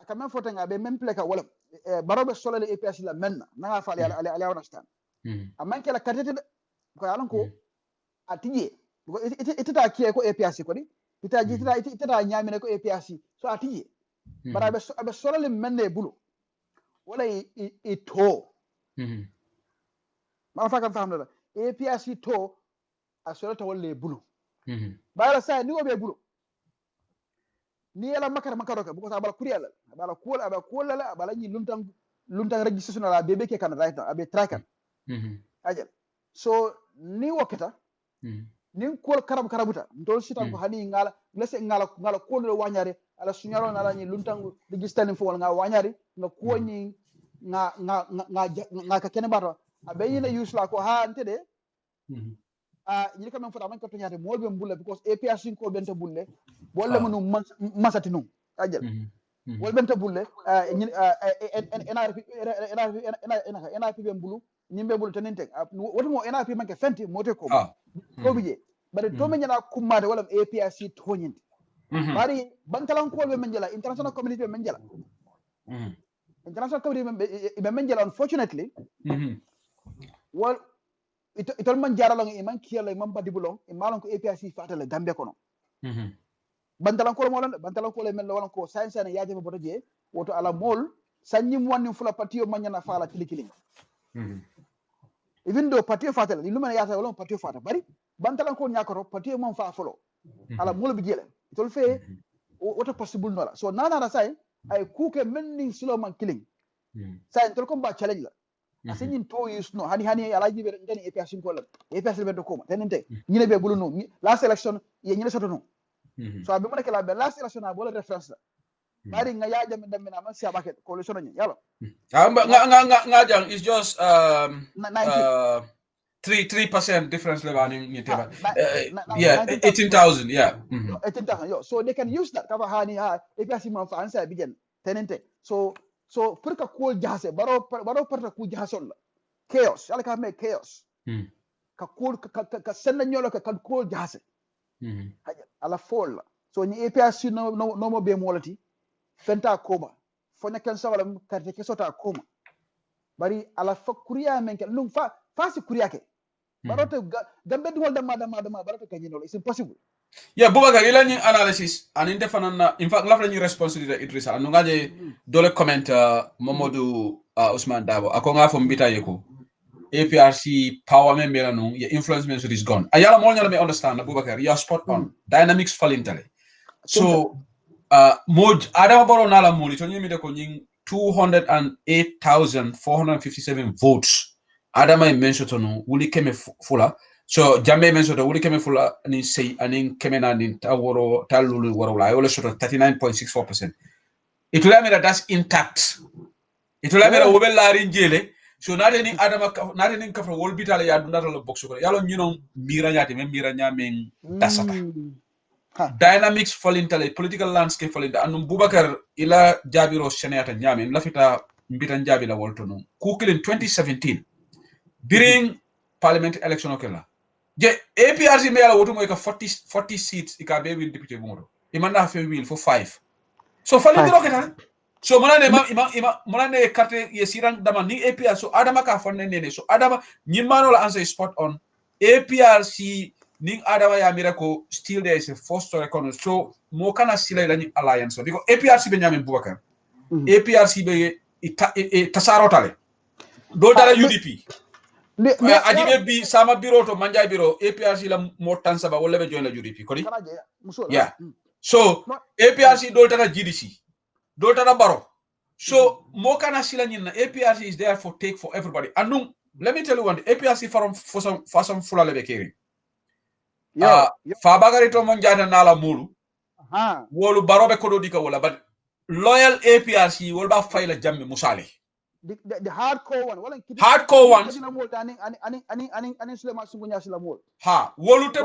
aka men fotenga be men pleka wala barobe solale APRC la menna nanga faali ala understand amman kala katete ko yalan ko atije ko itata kiye ko APRC ko di itata nyamine ko APRC so atije barabe abe solale menne bulu wala ito ma fa kan famna APRC to a solata wala bulu bayala sa ni obe bulu ni yala makaro ka buko abala kuriyala abala kuola abala ni luntang registration la bebe ke kan right now abe trakan ajal so ni wakata ni kol karabuta ndol sitan ko hani ngala lese ngala ko no wanyare ala sunyaro na la ni luntang register fo nga wanyari nga ko ni nga ka kene bato abe yina yusla ko ha antede ñi kam fota man ko toñate mo be mbulle because APRC ko benta bulle bolle munu masati num ajal wol benta bulle NRP be mbulu ñimbe mbulu tenente woto mo NRP manke fenti mote ko ko bije bari to men ñala kummade wala APRC toñinte bari bantalan ko be men jala international community be men jala international community be men jala unfortunately wol itol man jaralong iman kiyala man badibulong imalon ko APRC fatale Gambia kono bantalan ko mo lan bantalan ko le men wala ko science na yaaje mo boto je woto ala mol sanyim wonni fula patio manyana fala kilikili even though patio fatale lu men yaata wala patio fata bari bantalan ko nyakoro patio mon fa folo ala mol bi jele itol fe woto possible no la so nana na sai ay kuke men ni silo man killing sai tol ko ba challenge la asenyin to use no hani alaji be ngani APRC ko la APRC be do ko tenente ñine be bulu no la selection ye ñine soto no so abe mo ke la be la selection a bola reference bari nga ya jam dem na man si abaket ko le sono ñi yalo nga jang is just 3% difference le bani ñi teba yeah 18,000 yeah 18,000 yo so they can use that kaba hani APRC man fa ansa bijen tenente so pour que ko jase baro parta ku jason la chaos ala ka me chaos ka ko ka senna nyolo ka ko jase ala fol so ni APRC no mo be molati fenta koma fona ken sawala carte ke sota koma bari ala fakuriya men ke lum fa si kuriya ke baro to gambe dum dama baro to kanyino it's impossible. Yeah, Boubacar, il a une analysis, en indéfinant, in fact, la une responsabilité Idrissa. Nous avons deux commentaires, Momodou Ousmane Dabo. A konga fo mbita yeko. APRC power me mera nung, your influence me is gone. Ayala mo nyala me understand, Boubacar, you are spot on. Dynamics fall intale. So, mod Adama Barrow nala muli to nyimi de ko nying 208,457 votes. Adama mention to no wuli keme fula. So Jammeh men soto wuli keme fula ni say anin keme na nin taworo talulu woro la wala soto 39.64%. It will mean that that's intact. It will mean obel la rinjele so nade ni adama nade ni kafra wol bitale ya dundata lo box ko yalo ñino mira ñati men mira ñamen dasata. Dynamics falintale political landscape falinta anum Boubacar ila jabiro senata ñamen lafita mbita jabila wolto no kukilin 2017 during parliamentary election okela je APRC me ala wotu moy ka 40 seats ika be win député bumoro imanda fe will for 5 so falinde roketa so monane monane carte ye sirang dama ni APRC so adama ka fonne nene so adama nyimano la answer spot on APRC ning adama ya mirako still there is a force to reckon so mo kana sila la ni alliance so because APRC be nyame Boubacar APRC be tasarotale do dara UDP ajibe bi sama biro to manjay biro APRC la mo tan saba wala be join la UDP kodi yeah so APRC do tata GDC do tata baro so mo kana sila nyina APRC is there for take for everybody and let me tell you one APRC for some fula lebe keri fa bagari to mon jata nala mulu wolu baro be kodo dika wala but loyal APRC wol ba fayla jamme musale the hardcore one hardcore ones ha wolte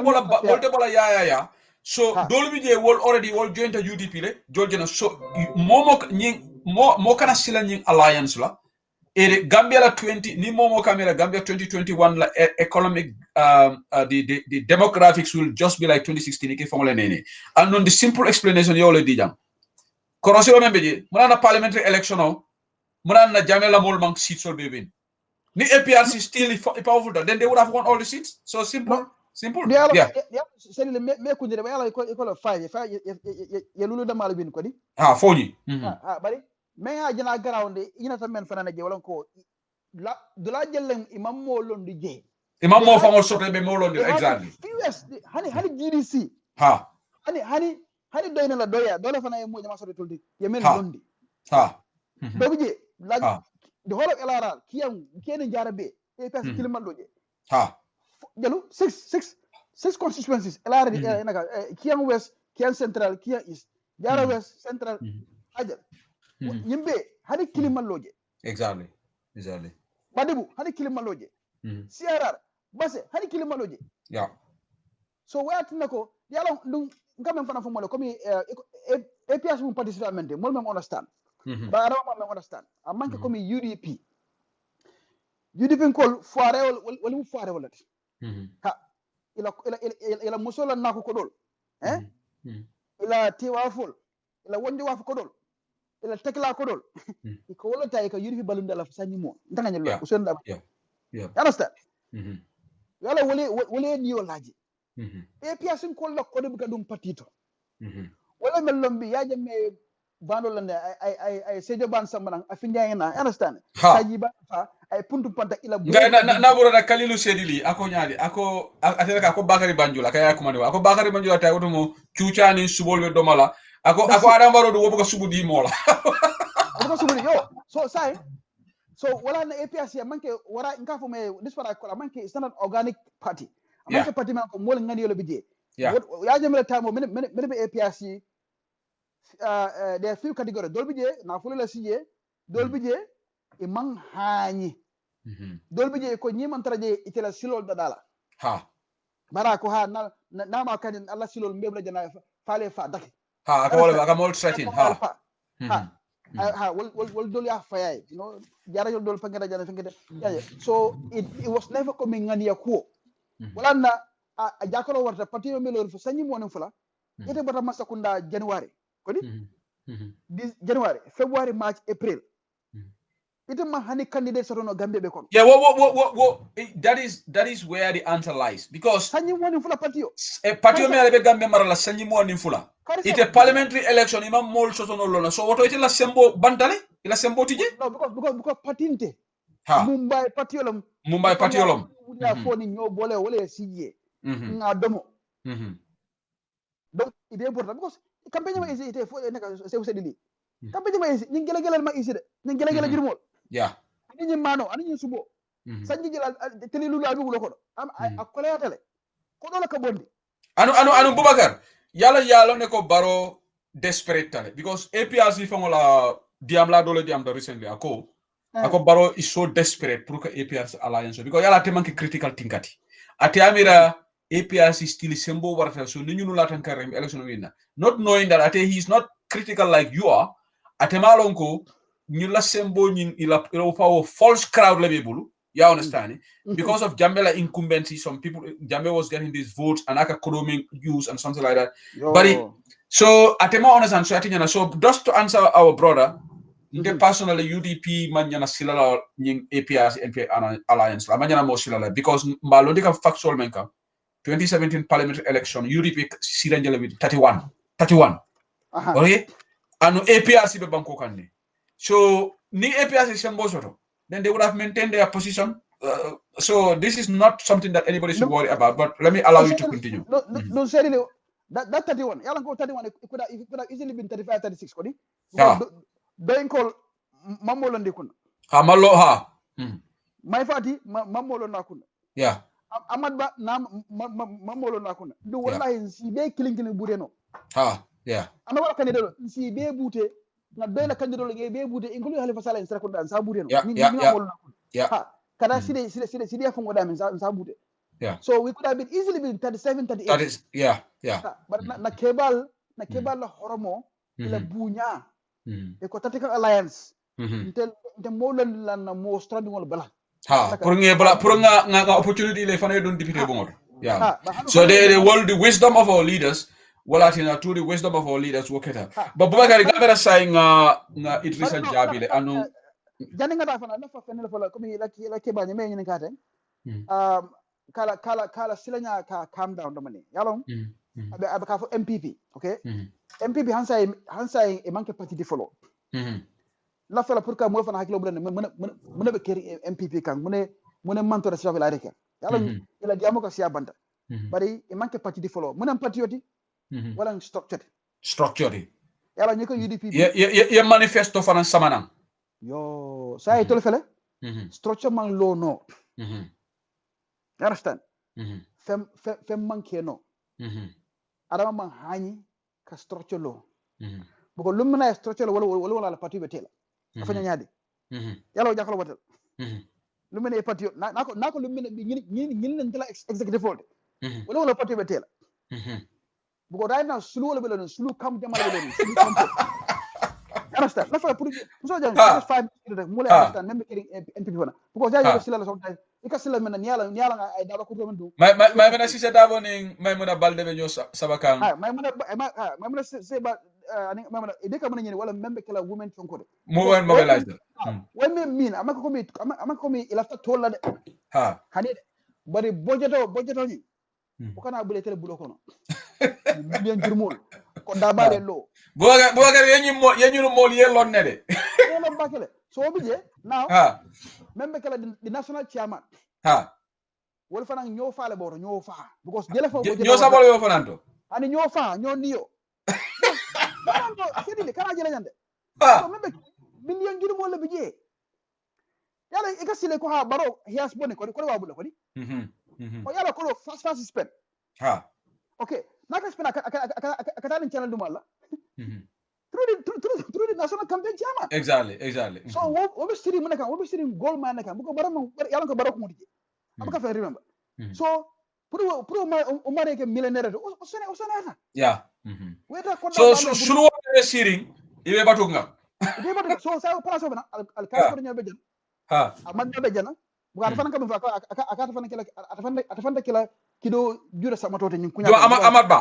bola ya so dolu bi je wol already wol jointa UDP le joljena so mo kana sila nyin alliance la e Gambia la 20 ni momo camera Gambia 2021 la economic the demographics will just be like 2016 ke fongole nene and on the simple explanation yo le dijam korosiro men beje muna parliamentary election o muna na jamela mol mang seats will be win ni APRC still powerful then they would have won all the seats so simple yeah c'est me ko dire yalla ko faaje ya lulu da mal bin ko di foñi bari mais nga jina garawde ina tan men fanana je wala ko la de la jellen imam mo londi je imam mo fangol soto be mo londi exactly hani GDC hani doyna la doya dole fana e mo jama soto toldi ye men londi do je la the whole of LRR kiyam jarabe e pes kilmaloje jalu six constituencies LRR naka kiyam west kiyam central kiyam east jara west central ajal yimbe hani kilmaloje exactly Madibu hani kilmaloje CRR base hani kilmaloje so where tinako yalla dum ngam fana fumole comme APS mu participamente mo même understand ba ara mo understand amanke comme UDP kol foire wala mu foire wala ila musola nako ko dol ila tiwaful ila wondi waf ko dol ila tekla ko dol ko wala tay ka UDP balunda la sanni mo ndanga nyalo usen da understand yala wala ni walaji APS kol la ko de buka dum patito wala melombi yaje me bando lande ay sejo ban samana afinja na understand saji ba fa ay puntu panta ila na boro da kalilu sedili ako nyaali ako atela ako bakari banjula kaya ko mani ako bakari banjula tay wotumo ciuciani subol we domala ako adam baro do wobuka subudi mola wobuka subudi yo so wala na APS ya manke wara nka fo me dispara ko manke standard organic party manke party man ko mol ngani yolo bije ya jamela tamo men be APS there are few categories dolbi je na fulula sije dolbi je e man haani dolbi je ko nyiman taraje itela silol dadala bara ko na ma kan Allah silol mbebla jana fale fa dak ko wala ka mol threatin wal dol ya fayay jara yol dol pangeda jana fengede so it was never coming ngani yakuo wala na a jakolo warta patio melor fo sanyi monen fula ite bata masakunda January kodi January February March April ite ma hani candidate sotono Gambia be kon that is where the answer lies because sanyi monin fula patio me be Gambia marala sanyi monin fula ite parliamentary election imam mol sotono lona so woto ite la sembo bantale ila sembo tije no because patinte Mumbai patiolom ya foni nyo bole wala sije nga domo donc ide important because campagne ma isi ite fo neka se sedili campagne ma isi ni gele ma isi de ni gele jurmol ani mano ani subo sanji jila tele lulu abi wulo ko am akole atale ko do la ka bondi anu Boubacar yalla ne ko baro desperate tale because APRC fongola diam da recently ako baro is so desperate pour que APRC alliance because yalla te manki critical thinkati ati amira APRC still sembo warta so ni ñu latan karem election winna not knowing that ate he is not critical like you are ate malonko ñu la sembo ñin ila fa false crowd la bebulu you understand because of Jambela incumbency some people Jambe was getting these votes and aka economic use and something like that but so ate ma understand so atinyana so just to answer our brother the personally UDP manyana silala ñing APRC NP alliance la manyana mo silala because mbalo dika factual menka 2017 parliamentary election UDP siranjala with 31 okay and APRC be banko kanne so ni APRC sembo soto then they would have maintained their position so this is not something that anybody should worry about but let me allow you to continue no seriously that 31 yalla ko 31 it could have easily been 35 36 kodi doing call mamolo ndikuna mallo may fati mamolo nakuna Ahmad Ba na mamolo nakuna do wallahi si be kilin bureno ana wala kandido si be bute na doyla kandido le be bute ingulu Halifa Sallah en serakunda sa bureno ni mamolo nakuna kada sidi afungo damen sa bute so we could have been easily been 37 38 that is but na kebal la horomo ila bunya e ko tactical alliance nte molon lan mo strandi wol bala pour nga opportunity le fane don député bongoto so the wisdom of our leaders walatina to the wisdom of our leaders woketa but Boubacar gamera saying Idrissa Jabile anu jani ngata fana nafa fenele fola komi la kebanye me nyini kate kala silanya ka calm down domani yalon abe ka fo MPP okay MPP hansa e manke parti di follow la fala pour que mo fana hakilo bulen mena be keri MPP kan mune mantore sa la rek yalon ila diamo ko sia banda bari e manke parti di follow muna patriote wala structure yala ñi ko UDP ye manifesto fana samana yo say tole fele structure man lo no you understand fem manke no adama man hani ka structure lo boko lumna structure wala la parti betela afa ñaade yalla jakalo batal lumna parti nako lumna ñi ngala executive board wala parti betela because right now sulu wala belon sulu kam jamal belon sulu kam understand la fa pour so jang just 5 minutes mo la understand même kidding NPP wana because jay sila la sometimes ikasila men niala ay daba ko men du may mena ci dabo ni may mena balde be ñoo sabakan may mena se ba ani may mena de ka mena ñene wala même kala women fonko de mo won mobilize when me mean amako mi ila fa tolla de hani bari bojeto ni ko kana bule tele bulo kono bien jurmol ko dabare lo boga yeñu mol yelon ne de lo bakele so bije now même kala di national chairman wol fana ñoo faale boro ñoo fa because dele fa ñoo sabol yo fananto ani ñoo fa ñoo niyo no sedi kana jele ñande so même million jurmol le bije yalla e ka sile ko ha baro hias boni ko wa bulo ko di o yalla ko fast spend okay naka spend akata channel dum alla through the national campaign chairman exactly so wo be siri mun kan wo be siri goal man kan bu ko barama yalla ko barako mudi abaka fa remember so pour ma o mare ke millionnaire o sona weta ko so sulu wo siri ibe batu ngam ibe batu so sa place bana al kala ko nyabe jan amad nyabe jana bu ka fan kam fa akata fan kala atafanda kala kido jura sama tote nyin kunya amad ba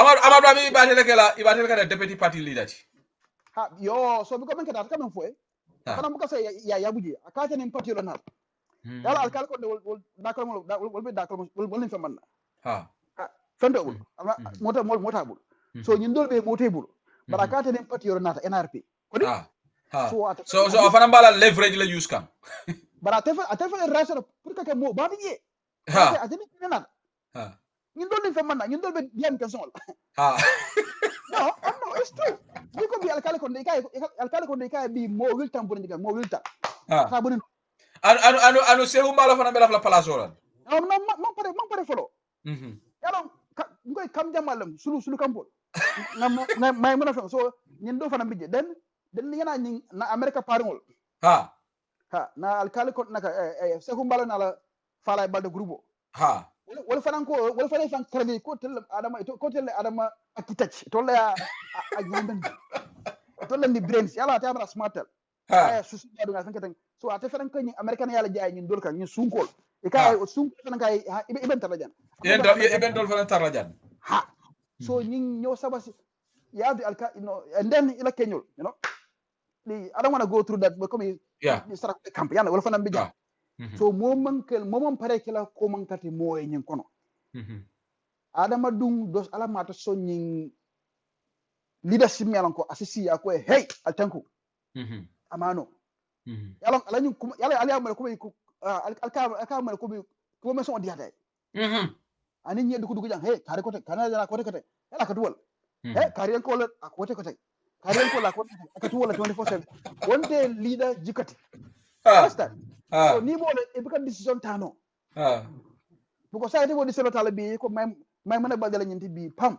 amad ba mi ibate kala deputy party leader yo so ko men kada kam fo fana bu ka say ya buji akata nim party lo na yalla al kala ko wol be dakal wol ni fa man fendo bul mota bul so nyin dol be mote bul bara akata nim party lo na NRP ko di so fana mbala leverage la use kam bara atefa raso pour que mo ba biye ateni nana ñun dol ni fa man ñun dol be diam question no it's true diko bi alkali ko ndey kay bi mo wiltam bu ndigal mo wilta sa bu anu sehu mbalo fana be la place wala no man pare folo yalo ngoy kam jamalam sulu kampol na may mëna fa so ñun do fana bijje den yana ñi na America parngol na alkali ko naka sehu mbalo na la fala balde groupe wala fanan ko wala fanan fan karbi ko tel adama akitach tolle a nyamben tolle ni brains yalla ta amara smartel ay susu do nga fanka tan so ate fanan ko ni american yalla jaay ñun dol kan ñun sunkol e kay sunkol fanan kay iben tarajan iben dol fanan tarajan so ñing ñoo sabasi yaadu alka and then ila kenyol you know I don't want to go through that because start camp yalla wala fanan bi ja so momon pare kila ko man kati moy nyin kono adama dung dos alamata so nyin leadership yalan ko asisi ya ko hey altanku amano yalan alani yalla ali amal ko alka mal ko me so diata ani nyi dugu jang hey kare ko kana jana ko te yalla ka duwal hey kare ko la ko te kare ko la ko ka duwal 24/7 wonte leader jikati understand so ni mo le be kan decision tano buko sa ite bo decision tala bi ko may mana badala nyinti bi pam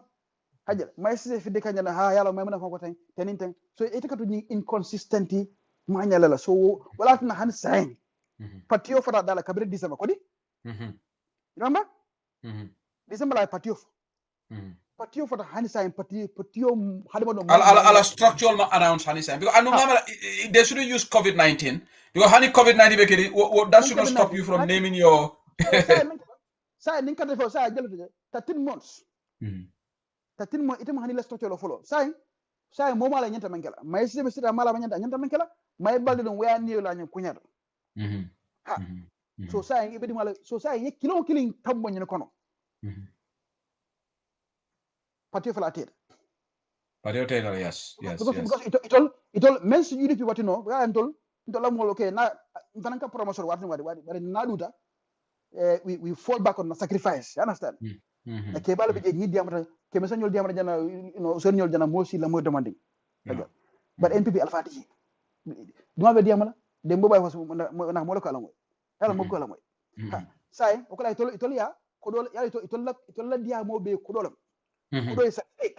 hajja may se fi de kanyana yalla may mana ko tan tenin tan so ite katu ni inconsistency ma nyala la so wala tan han sain patio fata dala kabre December ko di remember December la patio fata han sain patio hadama do ala structural ma announce han sain because anu mama they should use COVID-19 because hani COVID-19 be kedi that should not stop you from naming your sa nin kata fo sa jelo 13 months tatin mo itam hani la structure lo folo sai mo mala nyanta mankela may sibe sita mala nyanta mankela may balde don waya niyo la nyen kunyado ha so sai ibedi mala so sai ye kilo killing tambo nyen kono patio fala ted patio ted yes because itol men su UDP watino ga antol ndola mo okay na tananka promotion watni wadi na duta we fall back on the sacrifice you understand ke bala be ni diamata ke me sanyol diamata jana sanyol jana mosi la mo demanding but NPP alfati duma be diamala de mbo bay wasu na mo la ko ala moy yalla mo ko ala moy sai o ko lay tol ya ko dol ya itol la diamo be ko dolam ko do sa ek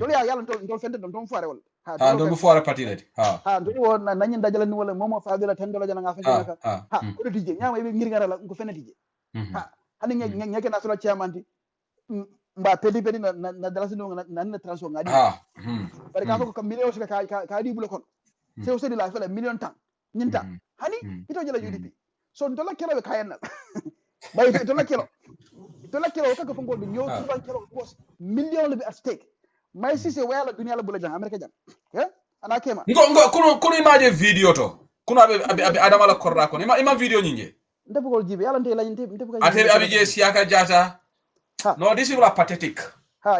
dol ya yalla tol fende don fare wala ha do fare patilati ha do won na nyin dajala ni wala momo faadila tan dola jana nga fa naka ha ko do tije nyama be ngir ngara la ko fene tije ha hani ngeke na solo chairman mba pedi na dalasi no na transfer ngadi bari ka ko million so ka di bulo kon se o se di la fele million tan nyinta hani ito jela UDP so ndola kelo be kayen na bay ndola kelo ka ko fongol be nyo tuban kelo boss million le be at stake may si se wala dunia la bula jang america jang ana kema kuno image video to kuno abi adama la korra ko ima video nyinge ndebugol jibe yalla ndey lañ ndebugol ate abi je siaka jata no this is pathetic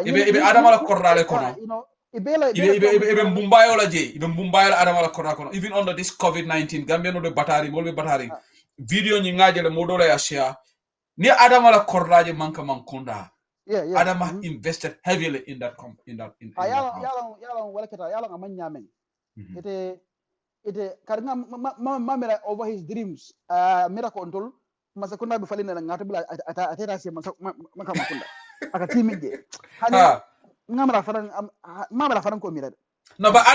ibe adama la korra le kono ibe mbumbayo la je ibe mbumbayo la adama la korra kono even under this COVID-19 gambia no de batari molbe batari video nyi ngaje le modola ya share ni adama la korraje manka mankunda adama invested heavily in that yalla wala kata yalla amanya men ite karanga mamera over his dreams mira ko ontol masakunda be falina na ngata bila atera se maka makunda aka timije hani ngamara faran ko mira no ba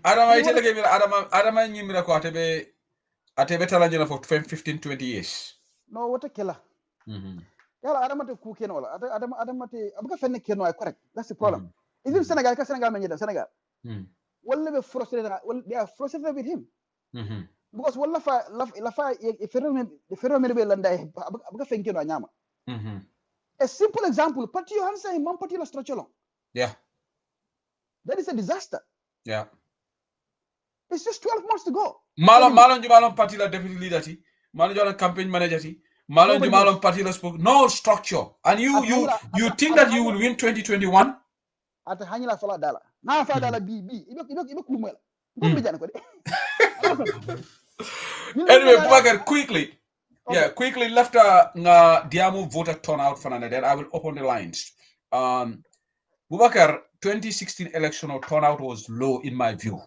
adama ite lege mira adama nyimira ko atebe talanje for 15-20 years no wata kila yalla adama te ku ken wala adama te abuka fenne ken ay correct that's the problem even Senegal menyeda Senegal wala be frustrated they are frustrated with him because wala fa phenomenon be landa abuka fenke no nyama a simple example pati yo hansa man pati la structure that is a disaster it's just 12 months to go malon pati la deputy leader ti malon jola campaign manager ti malon pati la spoke no structure and you think that you will win 2021 ata hanyila fala dala na fa dala bi ibe kumela ngombe jana ko de anyway Boubacar quickly left nga diamu voter turnout fanana then I will open the lines Boubacar 2016 election turnout was low in my view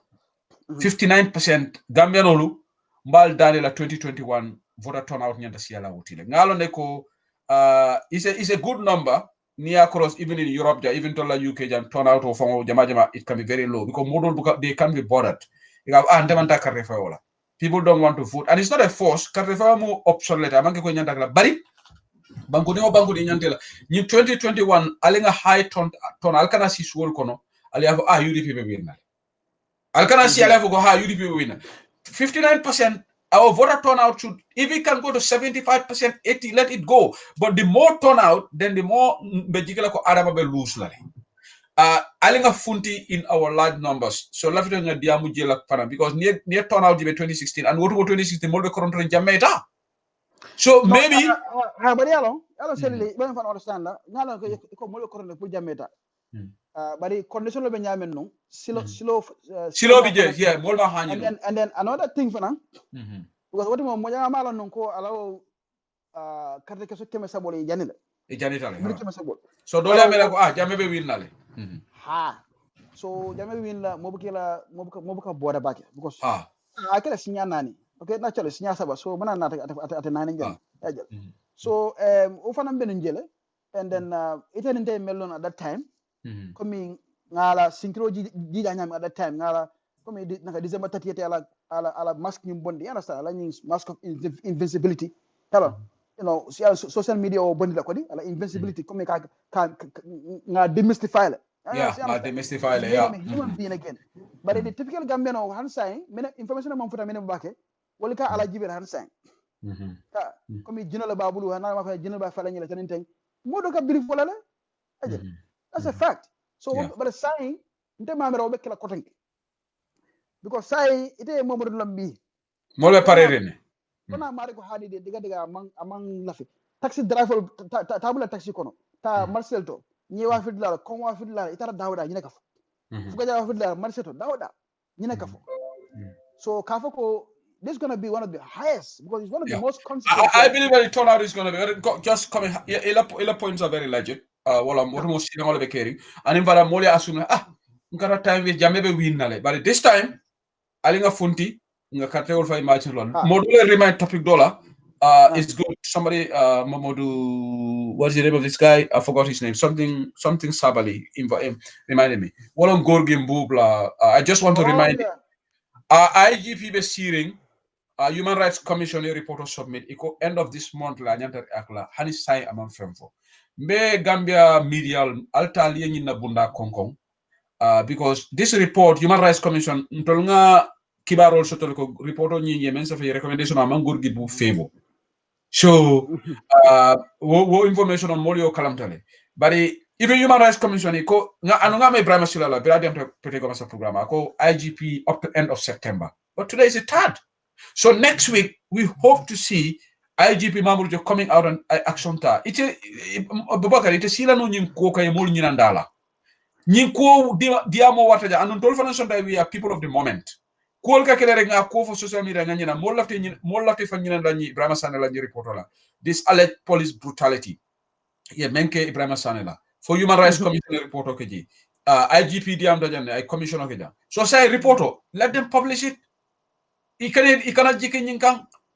59% Gambianolu mbal dale la 2021 voter turnout nyanda siala wutile ngalo ne ko is a good number near across even in Europe even to la UK jam turnout of jama it can be very low because model they can be bothered you have andamanta karefa wala people don't want to vote and it's not a force karefa mo obsolete amanke ko nyanda kala bari banko ni nyantela ni 2021 alinga high ton alkana si suwol kono ali have UDP be winna alkana si ali have go UDP be winna 59% our voter turnout should, if it can go to 75%, 80%, let it go. But the more turnout, then the more Bejikala ko Adama be lose lari. Alinga funti in our large numbers. So lafito nga diamu jela pana because near turnout jibe 2016 and what 2016 molbe koronto jameta. So no, maybe but yalo selli ben fan understand la ngala ko molbe koronto pour jameta. But condition lo be nyamen no silo bije yeah molma hanyi and then another thing fana because what mo moja mala non ko alaw carte que so keme sabole janile so dole amela ko jamme be winnale so jamme win la mo buka boda bake because akela sinya nani okay na chale sinya saba so mana na ata nani jam so o fana be njele and then iten day melon at that time komi ngala sinkro jida nyam at that time ngala komi naka December 30 ala mask nyum bondi understand ala nyum mask of invincibility hello you know social media o bondi la ko di ala invincibility komi ka nga demystify la nga demystify la human being again but the typical Gambian o han say mena information mo futa mena bake wala ka ala jibel han say ka komi jinala babulu hana ma fa jinala ba fa la nyela tanin tan modo ka brief wala la that's a fact so but sai nte mamera obe kala kotanke because sai ite Mamadou Lambi mole parerene kona mari ko haali de diga amang lafi taxi driver tabula taxi kono ta Marcel to ni wa fidla ko wa fidla itara dawda ni kafo fuga jawa fidla Marcel to dawda ni kafo so kafo ko this is going to be one of the highest because it's one of the most consequential. I believe the turnout is going to be just coming. Ila points are very legit. Wala more most sitting all the caring. And in Vara Molia assume ngara time we jamebe win nale. But this time, alinga funti nga karte olfa imagine lon. Module remind topic dollar. It's good. Somebody Mamodu, what's the name of this guy? I forgot his name. Something Sabali reminded me. Wala Gorgim Bubla. I just want to remind IGP be searing. Human Rights Commission report submit iko end of this month la nyanta akla hani sai amam femfo me Gambia media alta liye na bunda konkon because this report Human Rights Commission ntolnga kibarol sotol ko report ni yemen sa fe recommendation amam gurgi bu favo so wo information on molio kalamtale bari even Human Rights Commission ko nga anunga me Ibrahim Silala bira dem pete ko masa programa ko IGP up to end of September but today is the 3rd. So next week, we hope to see IGP Mamoudou coming out on action ta. Ite Babakar ite sila no nyinko kay mol nyinandala. Nyinko diamo wataja anon tol fana sonda we are people of the moment. Ko ka kele rek nga ko fo social media nga nyina mol lafte fa nyinanda nyi Ibrahima Sane la nyi report la. This alleged police brutality. Yeah, menke Ibrahima Sane la. For Human Rights Commission report okeji. IGP diam dajan I commission okeja. So say report let them publish it.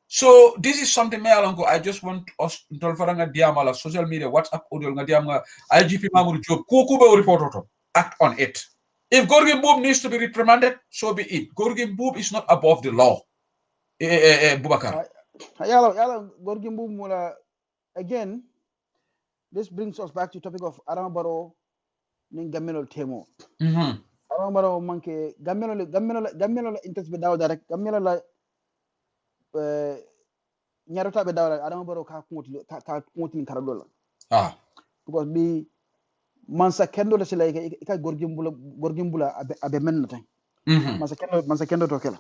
So this is something I just want us to diamala social media WhatsApp audio nga IGP Mamoudou Jobe ko report act on it. If Gorgui Mbub needs to be reprimanded, so be it. Gorgui Mbub is not above the law. Boubacar. Yala Gorgui Mbub mula again. This brings us back to the topic of Adama Barrow ning Gamelo Temo. Adama Barrow manke Gamelo interest be dawda rek Gamelo la ñarata be dawda Adama Barrow ka kumoti karadola because bi mansa kendo la sila ka Gorgui Mbula abe men tan mansa kendo to kala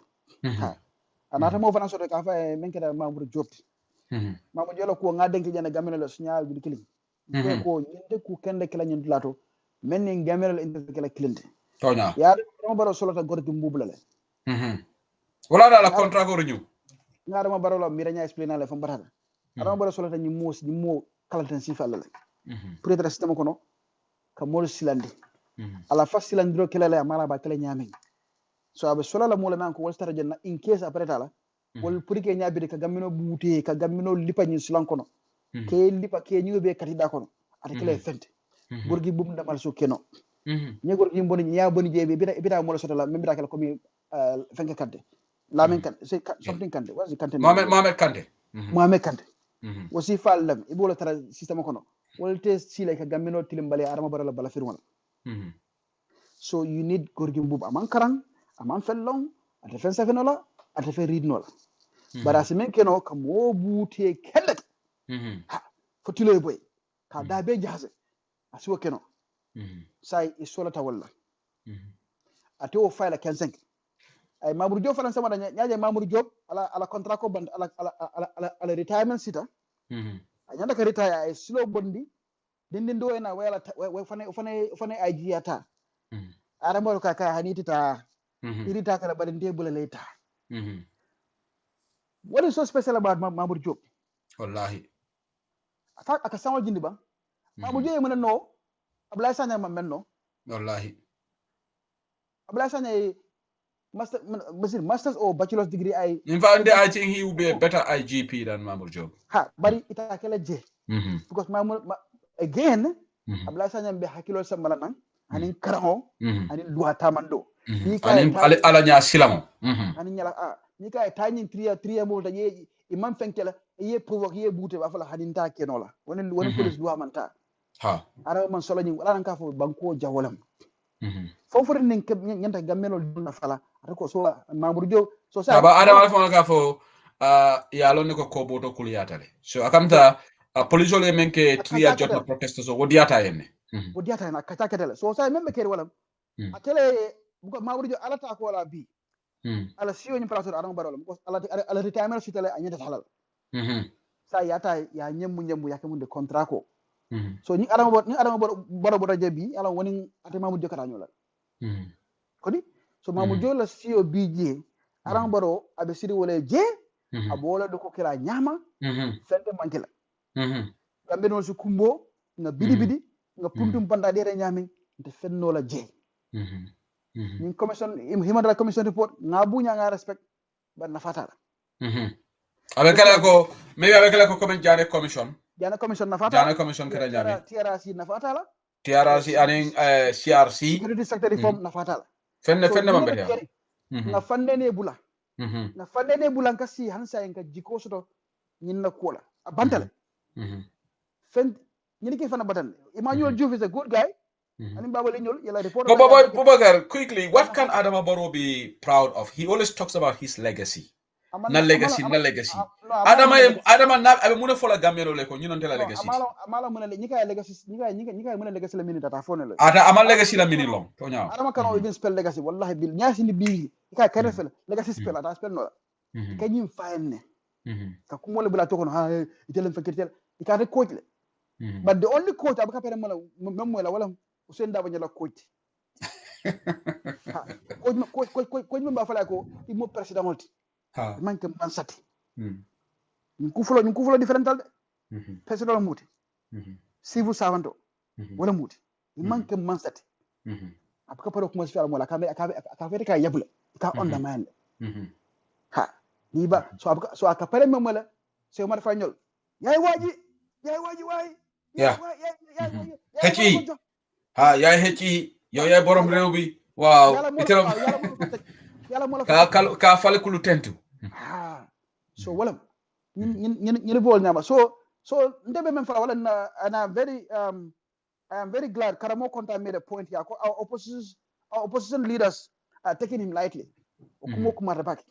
anata mo fana so ka fa men keda Mamoudou Diop Mamoudou Diop ko ngadenki jana Gamelo la signal bi killing ko ñinde ku kende kala ñin lato men ni Gamelo interest kala kilinte tonya ya Adama Barrow solota Gorgui Mbula le wala da la contrat ko renew Adama Barrow la mira nya explain la fam batata Adama Barrow solota ñi mo kalanten si falla peut-être système kono ka mol silandi ala fa silandiro kala la mala ba kala ñamen so abe solala mo la nan ko wastara janna in case après tala wol pour que ñabi ka gamino buute ka gamino lipa ñi silan kono ke lipa ke ñi be katida kono ata kala fente Gorgui bum damal so keno ñi Gorgui mboni ñaa boni jebe bida mo la sotala même bida kala komi fenke kante Lamin Kante, say something Kante. What's the Kante? Mohamed Kante. Mohamed Kante. Was he fall them? Ibola tara system kono. Well, test see like a gamino tilimbale Adama Barrow la bala firman. So you need Gorgui Mbub among karang, among fellong, at the fence fenola, at the fair read nola. But as a man keno kamo booty kellet. For Tilo boy. Kada be jazz. As you keno. Sai is solata walla. At all file a cansen. Ay Mamoudou Diop falan sama ñaaje Mamoudou Diop ala contrat ko band ala retirement sita ñanda ka retire ay silo bondi dindin do ena wala fane IG ata ara mo ka haniti ta irita kala badinde bula leta what is so special about Mamoudou Diop wallahi aka sama jindi ba Mamoudou Diop mën no Ablaye Sagna ma menno wallahi Ablaye Sagna masters or bachelor's degree in fact I think he will be a better IGP than Mamoudou Diop bari ita kala je because again Ablaye Sagna be hakilo samala nan anin karaho anin loi tamando anin ala nya silamo anin nyala ni kay tagnin triya mo ta ye imam fenkela ye provoque ye bouté ba fala hadin ta kenola wonen police loi man ta ara man solo ni wala nan ka fo banko jawolam fofor nin nyanta Gamelo na fala ko so Mamoudou Diop so sa ba ada wala fona ka fo ya lo ne ko boto kuliyata le so akamta police le menke triya jotna protest so wodiata yenne o diata na kata ketele so say membe kere wala atele buko mawrujo alata ko wala bi ala siyo ni place adama barol ko ala retirement sitale anyata halal sa yata ya nyemmu yakamunde contrat ko so ni adama baro jabi ala woni atema mu jokata nyola kodi so mamu jola siyo bije adama baro abe siri wala je abola do ko kila nyama fente mankila kambe non su kumbo nga bidi nga puntum banda dere nyami te fenno la je ni commission human rights commission report nga bunya nga respect ban na fatala avec la ko comment jane commission na fatala jane commission kada nyami TRC na fatala TRC aning CRC security sector reform na fatala fenne mambe nga fandene bula nga fandene bula kasi hansa en ka jiko soto nyinna kola abantale fen ñi ke fana batan Emmanuel Diouf is a good guy and Baba Leñol yalla report Boubacar quickly what can Adama Barrow be proud of? He always talks about his legacy na legacy Adama na abe muna fola gamero le ko ñu non tela legacy amala muna ñi kay legacy ñi kay muna legacy la minute ta fone le ata amal legacy la minute long to ñaaw Adama kan even spell legacy wallahi bil ñaasi ni bi kay kay fel legacy spell ata spell no kay ñim fayne ka ku mo le bula to ko ha itelen fakirtel ikate coach le but the only coach abaka pere mala memmo la wala Usain Dabo ñala coach coach memba fala ko i mo president olti manke man sati ñu ku fulo differental de president muti civil servant wala muti manke man sati abaka pare ko mo fi ala ka fete ka yable ka undermine ha ni ba so aka pare memmo la so Omar Fagnol yaay waji way hecci ha yaay hecci yow yaay borom réew bi waaw itelo ka fale kulu tentu so wala ñi bol ñama so ndebe men fala wala and I am very glad Karamo Konta made a point here. Our opposition leaders are taking him lightly okumo kumata baki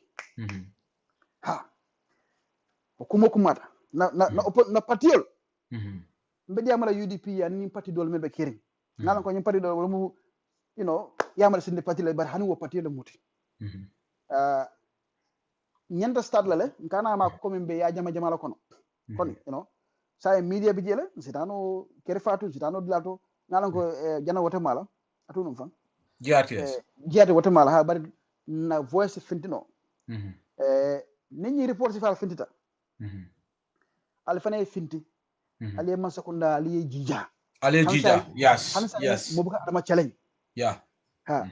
okumo kumata na patiol mbedi amala UDP ya ni parti dol melbe kering ngala ko ni parti dol mu yamala sinde parti la bar hani wo parti la muti nyanda stade la le kana ma ko membe ya jama la kono kon sa media bi jele sitano kere fatu sitano dilato ngala ko jana wote mala atunum fan jiati wote mala ha bar na voice fintino ni report si fal fintita alfane finti ali masakunda ali jija yes mo buka adama challenge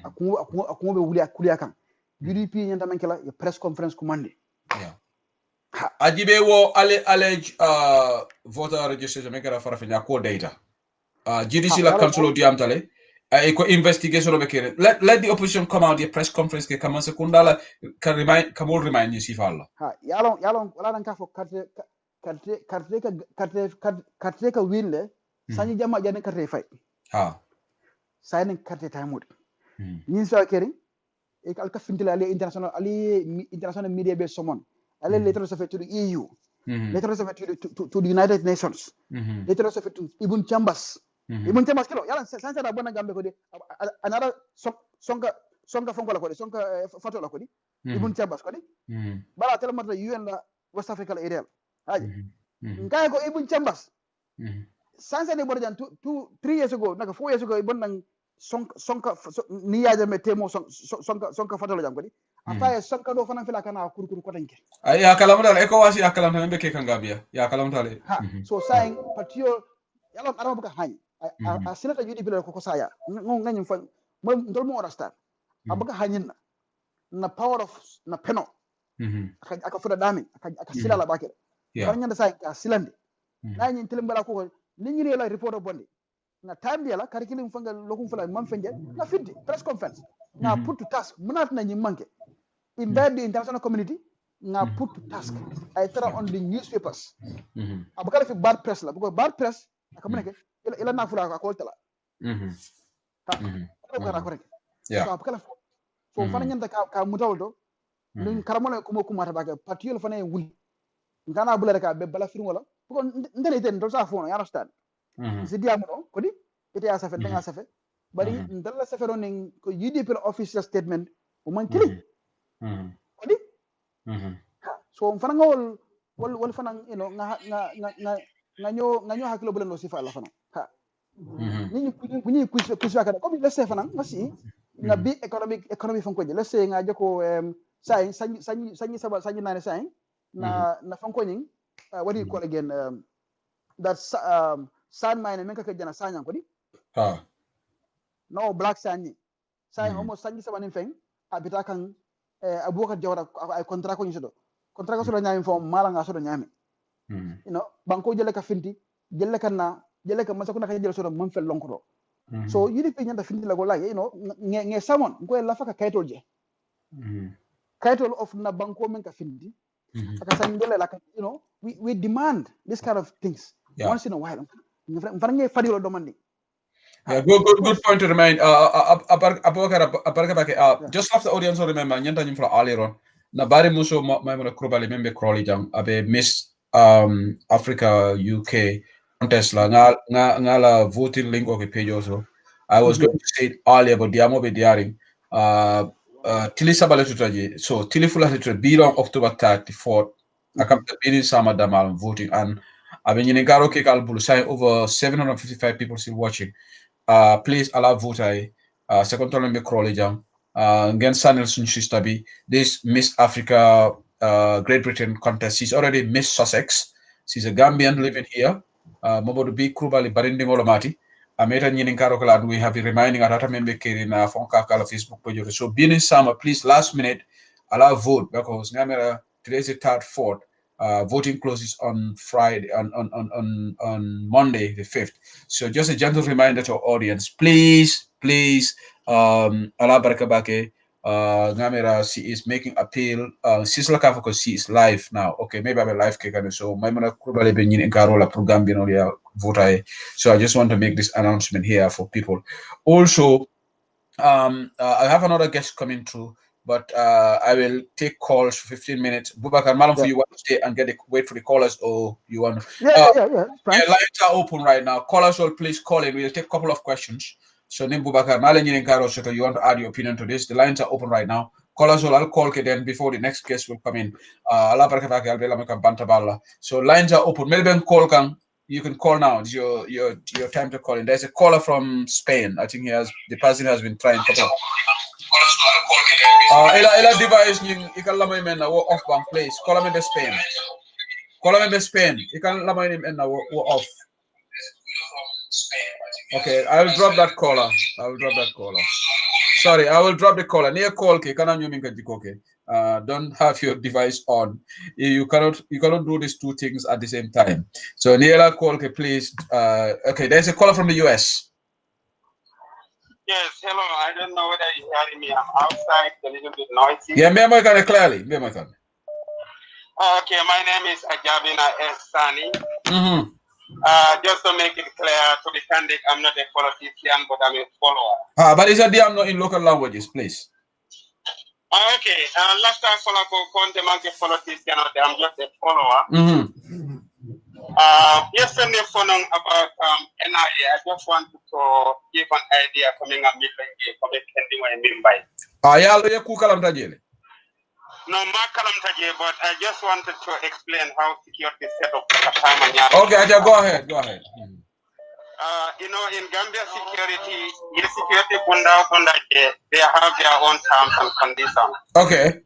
akumo be wuli akulia kan UDP nyanta mankela ya press conference commande ajibe wo ale voter registration makera farafenya ko data GDC la council diam tale ko investigation be kere let the opposition come out the press conference ke kamanse kundala can remind you sifalla yalon wala nan ka fo carte ka wille sanyi jama jane carte fay saynen carte tamude ni so keri e alka fintila ali international media be somon ali letter of to the EU letter of to the United Nations letter of to Ibn Chambers kilo yala sansa da bona gambe ko de anara songa fonko la ko de songa fato la ko di Ibn Chambers ko di bala tele mata UN la West Africa area haji ngay ko Ibn Chambers sansa de borjan 3 years ago naka 4 years ago ibon nang sonka ni yaje me temo sonka fato la jam ko di afaye sonka do fanan fila kana kurkuru ko tanke ay ya kalam dal e ko wasi ya kalam tan be ke kan gambia ya kalam tale so saying patio yalla arama buka hani a sinata UDP la ko saya nganyum fa mo ndol mo understand abuka hanyin na power of na peno aka fuda dami aka sila la bakere nyanda say ka silande na nyin tilim bala ko ni nyiri la report bonde na tambi la karikilim fanga lokum fula man fenje na fiddi press conference na put to task munat na nyi manke in the international community na put to task I try on the newspapers abuka fi bad press la because bad press aka muneke ila na fula ka ko tala ko kana ko rek so abuka so fana nyanda ka mutawdo ndin karamole ko mata baka patiyol fana wuli ngana bula reka be bala firin wala ko ndene ten do sa fono ya understand si diamu do ko di ite ya safe nga safe bari ndalla safe ron ning ko UDP official statement o man kili odi so fana ngol wol fana nga ñoo hakilo bu len lo sifa la fana ha ni ni kuisi ka ko let's say fana ngasi nga bi economic fanko je let's say nga joko sai sanyi saba sanyi nane sai na fanko nying what do you call again that sand mine men ka jana sanya ko di no black sand sai almost sanyi saba nin feng abita kan abubakar jawara ay contrat ko nyiso contrat ko so nyami fo mala nga so nyami you know banko jele ka finti jele kan masa ko naka jele so man fel lonko so UDP nyanda finti la go la you know nge samon ko la faka kaytol je kaytol of na banko men ka finti aka sandole la you know we demand this kind of things once in a while mfange fadilo demanding. Yeah, good point to remind. Just have the audience to remember. Nyanta nyimfla earlier on. Na bari muso maimuna krobali membe crawly jam abe Miss Africa UK contest la nga la voting link okay page also. I was going to say it earlier, but diamo be diaring. Tili sabale tutaji. So tili fula tutra be on October 34th. Akam bini sama damal voting and I've been in Garo Kek Albulu sign over 755 people still watching. Please allow vote second time me crawly jam again Sanel Sunshistabi this Miss Africa Great Britain contest. She's already Miss Sussex. She's a Gambian living here. Mobodu bi krubali barindi ngolomati ameta nyini karo kala we have been reminding atata membe kiri na fonka kala Facebook page. So being in summer, please last minute allow vote because ngamera today's the 3rd, 4th. Voting closes on Friday, on Monday the 5th. So just a gentle reminder to our audience, please, Ala Barakabake, Ngamera, she is making appeal. Sisla Kafako, she is live now. Okay, maybe I'm a live kicker. So Maimuna Kurubale Benin in Karola program vote. So I just want to make this announcement here for people. Also, I have another guest coming through. But I will take calls for 15 minutes. Bubakar Malam, for you want to stay and wait for the callers, or you want to? Yeah. Lines are open right now. Callers will please call in. We'll take a couple of questions. So, name Bubakar Malam, you want to add your opinion to this? The lines are open right now. Callers will I'll call then before the next guest will come in. So lines are open. Melbourne call can. You can call now. It's your time to call in. There's a caller from Spain. I think the person has been trying. Ela device ikan lamay men na off bank place. Call me Spain. Ikan lamay men na off. Okay, I will drop that caller. Sorry, I will drop the caller. Near call ke kana nyuminga jikoke. Don't have your device on. You cannot do these two things at the same time. So near call ke please. Okay, there's a caller from the US. Yes, hello. I don't know whether you're hearing me. I'm outside, a little bit noisy. Yeah, me can clearly. Okay, my name is Ajabina S. Sani. Just to make it clear to the candidate, I'm not a politician, but I'm a follower. But is a DM not in local languages, please? Okay, last time follow Conte Manke politician, I'm just a follower. Yesterday, about NIA, I just wanted to give an idea coming up with No, but I just wanted to explain how security set up. Okay, go ahead. In Gambia security, they have their own terms and conditions. Okay.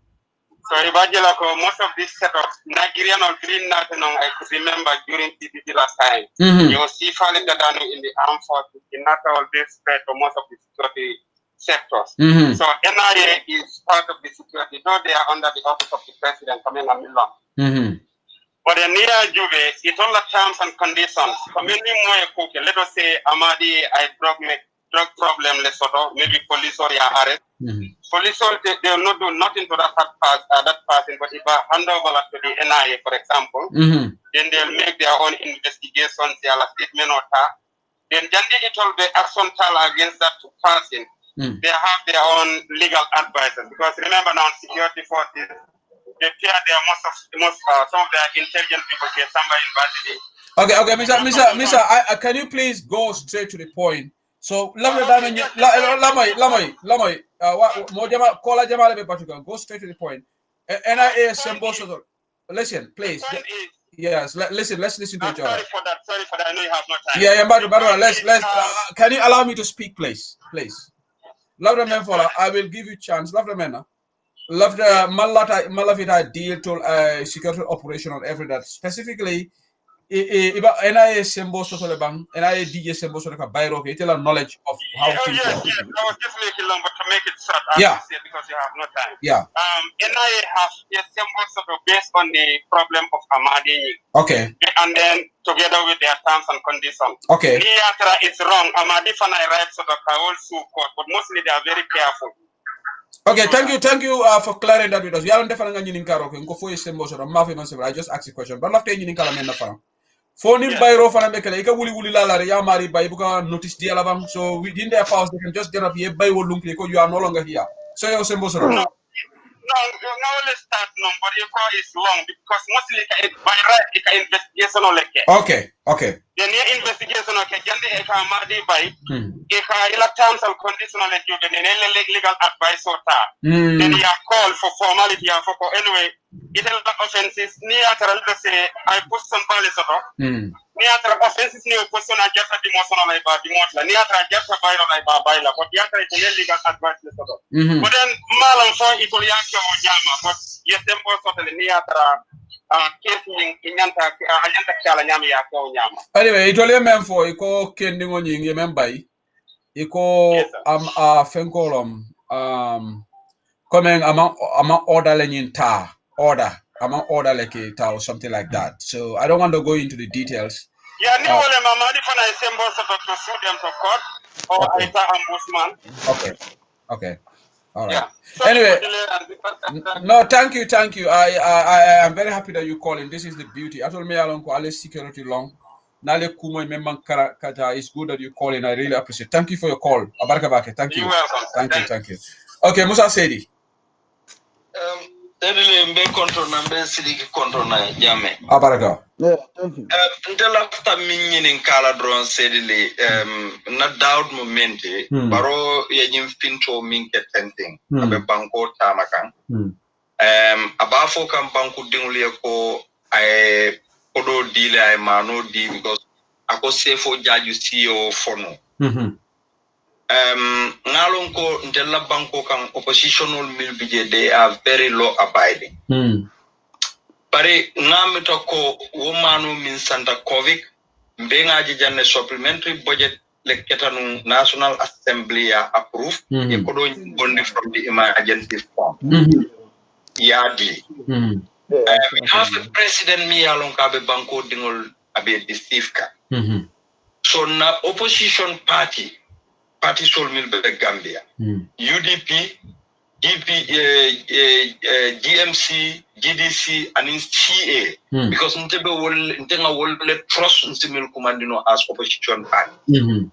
So most of these setups, Nigerian or Green National, I could remember during PPP last time. You see Fali Gadanu in the armed forces, in not all this spread to most of the security sectors. So NIA is part of the security, though they are under the office of the president coming on Milan. But the near Juve, it's all the terms and conditions. Let us say Amadi, I drug problem, maybe police or arrest. Police they will not do nothing to that person, but if I hand over to the NIA, for example, then they'll make their own investigations, their statement or that. Then it will be action against that person. They have their own legal advisors, because remember now, security forces, they fear their some of their intelligent people get somebody in Brazil. Okay, Mr. Can you please go straight to the point? So lamay mo jama kola jama be patuka. Go straight to the point. NIA symbol so listen, please. Yes, listen, let's listen to each other. Sorry for that. I know you have no time. Yeah, but let's can you allow me to speak, please? Please. Love the man for I will give you chance. Love the man. Love the Malavita deal to security operation on every that specifically iba NIA symbol so le bang NIA DJ symbol so ka bayro ke tell knowledge of how things work. Yes. I was just making long, but to make it short, because you have no time. Yeah. NIA has a symbol sort of based on the problem of Ahmadi. Okay. And then together with their terms and conditions. Okay. Niatra is wrong. Ahmadi Fanai rights sort of also court, but mostly they are very careful. Okay, thank you for clearing that with us. We are on different karo ko fo symbol so mafi man I just ask a question. But after nyinin kala men na fa. Phone bayro fana mekele ika wuli la ya mari bay buka notice di alabang so within their powers they can just get up here bay wolung ko you are no longer here so your symbol so no let's start no but your call is long because mostly by right it investigation or like okay the near investigation okay jande e ka mari bay e ka ila terms and conditions like you the legal advice or ta then you call for formality for anyway it is offenses ni atara say I put some policy ni atara offenses ni question ajata di motion like ba di motla ni atara ajata bayro like ba bayla but yatra it legal advice but then malam so itol yake o jama but yetembo sotale ni atara case nyanta kala nyami yake o nyama anyway itol men fo iko kendingo nyingi membay iko fenkolom coming among order lenin ta order among order like it or something like that. So I don't want to go into the details. Yeah, to sue them to court or ombudsman. Okay. All right. Yeah. So anyway, no, thank you. I am very happy that you calling. This is the beauty. I told me along security long. Nale kumo memang kata. It's good that you calling. I really appreciate. Thank you for your call. Abarakabake. Thank you. You're welcome. Thank you. Okay, Musa Sedi. Mbe control na mbe sidiki control na jame. Abaraka. Yeah, thank you. Ntela fta minyin kala drone sedili na doubt momenti baro ya jimfinto minke tenting abe banko tamakan. Abafo kan banku dingule ko ay kodo dile ay mano di because ako sefo jaju CEO fono. Ngalon ko ntela banko kan oppositional milbije they are very law abiding. Pare ngamito ko womanu min santa covid mbenga janne supplementary budget leketanu National Assembly approve e kodo bondi from the emergency fund. Yadi. We have a president mi alon ka be banko dingol abe disifka. So na opposition party sol milbe Gambia, UDP, GMC, GDC, and CA, because Ntebe will trust Nsimil Kumandino as opposition party.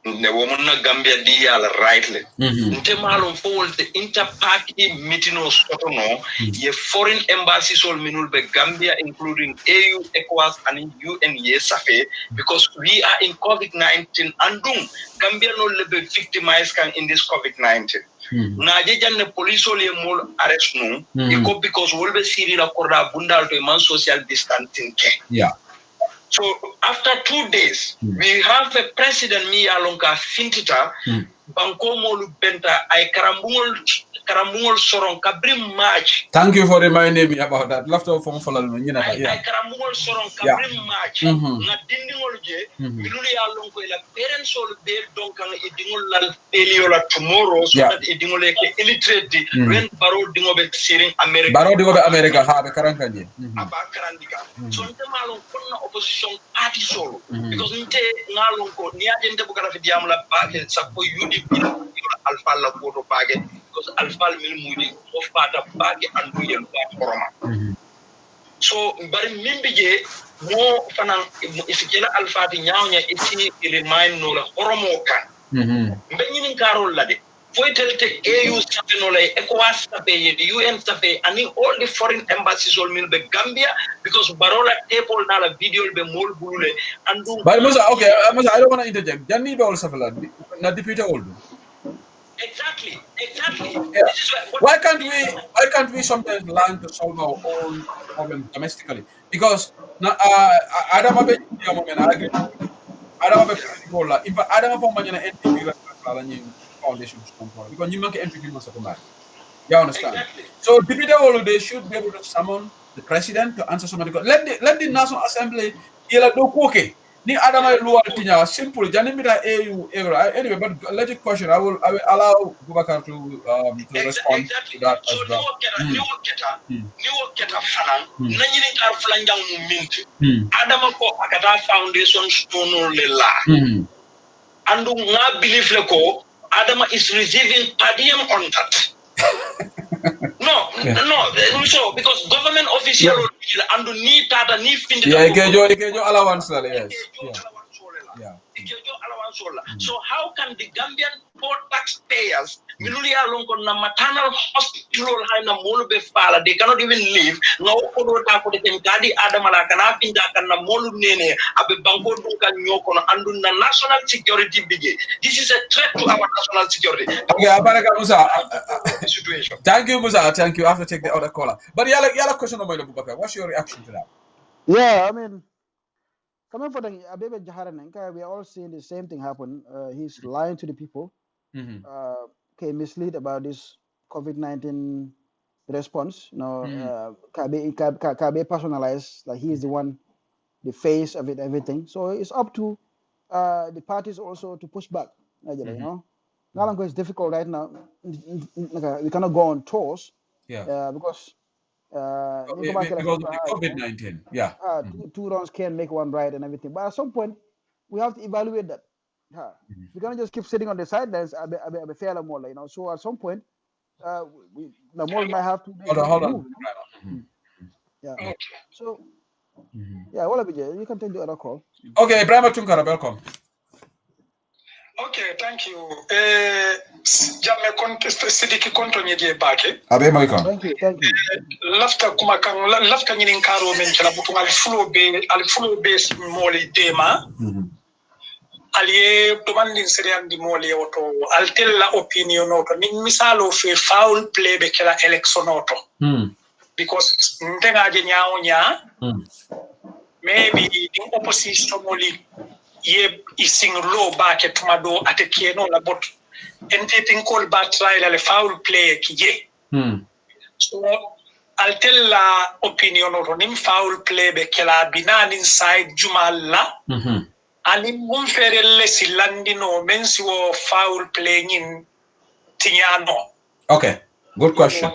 The woman Gambia deal rightly. Ntemalon forward the inter-party meeting of Sotono, ye foreign embassy sol minulbe Gambia, including AU, ECOWAS, and UN Yesafe, because we are in COVID-19 and Gambia no lebe victimized in this COVID-19. Najejan the police only more arrest no, because we'll be siri la korda bundal to man social distancing. Yeah. So after 2 days, we have a president mi alonka fintita banko molu benta ay karambungol soron kabrim match. Thank you for reminding me about that. Love to phone follow me. Ay karambungol soron kabrim match. Na dindingol je miluli alonko ila parents all be donkan idingol lal peliola tomorrow so that idingol ke illiterate when baro dingobe siring America. Baro dingobe America ha be karankanje. Aba karandika. So ntemalon konna opposition party solo because nte ngalonko ni agente bukara fi diamla bage sapo UDP alfa la photo bage because alfa mil mudi of pata bage andu yen koroma. So bari mimbije mo fanan isikela alfa di nyawnya isi remind no la horomo kan mbe nyinin karol la de Foitelte AU Safinole, ECOWAS Safe, the UN Safe, and all the foreign embassies all mean be Gambia because Barola table now a video be more bule and do. But Musa, okay, Musa, I don't want to interject. Janni be also fella, not the Peter Old. Exactly. Yeah. This is Why can't we sometimes learn to solve our own problems domestically? Because Adam Abe I agree. Adam Abe in fact Adam Abe manyana NPP la foundation because you make NPP must come. You understand? Exactly. So Deputy they should be able to summon the president to answer somebody. Let the National Assembly okay. Ni Adama Lual Tinya simple. Janimita AU anyway, but let it question. I will allow Bubakar to respond Exactly. to that So as well. ni woketa fanan nanyini tar flanjang minti Adama ko akata foundation stone le la andu nga believe le ko Adama is receiving per diem on that. No. So because government official and need data need fin. Yeah, Ikejo allowance, yes. Yeah. So how can the Gambian poor taxpayers minulia longo na maternal hospital haina molu be fala they cannot even live no kodo ta ko de gadi adamala kana pinda kana molu nene abe banko dun kan nyoko no andun na national security bige. This is a threat to our national security. Okay, Abaraka Musa. Situation. Thank you, Musa. Thank you. I have to take the other caller. But yala question on Bubakar. What's your reaction to that? Yeah, I mean, coming for the Abebe Jaharanenka, we are all seeing the same thing happen. He's lying to the people. Mislead about this COVID-19 response. Kabe personalized, like he is the one, the face of it, everything. So it's up to the parties also to push back. You know, Nalango is difficult right now. We cannot go on tours. Because because of the COVID-19. Yeah. Two rounds can make one right and everything. But at some point, we have to evaluate that. We cannot just keep sitting on the sidelines. You know. So at some point, the mall might have to make hold move. on. Yeah. So yeah, you can take the other call. Okay, Ibrahim Tunkara, welcome. Okay, thank you. Jamme contest sidiki konto nyege bake. Abe Michael. Thank you. Lafta kuma kan lafta nyinin karo men kala butu al flow be moli dema. Aliye to bandin serian di moli oto altella opinion oto ni misalo fe foul play be kala election oto. Because ntenga je nyaawo maybe in opposition moli ye ising low back at Mado at a Kieno labot and taking call back trial a foul play kije. So I'll tell la opinion of him foul play be kela binan inside Jumala and in Mumferelle Silandino mensuo foul playing in Tignano. Okay, good question.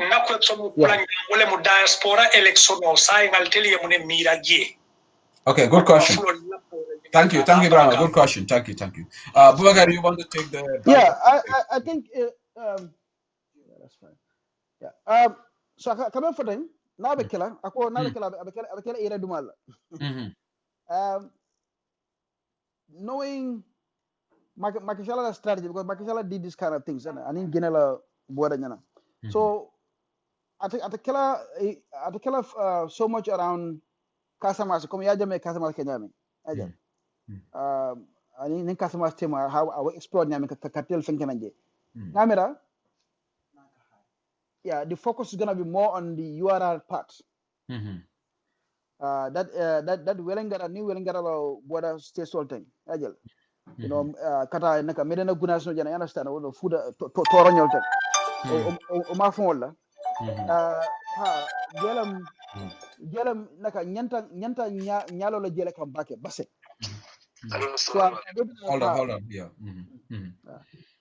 Diaspora election or sign I'll tell you Miraje. Okay, good question. Thank you, Brahma. Good question. Thank you. Bubakar, you want to take the? Yeah, I think that's fine. Yeah. So coming for them, now be killer. Ako now be killer ira dumal. Knowing Makishala strategy because Makishala did this kind of things and in general border nyana. So at the killer so much around Casamas. Come yaja me Casamas kenyami. Ani nin Casamas tema how I will explore nyami katil fenkenanje. Namira. Yeah, the focus is gonna be more on the URL part. That Wellingara new Wellingara border state thing. Ajel. You know, kata naka medena gunas no jana understand no food toronyol ten. O ma fonla. Jelam naka nyanta nyalo la jele kam bake basse. Hold on. Yeah.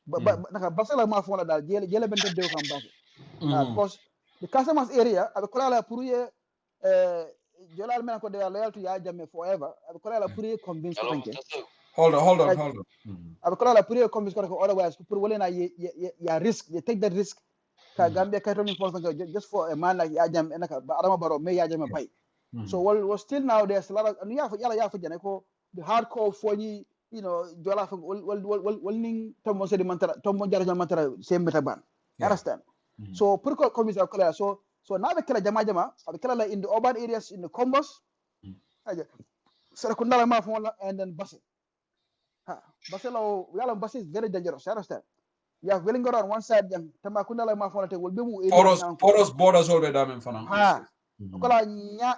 But naka basse la ma fonla dal jele bente dew kam bake. Because the Casamas area abe kola pour ye jolal men ko de loyal to ya jamme forever abe kola pour ye convince ko tanke. Hold on. Abe kola pour ye convince ko otherwise pour wala na ya risk you take that risk ka Gambia ka turning point just for a man like ya jam naka Adama Barrow me ya jamme bay. So well still now there's a lot of yala ya fa jane ko the hardcore for ni you know jola fa wal ning tombo sedi mantara tombo jara mantara sembeta ban understand so pour que commissaire kala so na be kala jama abe kala in the urban areas in the combos aja sara ko ndala ma fon and then basse basse law yalla basse is very dangerous understand you have willing on one side jam tama ko ndala ma fon te wol be mu foros borders all be damen fana kala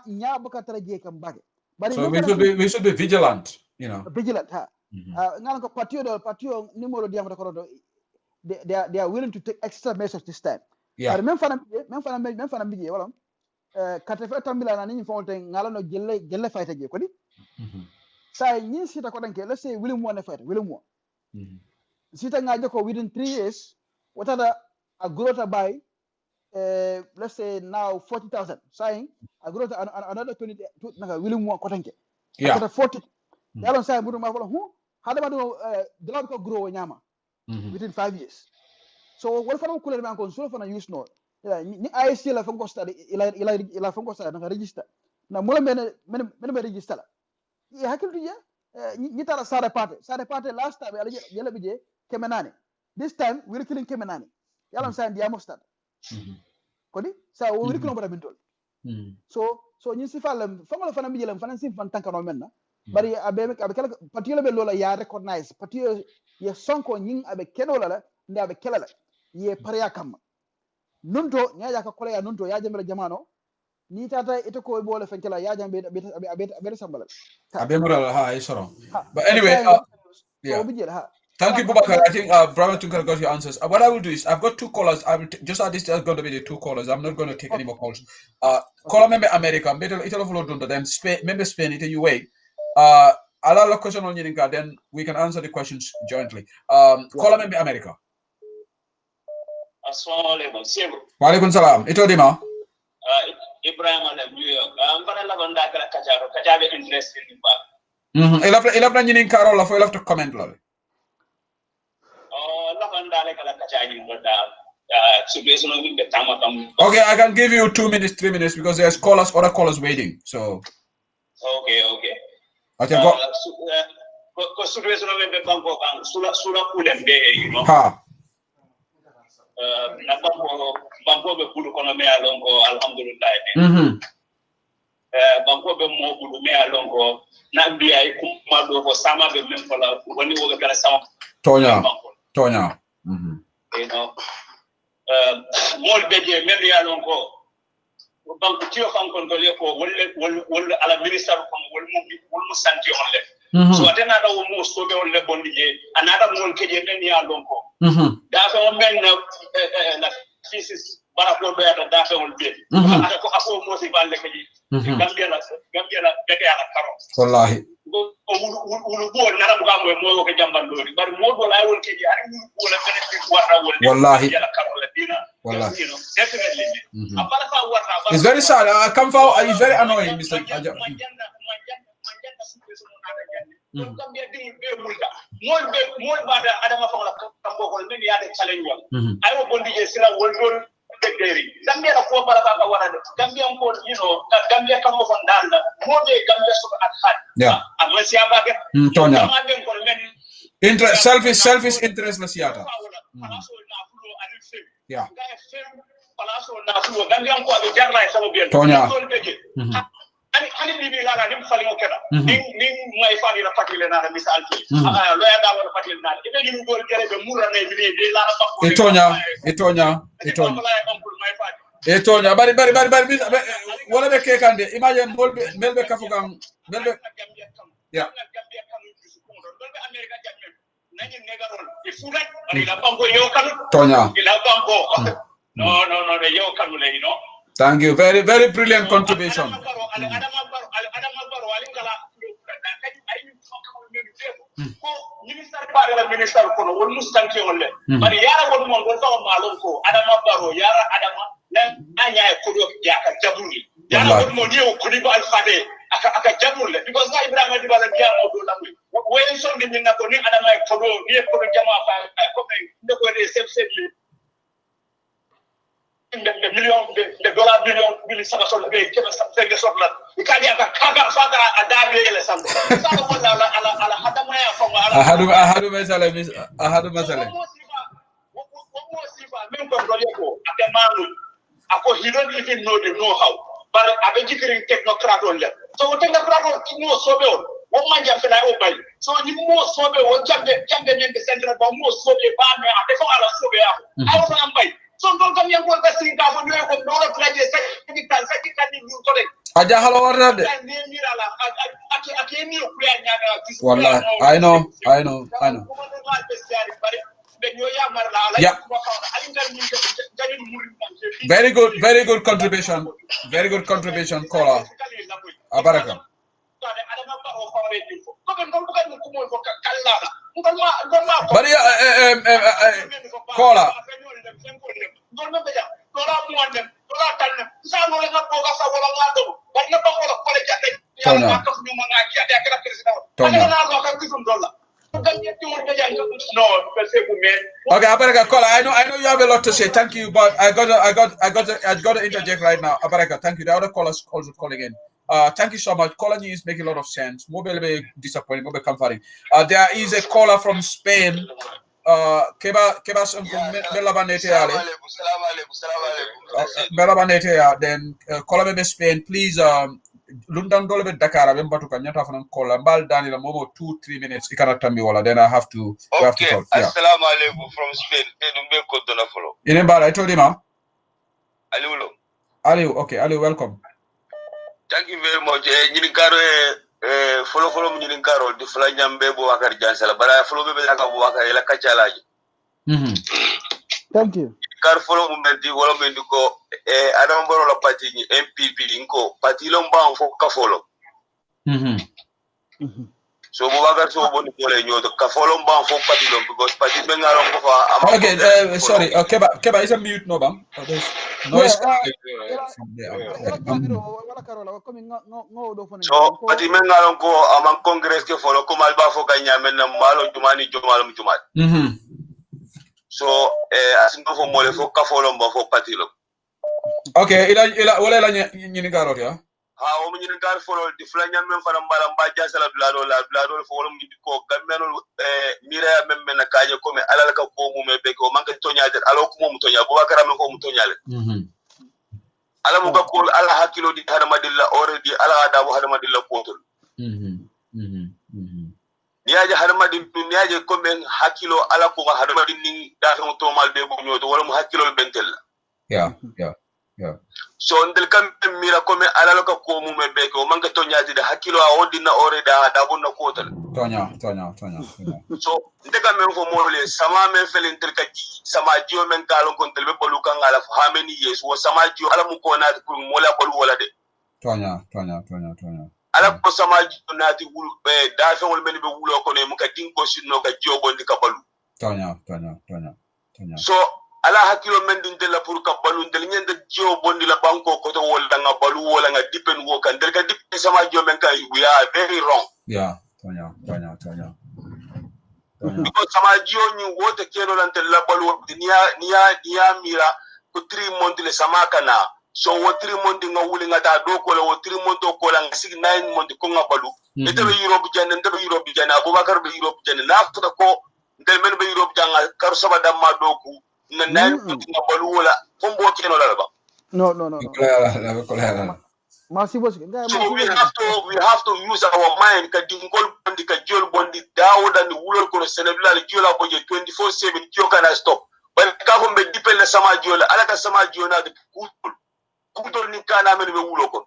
nya buka tara je kam bage bari so we should be vigilant, you know. Vigilant ngana ko patio numero diam ko do they are willing to take extra measures this time. But men fana bije wala kate fa tambila na ni fonte ngala no gelle fayta je ko di say ni sita ko danke let's say William won fight William won sita ngaje ko within 3 years what are a growth by let's say now 40,000 saying a growth another 20 naka William won ko tanke after 40 yalon say budu ma ko hada ma do de ko grow nyama within 5 years. So what for cool man console for use no ni IC la fango study ila fango study na register na mula men register la ya hakil tu ni tara sare party last time yala bije kemenani this time we're killing kemenani yalon say ndiamo start kodi sa o we're killing bara bintol so ni sifal fango fana bije lam fana sim fan tankano menna bari abe kala patio be lola ya recognize patio ye sonko nyin abe kedola la nda abe kelala ye pariya kam nunto nyaja ka kola ya nunto ya jambela jamano ni tata ito ko bole fenkela ya jambe abe sambala abe moral ha isoro but anyway yeah. Thank you, Bubakar. I think Brother Tunkar got your answers. What I will do is I've got 2 callers. I will just at this is going to be the 2 callers. I'm not going to take any more calls. Call member America, Italy follow Dunto, then Spain, member Spain, Italy UA. I'll allow question on Yininka, then we can answer the questions jointly. Call member America. Assalamualaikum. Waalaikum salam. Ito dima. Ibrahim Alam New York. Para la banda kala kajabe interest in ba. Ilapna Yininka rola fo ilapna comment lol. La banda kala kajabe banda. Okay, I can give you 2 minutes, 3 minutes because there's other callers waiting. So. Okay. Okay, go. Ko situation of the bank of sula kulen be, you know. Na banko be kudu kono me alongo alhamdulillah. Banko be mo kudu me alongo na biya kuma do ko sama be men fala woni wo ga sama. Tonya. You know. Mol be je men ya alongo. Banko tiyo kan kon dole ko wolle ala minister ko wol mu santi on le. So atena da wo mo so be on le bondi je anada mol keje men ya alongo. Da fa men na thesis barako do ya da fa on be ata ko afo mo si balle keji gambia la beke ala karo wallahi wulu bo na rabu gamwe mo ko jamban do bar mo do lay wol keji ari wulu bo la benefit warra wol wallahi ala karo la dina wallahi you know definitely abala fa warra it's very sad come for it's very annoying Mr. Aja Gambia ding be multa mol bada adama fa la kambo ko men ya de challenge wal ay wo bondi je sila wol don degderi Gambia la ko bala ka wara de Gambia ko you know Gambia kam mo fon dal mo be Gambia so at hat amma siya ba ke tonya ma den ko men interest selfish interest la siata yeah palaso na fulo Gambia ko be jarla e sabo bien tonya hani bibi la nim fali mo keda ning may fali la patile na misal ki lo ya da wala patile na ibe nim gol gere be murra ne bi de la na bakko etonya bari wala be ke kande imagine melbe kafugan melbe ya tonya no yo kanu le no. Thank you. Very, very brilliant contribution. de million de dollar million sama sol be kebe sam fenge sotla ikadi aka kaga faga adabe ele sam sa wala ala hadama ya fa ahadu masale min ko dole ko ake manu ako he don't even know the know-how but abe jikirin technocrat on le so technocrat on mo sobe on wo manja fela o bay so ni mo sobe o jambe nyende central ba mo sobe ba me abe ko ala sobe ya aw na bay so don kam yango ka sin ka fo nyoy ko do la traje sakki ni ñu ko de aja halo warna de wallahi I know yeah. Very good contribution caller abaraka but caller Okay, Abaraka, Kola, I know you have a lot to say. Thank you, but I got to interject right now. Abaraka, thank you. The other callers also calling in. Thank you so much. Calling is making a lot of sense. Mobile be disappointing, mobile comforting. There is a caller from Spain. Then caller be Spain, please. London dolbe Dakar be mbatu kan nyata fanan call mbal dani la momo 2-3 minutes ikana tambi wala then I have to talk. Yeah. Assalamu alaikum from Spain. Edumbe kodona follow. Ine mbala I told him Aliu, okay, Aliu, welcome. Thank you very much. Nyini karo follow nyini karo di fla nyambe bo wakar jansala bara follow be ka bo wakar ila kacalaji. Thank you. Kar follow mumedi wala mendi ko adam boro la parti ni MPP inko parti lo mba fo ka follow. So bo wakar so boni pole nyoto ka follow mba fo parti lo because parti be ngalo ko fa okay, sorry, Keba is a mute no bang. There's noise from there. So parti me ngalo ko amang congress ke follow ko malba fo ka nyame na malo jumani jumal. So asingo fo mole fo ka follow mba fo parti lo. Okay, ila wala la nyini garo ya. O mu nyini gar follow di flanya men fana mbala mba jasala blado fo wala mu ko gameno mira men na kaje ko me alal ka ko mu me be ko manka toñade alo ko mu toña bo bakara men ko mu toñale ala mu ko ala hakilo di hadamadilla already ala ada bo hadamadilla kotol niaje hadamadin ko men hakilo ala ko hadamadin ni da to mal be bo nyoto wala mu hakilo bentel yeah so ndel kam mira ko me alal ka ko mu me be ko manka toñade de hakilo a odina already da bo na kotol toña so ndeka men fo mole sama men felen tel kaji sama jio men kalon kon tel be bolu kan ala how many years wo sama jio ala mu ko na ko mola bolu wala de toña ala ko sama jio na ti wul be da fe wol men be wulo ko ne mu ka tin ko sinno ka jio bondi ka balu toña so ala hakilo men din tel pour ka balu del nyende jio bondi la banko ko to wol da nga balu wala nga dipen wo kan del ka dipen sama jio men kan we are very wrong toña because sama jio ni wote keno lan tel la balu niya mira ko 3 months le sama kana so wo 3 months nga wuli nga ta do ko wo 3 months ko la nga 9 months ko nga balu ete be Europe janne Abubakar be Europe janne na futa ko ndel men be Europe janga kar saba damma do ku na 9 months nga balu wala fombo keno la ba no so we have to use our mind ka dingol bondi ka jol bondi dawda ni wulol ko senebla le jola boje 24/7 jio kana stop bal ka ko be dipel sama jola ala ka sama jona de kutol ni kana men be wulo ko.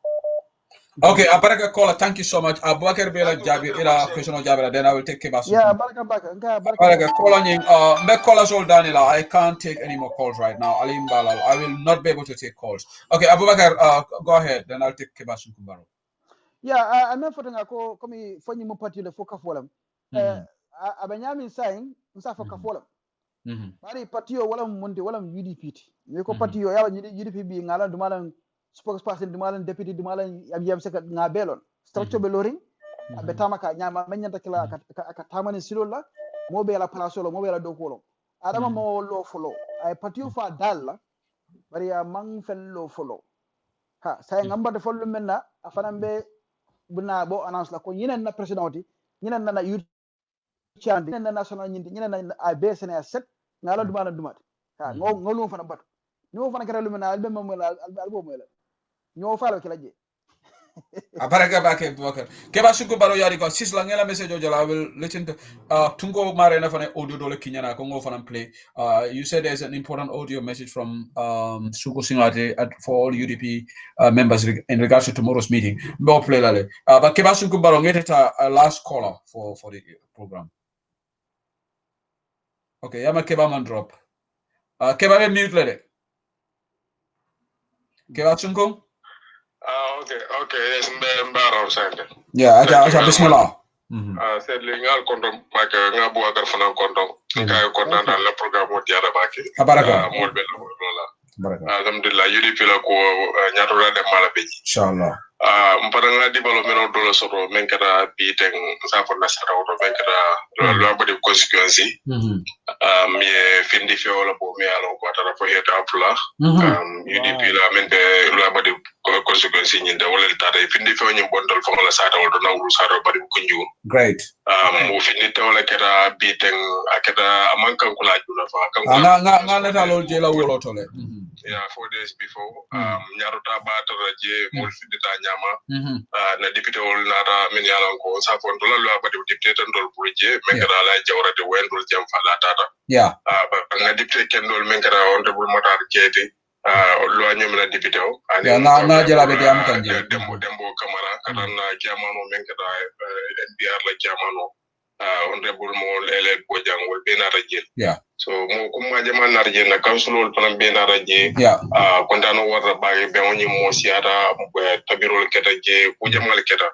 Okay, Abaraka caller, thank you so much. Abubakar Bela Jabi, question of Jabira, then I will take Keba. Yeah, Baraka calling me callers all Danila. I can't take any more calls right now. Alim Balal, I will not be able to take calls. Okay, Abubakar, go ahead, then I'll take Keba Kumbaro. Yeah, I'm not for the come funny mo party le foka folam. Abanyami sign, Musa foka folam. Bari party o wala monte wala UDP. We ko party o ya UDP bi ngala dumalan spokesperson dumalan deputy dumalan yam seka ngabelon. Structure beloring abetama ka nyama menyanta kila ka tamani silola mo be la place lo mo be la dokolo. Adama mo lo follow. Ay party fa dalla bari ya mang fel lo follow. Ha say ngamba de follow menna afanambe buna bo announce la ko ñinen na president oti ñinen na chandi na national nyindi nyina na absna set ngala dumana dumat ha ngolu fana bat ñoo fana kala lumina albe mo albo mo la ñoo falo kala je Aparaka bake Boubacar keba suko baro yari ko sisla ngela message jala will listen to tungo mare na fana audio dole kinyana ko ngo fana play you said there's an important audio message from Suko Singate for all UDP members in regards to tomorrow's meeting mbo play lale but keba suko baro ngeta last caller for the program. Okay, yama keba man drop keba be mute lale keba sunko. Okay, yes, mbaro sante. Yeah, acha bismillah. Said lingal kondom maka ngabu agar fana kondom. Kay kondom dans le programme o diara baki. Baraka. Mol be lola. Baraka. Alhamdulillah UDP la ko nyaato la dem mala be. Inshallah. Mparanga di balo meno dola soro menkara bi teng sa fo na sara o menkara lo abadi consequence. Me findi fe wala bo me alo ko tara fo heta apula. UDP la mente lo abadi consequence nyinde wala tata findi fe nyim bondol fo la sara o do na wulu sara badi ko nju. Great. Mo findi te wala keta bi teng aketa amankan kula jula fa kan nga leta lol je la wolo tole. Yeah, 4 days before nyaruta batara je mol findi ta nyama na député wol nata min yalan ko sa fon dola lo abadi député tan dol projet menkara la jawrate wendul jam fala tata nga député ken dol menkara honorable motar jeti lo anyam la député o na jela be am kan je dembo camara katan jamano menkara NPR la jamano honorable mo lele bojang wol be nata jel so mo kuma jaman narje na council wol plan be nata je kontano warra baage be woni mo siata tabirol keta je ko jamal keta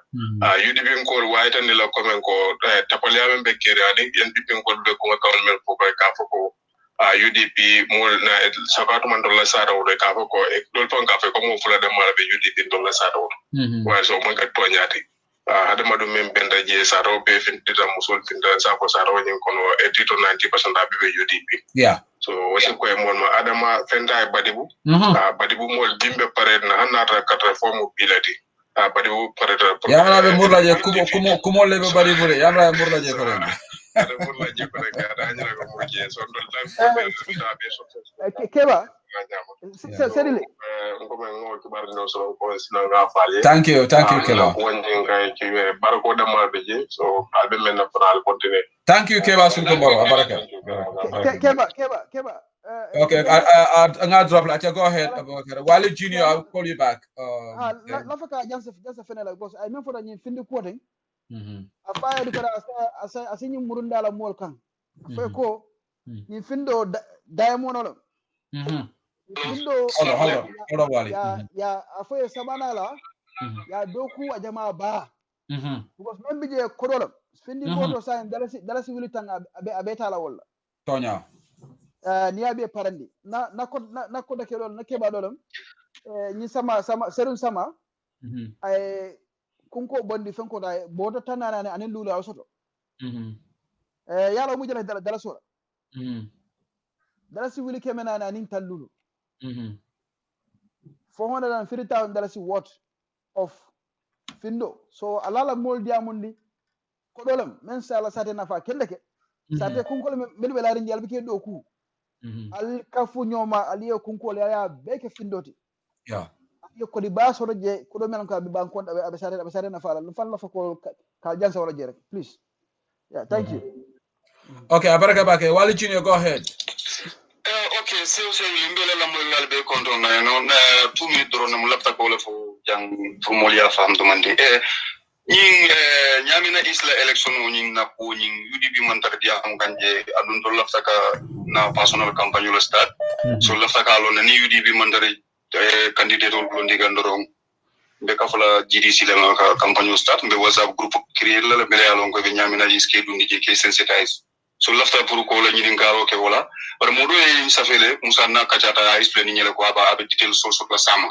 UDP ko wayta ni la komen ko tapaliabe be kerani NDP ko be ko kawal mel ko ka foko UDP mo na sakatu man dolla sara o ka foko dol ton ka fe ko mo fula de mala be UDP dolla sara o wa so mo ka toñati hadama do men benda je saro be findita musol finda sa ko saro nyin kono 80 to 90% be UDP so wasi ko e mon ma adama fenda badibu badibu mol dimbe pare na hanata katra formu bilati badibu pare yamra be murlaje kumo lebe badibu re yamra murlaje ko re murlaje ko re kada nyara ko moje so dol tan ko keba sedile thank you Keba thank you Keba sunko baro baraka Keba okay I drop like go ahead Wale Junior I'll call you back la faka jansa fenela boss ay men foda ñi findi ko ten afaya du kala asini murunda la mol kan fe ko ñi findo diamond lo Hold on, Wale. Ya afoye sabana la ya doku a jama'a ba because non bije kodolo findi bodo sa dalasi wili tan abeta la wala tonya ni abe parandi na ko da kelol na keba dolom ni sama serun sama ay kunko bondi fenko da bodo tanana ne anen lulu awsoto yalo mu jela dalasora dalasi wili kemena na nin tallulu 450,000 dollars worth of findo so alala mol diamundi ko dolam men sala sate nafa kelleke sate kunkol men be laari njal bike do ku al kafu nyoma aliyo kunkol ya beke findoti yo ko di baso je ko do men ko be ban kon be sate nafa la fan la fa ko ka jansa wala je rek please thank you okay abaraka bake Wale Junior go ahead okay so limbele la mo lalbe konto na non 2 minutes drone mo lapta ko le fo jang fo mo ya fam to mande ñing ñamina isla election ñing na ko ñing UDP man tak dia am kanje adun to lafta ka na personal campagne le start so lafta ka lo ni UDP man dare candidate ol blondi gandorong be ka fala GDC le ka campagne start be WhatsApp group créer la be ya lo ko be ñamina iske dundi je ke sensitize so lafta pour ko la ñi ngaro ke wala par modo e safele musa na kachata explain ñele ko aba abe detail so la sama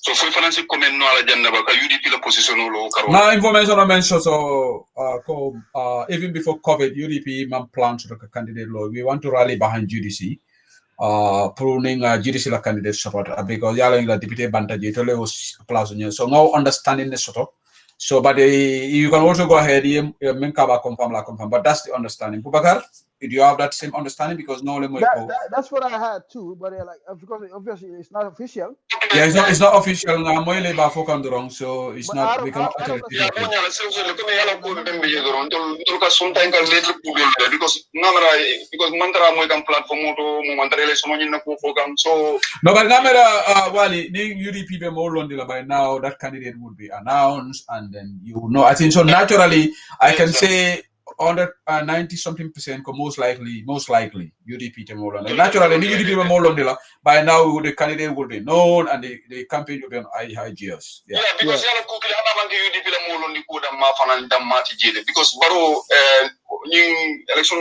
so foi fanansi comment no ala janna ba ka UDP la position lo karo na information on mention so even before COVID UDP man plan to the candidate law we want to rally behind GDC pruning GDC la candidate support because yala la député banta je tole was place so no understanding the sort of So, but you can also go ahead, confirm, but that's the understanding. Bubakar, did you have that same understanding? Because that's what I had too, but because obviously it's not official. Yeah, it's not official. So it's not. We cannot because so no, but Namera Wali, UDP be more Londila by now. That candidate would be announced, and then I think so. Naturally, I can say 90-something%, most likely UDP to more Londila. Naturally, UDP more Londila by now. The candidate would be known, and the campaign will be on IGS. Yeah, because UDP more Londila because Baro election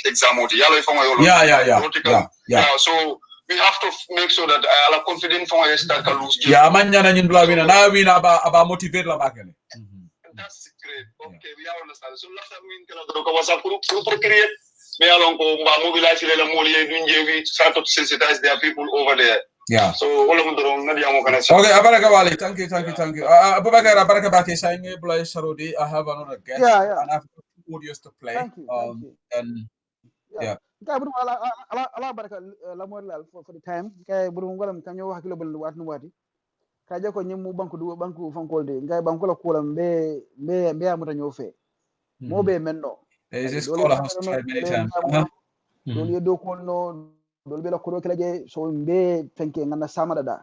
exam yeah. So we have to make sure that I am confident for a start to lose. Yeah, now we about motivate la back. That's great. Okay, we understand. So last time we was a group create. Me along mobilize the Moli we start to sensitize their people over there. Yeah. So all of them okay, Abaraka Wali, thank you. Abubakar Abaraka Baki saying Blay Sarodi, I have another guest and I have audios to play. Thank you. And yeah. ala baraka la moral for the time kay burum walam kanyo hakilo bal wat no wati kaje ko nyim banku fankolde ngay banku la kulam be amata ñoo fe mo be menno is this call has tried many times dol yedo ko no dol be la ko kala je so be tanke ngana samada da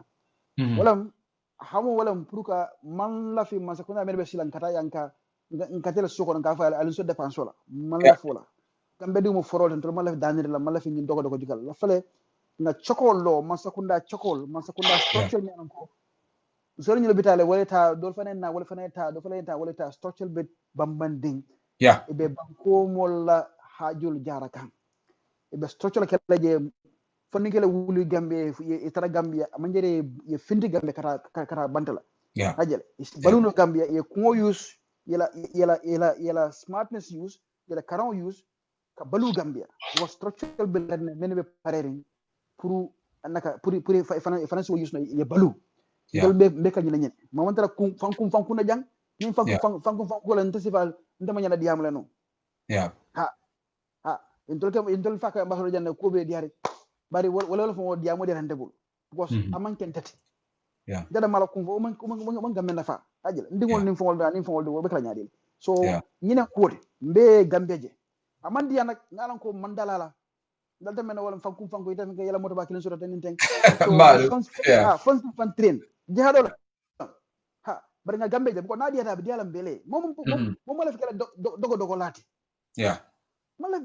walam hamu walam puruka man la fi masa kuna merbe silan kata yanka nkatela soko nka fa ali so dépense la man la fola kambe di mo forol tan man la fi danir la man la fi ni dogo jikal la fale na chokol lo man sakunda structure ni anko so ni l'hôpital wala ta dol fanen na wala fanen ta do fanen ta wala ta structure be bambanding yeah be banko molla hajul jarakan be structure kala je fonni kala wuli gambe e tara gambia manjere ye finti gambe kata bantala yeah hajale baluno gambia ye ko use yela smartness use yela caron use ka balu gambia was structural build men be parering pour anaka pour finance use no ye balu dol be ka nyina nyen ma wantara fankum na jang nim fankum ko lan tasival ndama nyana diam la no yeah ha intol fakka mbasoro janne ko be diari bari wala fo diamo de rendebul because amanken tati yeah dada mala kum fo man gamme nafa ajil ndingol nim fo do be kala nyaadil so nyina kote mbe gambeje amandi nak ngalan ko mandalala dalta men wala fankum itam ke yala moto ba kilin sura tan ten so fan train jihado ha bari nga gambeje ko na diata bi dialam bele mom la fi kala dogo lati yeah mala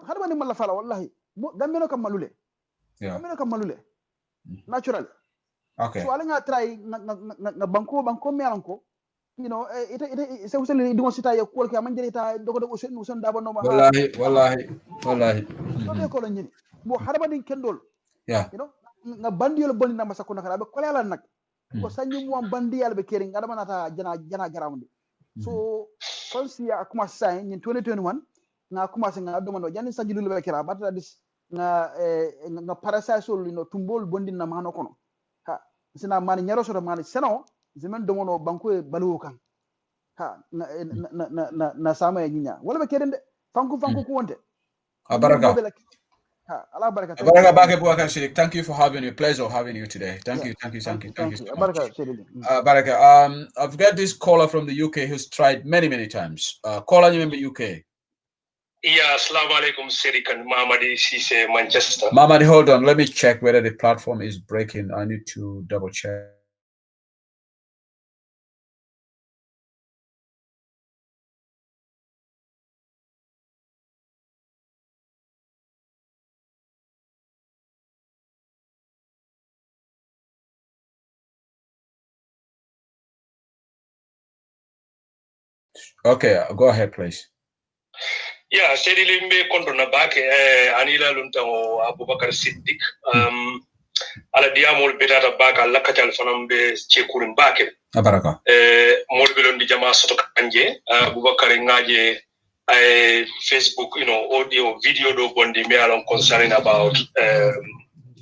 harba ni mala fala wallahi gambe no kam malule yeah gambe no kam malule natural okay so ala nga try na banko me alanko ite se usali dingo sita ya ko ke manjere ta dogo usun daba no ma wallahi so ko la nyini mo harba din kendol yeah nga bandiyol bonni na masako nakala be kolela nak ko sanyi mo bandiyal be kering ngada manata jana garawndi so fansi ya kuma sai in 2021 na kuma singa do mano jani sanji lulu be kira bata dis nga parasasol tumbol bondi na mano kono ha sina mani nyaro so mani seno zemen do mono banko e balu kan ha na sama ya nyinya wala be kerende fanku ko wonte baraka Allah baraka Bake Boubacar Siddiq, thank you for having me. Pleasure having you today. Thank you so much. Baraka, I've got this caller from the UK who's tried many times. Caller, you remember UK? Yeah, assalamu alaikum, Siddiq and Mamadi Sise, Manchester. Mamadi, hold on. Let me check whether the platform is breaking. I need to double check. Okay, go ahead, please. Yeah, Sedi Limbe Kontona Bake, Anila Luntango, Abubakar Siddiq, ala diamol betata baka lakatal fanambe chekurin bake. Abaraka. Molbelon di jama soto kanje, Abubakar ngaje Facebook, audio, video do bondi me along concerning about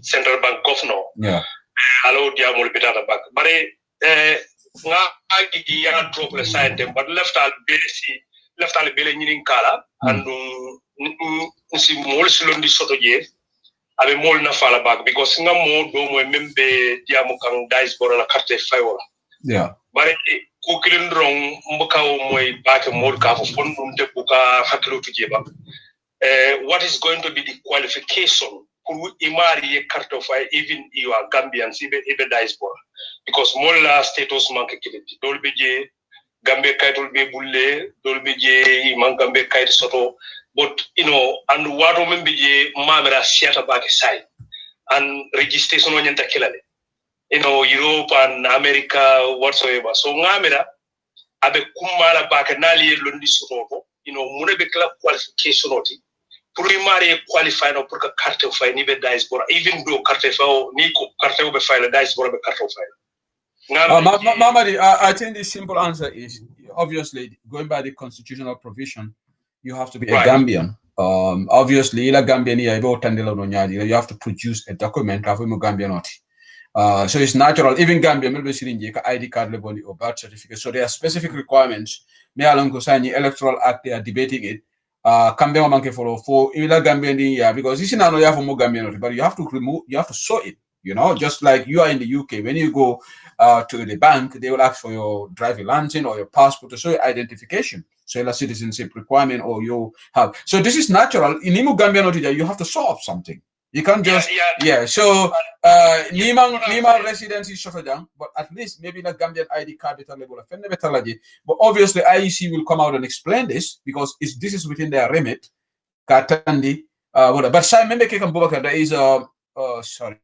Central Bank Governor. Yeah. Hello diamol betata bake. But nga agi ya drop le side dem but left al bele nyinin kala andu si mol silondi soto je abe mol na fala bag because nga mo do mo membe diamu kan diaspora la carte fayola bare ko kilindron mbukaw moy baake mol ka fo fondum de buka hakilo tuje ba what is going to be the qualification pour imari carte fay even you are Gambian ibe diaspora because mola status manke kiliti dolbe je Gambia kaytol be bulle dolbe je man Gambia kayt soto but you know and waro membe je mamera siata baake sai and registration on yenta kilale you know Europe and America whatsoever so ngamera abe kumala baake nali londi soto you know munebe kala qualification oti pour imari qualify no pour ka carte fay ni be diaspora even though carte fay ni ko carte be fay la diaspora be carte fay Mamadi, I think the simple answer is obviously going by the constitutional provision, you have to be a Gambian. Obviously, you have to produce a document of Gambian. So it's natural. Even Gambia, maybe ID card level or birth certificate. So there are specific requirements. Me along the Electoral Act, they are debating it. Gambia manke for Gambian because this is not you have more Gambian, but you have to show it. You know, just like you are in the UK, when you go to the bank, they will ask for your driving license or your passport to show your identification. So a citizenship requirement or you have. So this is natural. In Imu Gambian, you have to show up something. You can't just So Nima residency shorter down, but at least maybe the Gambian ID card level of but obviously IEC will come out and explain this because this is within their remit. Katandi, but Simon Bubakar, there is sorry.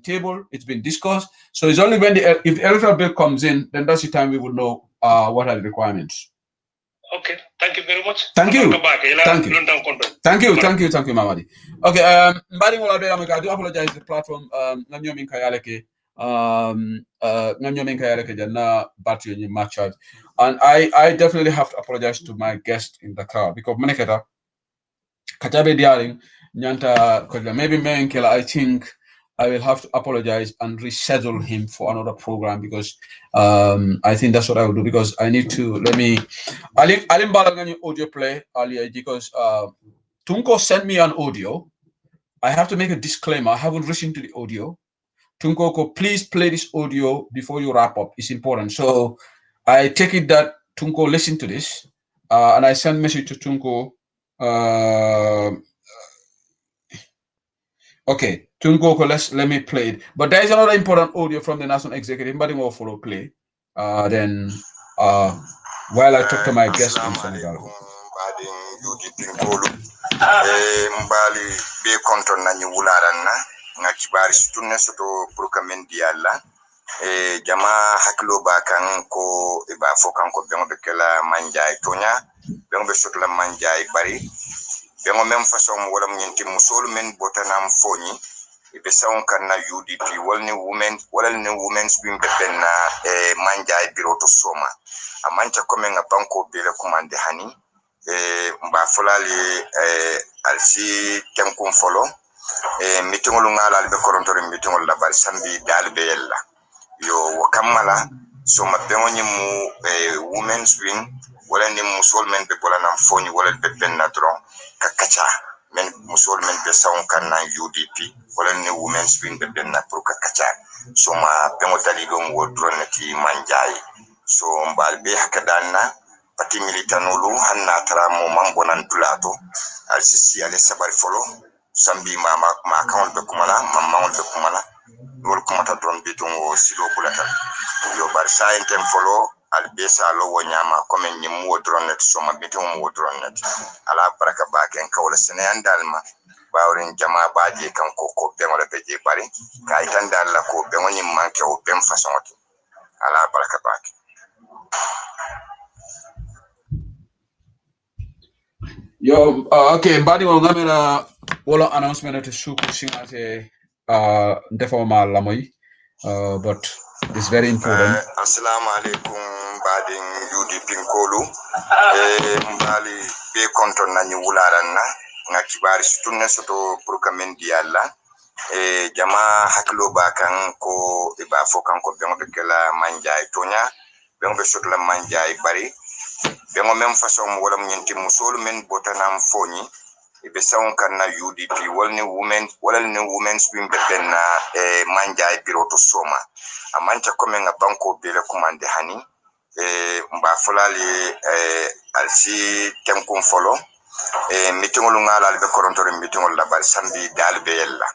Table, it's been discussed. So it's only when if the electoral bill comes in, then that's the time we will know what are the requirements. Okay, thank you very much. Thank you. Thank you, Mamadi. Okay, I do apologize to the platform. And I definitely have to apologize to my guest in the car because Maneketa Kajabe Dialing Nyanta maybe Menkela, I think I will have to apologize and reschedule him for another program because I think that's what I will do because I need to Alim Balangani audio play earlier because Tunko sent me an audio. I have to make a disclaimer. I haven't listened to the audio. Tunko, please play this audio before you wrap up. It's important. So I take it that Tunko listened to this and I send message to Tunko. Okay, Tungo, let me play it. But there is another important audio from the National Executive, but will follow play. Then while I talk to my guest in Senegal. Mbali be konton na nyularan na nga kibari situnne soto pour kamen dialla jama haklo ba kan ko e ba fo kan ko be be kala manjay tonya be soto la manjay bari be même façon wala ñenti musol men botanam foni e be sawon kan na UDP walni women's wing be benna manjay biro to soma amancha komen nga banko be le commande hani mba fulali alsi tenkun folo mitingol ngala be korontore mitingol la bal sambi dalbe yella yo wakamala so mabbengo nyimu women's wing wala ni musol men be bolanam foni wala be benna dron kakacha men musol men be sawon kan na UDP wala ni women's wing be benna pour kakacha so ma bengo dalido mo dron ti manjay so mbal be hakadanna pati militanolu hanna tara mo mambonan tulato alsisi ale sabar folo sambi mama ma kawon be kumala mamma on be kumala wol kumata don bitum o silo bulata yo bar sayentem folo albesa lo wonyama comme nyimu o dronet so ma bitum o dronet ala baraka baken kawla sene andalma bawren jama baaje kan ko be wala be je bari kay tan dalla ko be woni manke o bem façon ala baraka baken. Yo, okay, mbadi wa ngamela wala announcement to suku singate defoma lamoy but it's very important. Assalamu alaikum badin UDP Nkolu mbali be konton nañu wularanna nga kibari tunne soto pour kamen dialla jama haklo ba kan ko e ba fo kan ko be kala manjay tonya be soto la manjay bari be même façon wala ñenti musol men botanam foni e be sawon kan na UDP walni women's wing be benna manjay biro to soma amancha komen nga banko be le commande hani mba fulali alsi tenkun folo mitingol ngala be korontore mitingol la bal sambi dalbe yella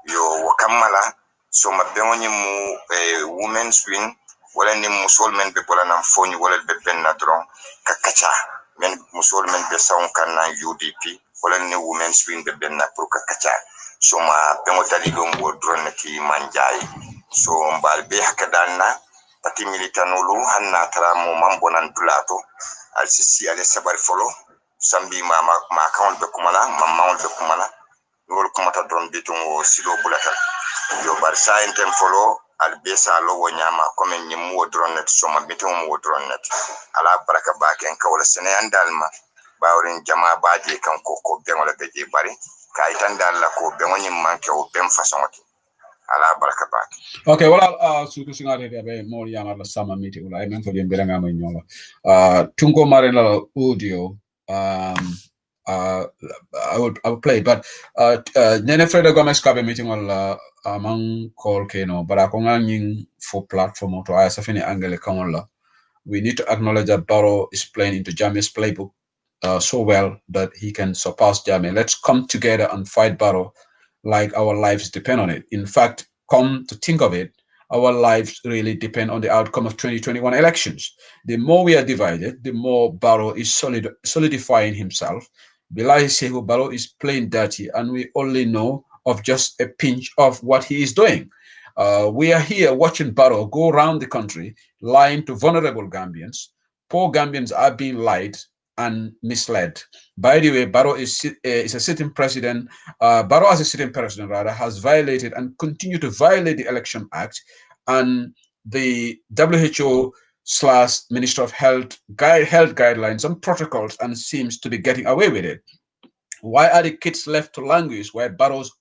yo wakamala so mabbengo nyimu women's wing wala ni musol men be bolanam foni wala be benna dron kakacha men musol men be sawon kan na UDP wala ni women's wing be benna pour kakacha so ma bengo dalido mo dron ti manjay so mbal be hakadanna pati militanolu hanna tara mo mambonan dulato alsisi ale sabar folo sambi mama ma kawon be kumala mamma on be kumala wol kumata don bitum o silo bulata yo bar sayentem folo albesa lo wonyama comme nyimu o dronet so ma bitum mo dronet ala baraka baken kawla sene andalma bawren jama baaje kan ko be wala be je bari kay tan dalla ko be woni manke o bem façon ala baraka bak. Okay, wala suku singate be mo yama la sama miti wala men ko yembere ngama nyola tungo mare la audio I will play, but Nene Fredo Gomez Kabe meeting on among call Keno, but I can for platform to I safini angle kamola. We need to acknowledge that Barrow is playing into Jammeh's playbook so well that he can surpass Jammeh. Let's come together and fight Barrow like our lives depend on it. In fact, come to think of it, our lives really depend on the outcome of 2021 elections. The more we are divided, the more Barrow is solidifying himself. Bilahi Sehu Barrow is playing dirty, and we only know of just a pinch of what he is doing. We are here watching Barrow go around the country, lying to vulnerable Gambians. Poor Gambians are being lied and misled. By the way, Barrow is a sitting president. Barrow, as a sitting president, rather, has violated and continue to violate the Election Act and the WHO/Minister of Health guidelines and protocols, and seems to be getting away with it. Why are the kids left to languish where Barrow's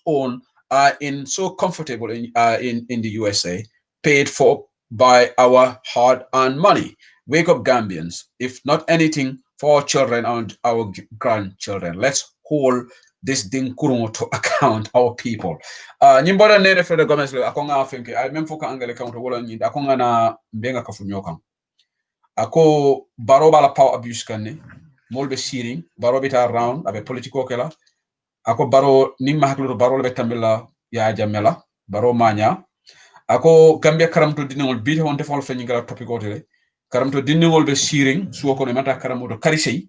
own are so comfortable in the USA, paid for by our hard-earned money? Wake up, Gambians. If not anything, for our children and our grandchildren. Let's hold this thing to account, our people. Nyimboda nene Fredo Gomez akonga afenke I memfoka angele counter wala nyinde akonga na mbenga kafunyoka ako Barrow bala power abuse kanne molbe siring Barrow bita around abe politiko kela ako Barrow nimma haklo Barrow be tambela ya jamela Barrow manya ako Gambia karamto dinol bita wonte fol fenyinga topic otele karamto dinol be siring suwo ko mata karamoto karisei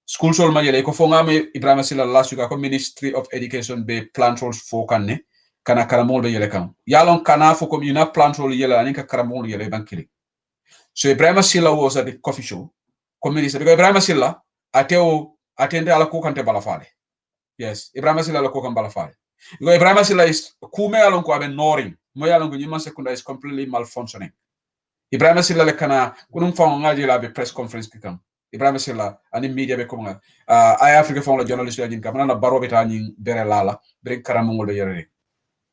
school sol ma yele ko fo ngame Ibrahima Silla last week ko Ministry of Education be plan roles fo kanne kana karamol be yele kan yalon kana fo ko ina plan role yele ani ka karamol yele bankili so Ibrahima Silla was at the coffee show ko minister because Ibrahima Silla atende ala ko kante balafale yes Ibrahima Silla la ko kan balafale because Ibrahima Silla is kume alon ko abe noring mo yalon ko nyima secondary is completely malfunctioning Ibrahima Silla le kana kunum fa ngaji la be press conference kikam Ibrahima Silla ani media be ko nga ay Africa fon la journalist ya jinka manana barobe ta nyin bere lala bere karamol be yere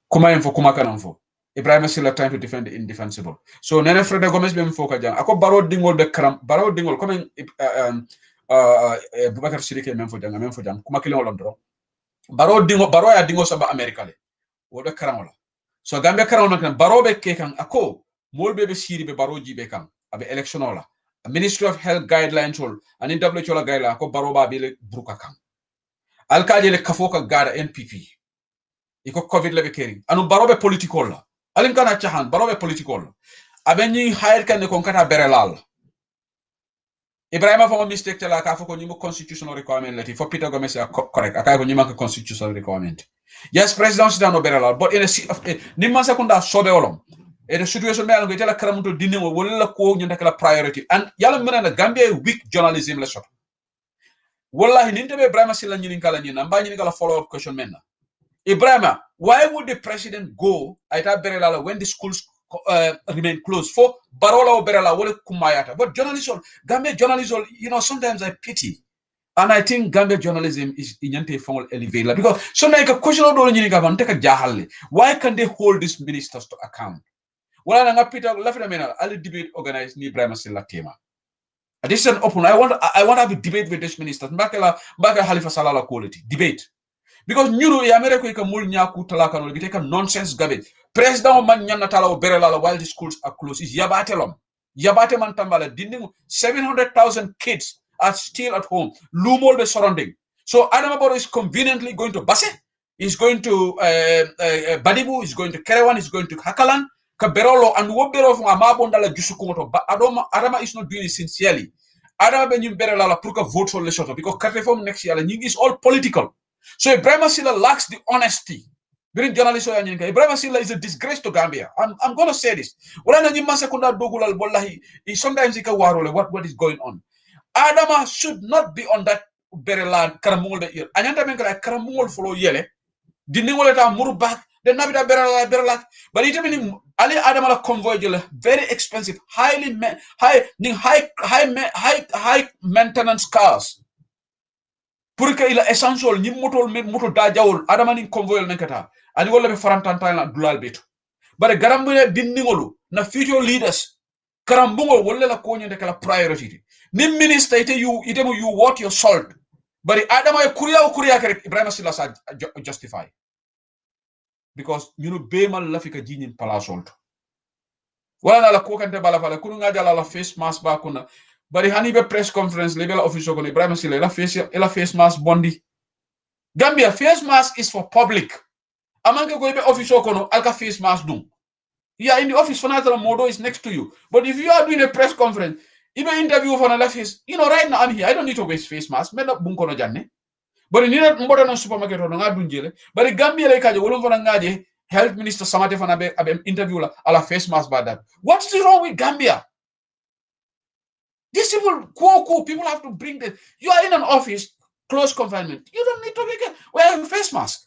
kuma info kuma kanam fo Ibrahima Silla trying to defend the indefensible so nene Freda Gomez be mfo ka jang ako baro dingol be karam baro dingol comme Boubacar Sidike men fo jang kuma kili ngolon dro baro ya dingo saba America le wobe karam la so Gambia karam nak baro be ke kan ako molbe be siri be baro jibe kan abe election la Ministry of Health guidelines hol ani WHO la guideline ko baro ba be le bruka kan alkaje le kafoka gada NPP iko covid lebe kering anu barobe political la alin kana chahan barobe political abeni hire kan ko kata berelal Ibrahima fa mistake tela ka foko nyimo constitutional requirement lati for Peter Gomez correct akay ko nyima constitutional requirement yes president sidano berelal but in a seat of nimma sekunda sobe olom e the situation me algo tela karamuto dinimo wala ko nyanda kala priority and yalla mena Gambia weak journalism la shot wallahi nintebe Ibrahima Silla nyini kala nyina mba nyini kala follow up question menna Ibrahima, why would the president go at Berelala when the schools remain closed for Barola or Berela? What kumayata? But journalism, Gambia journalism, sometimes I pity, and I think Gambia journalism is inyante formal elevator because sometimes a question of don't take a jahali. Why can they hold these ministers to account? Well, I'm Peter Lafina, I'll debate organized ni Ibrahima Silla tema. This is an open. I want to have a debate with this minister. Mbaka Halifa Salala quality debate. Because nyuru ya America ika mul nyaku talaka no biteka nonsense garbage. President man nyana tala berela while the schools are closed is yabate lom. Yabate man tambala dinding 700,000 kids are still at home. Lumol be surrounding. So Adama Barrow is conveniently going to Basse, is going to Badibu, is going to Kerewan, is going to Hakalan, Kaberolo and Wobero from Amabondala Jusukumoto. But Adama is not doing it sincerely. Adama Benyum Berela la Pruka vote for Lesotho because reform next year is all political. So Ibrahima Silla lacks the honesty. Ibrahima Silla is a disgrace to Gambia. I'm going to say this. Sometimes what is going on. Adama should not be on that Berelan Karamul the year. Anyanta menkala Karamul follow yele. Diningoleta Murubak, the Nabida Berelak. But it means Ali Adama convoy very expensive, high maintenance cars. Pour que il essential ni moto da jawol adama ni convoyal nankata ani wala be farantanta la dulal beto bare garambe dinningolu na future leaders karambungo wala la ko nyande kala priority ni minister you what your salt bare adama e kuriya kare Ibrahima Silla sa justify because be mal la fika jinin pala salt wala la ko kante bala fala kunu ngajala la face mask ba kuna But hani be press conference level official kono Ibrahima Silla ela face mask bondi. Gambia face mask is for public. Amanke go be official kono alka face mask dum. Yeah, in the office fanatala modo is next to you. But if you are doing a press conference, even interview for another face, right now I'm here. I don't need to wear face mask. Men up bun kono janne. But in the modern supermarket or nga dunjele. But the Gambia like kaje wolum fana ngaje health minister samate fana be interview la ala face mask ba that. What's wrong with Gambia? These people have to bring this. You are in an office, close confinement. You don't need to wear a face mask.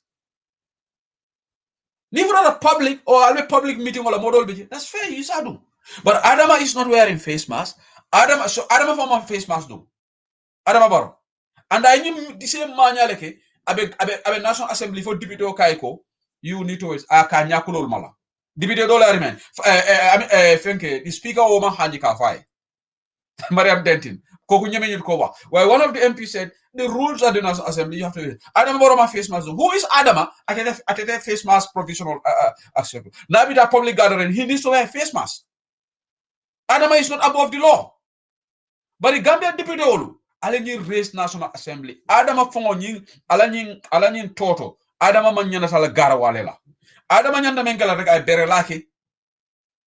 Even at a public or a public meeting or a model meeting, that's fair. You say do. But Adama is not wearing face mask. Adama form a face mask do. Adama Barrow. And I knew the same man yaleke. Abe National Assembly for Deputy Okaiko. You need to wear Akanyakulol Mala. Deputy Dollar remain. The speaker Oma Hanjika Fai. Mariam Dentin. Why one of the MPs said the rules of the National Assembly you have to. Adama Barrow face mask. Who is Adama? At a face mask provisional acceptable. Now with a public gathering, he needs to wear a face mask. Adama is not above the law. But the Gambia deputy Olu, Alani raised National Assembly. Adama Fongoning, Alanin Toto, Adama Manyana Sala Garawalela. Adama Nyanda Mengala Rega Berelaki.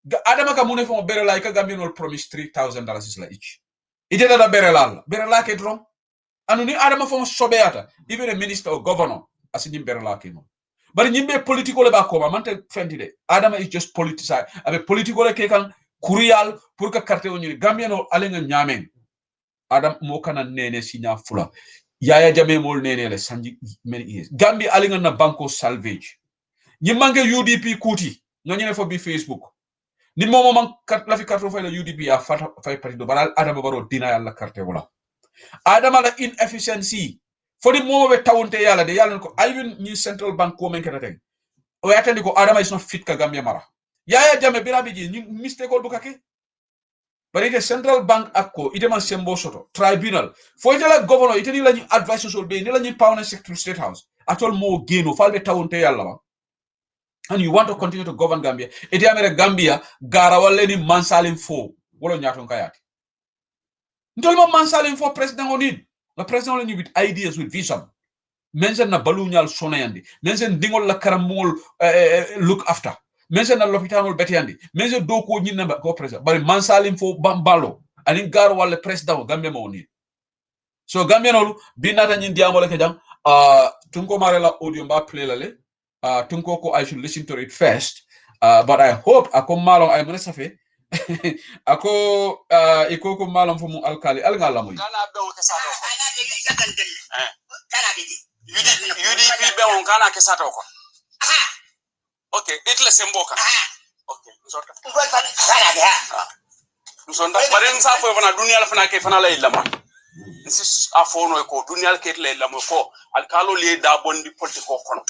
Adama Kamune from Berelaka Gambian will promise $3,000 each. It is a Berelal. Berelake drum. anu ni adama fo sobeata even a minister or governor asini berla kimo bari nyimbe political le ba ko mante fentide adama is just politicized abe political le kekan kurial pour que carte woni gambiano alenga nyamen adam mo kana nene sinya fula yaya jame mol nene le sanji many years gambi alenga na banko salvage nyimange UDP kuti nganyene fo bi Facebook ni momo man kat la fi carte fo la UDP a fata fay parti do baral adama baro dina yalla carte wala adama la inefficiency fodi momo be tawonte yalla de yalla ko ayun ni central bank ko men kata ten o yatandi ko adama is not fit ka gambia mara yaya jame birabi ji ni mistake ol bukake bari ke central bank akko ite man sembo soto tribunal fo jala governor ite ni lañu advice sol be ni lañu power secretary state house atol mo geno falbe tawonte yalla ba and you want to continue to govern Gambia ite amere Gambia gara walle ni mansalim fo wolo nyaton kayati ntol mo mansalim fo president onid la president onid with ideas with vision mention na balu nyal sonayandi mention dingol la karamol look after mention na l'hôpital betiyandi mention do ko nyinna ko president bari mansalim fo bambalo ani gar wala president Gambia mo onid so Gambia nolu binata nyin diamole ke jam tunko marela audio mba play lale tunko I should listen to it first but I hope ako malong ay mona safe ako ikoko malong fumu alkali al ngala moy kana be on kesato UDP be on kana kesato ko okay itle semboka okay nsorta kana de ha nsonda baren sa fo fana dunia la fana ke fana la ilama nsis afono ko dunia ke le ilama ko alkalo le da bondi politiko kono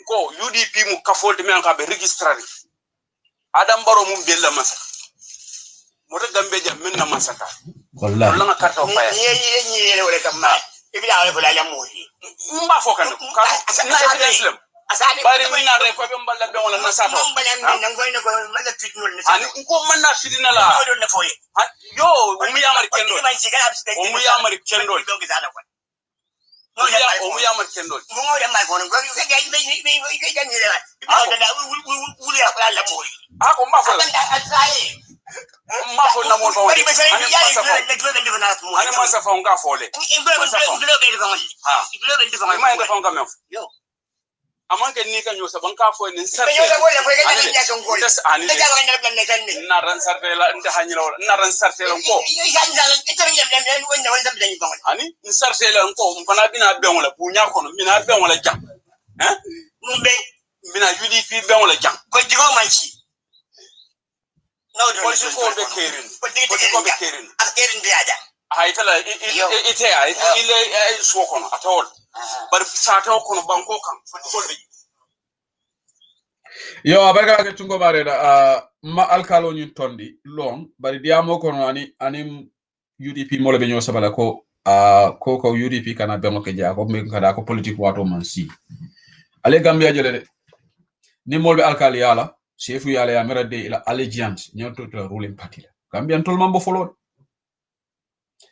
ko UDP mu kafolde men ka be registrari adam baro mum bella masa moto gambe jam men na masata wallahi la karta fa ni wala kam ma ibila wala bala la moyi mba fokan ka na evidence lam bari min na re ko be mballa be wala na sato na ngoy na ko mala fitnul ni ani ko man na fidina la do na foye yo mu yamar kendo mu yamar kendo o mu yamar kendo mu mo yamar ko ngo ke ga be ga ni le ba da wuli ya la la moyi ako mba fo mafo na mo bawle ani masa fa nga fole ma nga fa nga mef amanke ni kan yo sa banka fo ni sarte ani na ran sarte la nda hanyila na ran sarte la ko ani ni sarte la ko fana bina be wala bu nya kono bina be wala jam mumbe bina UDP be wala jam ko jigo manchi no policy ko be kerin ko be kerin akerin be ada haytala ite ay ile so kono atol bar sato kono banko kan ko be yo abarka ke tungo mareda ma alkalo ni tondi long bari diamo kono ani UDP mole be nyo sabala ko ko UDP kana be mo ke ja ko me kada ko politique wato man si ale Gambia jele ni molbe alkali yala chefu yala ya mera de ila allegiance nyoto to ruling party la Gambian tol mambo folon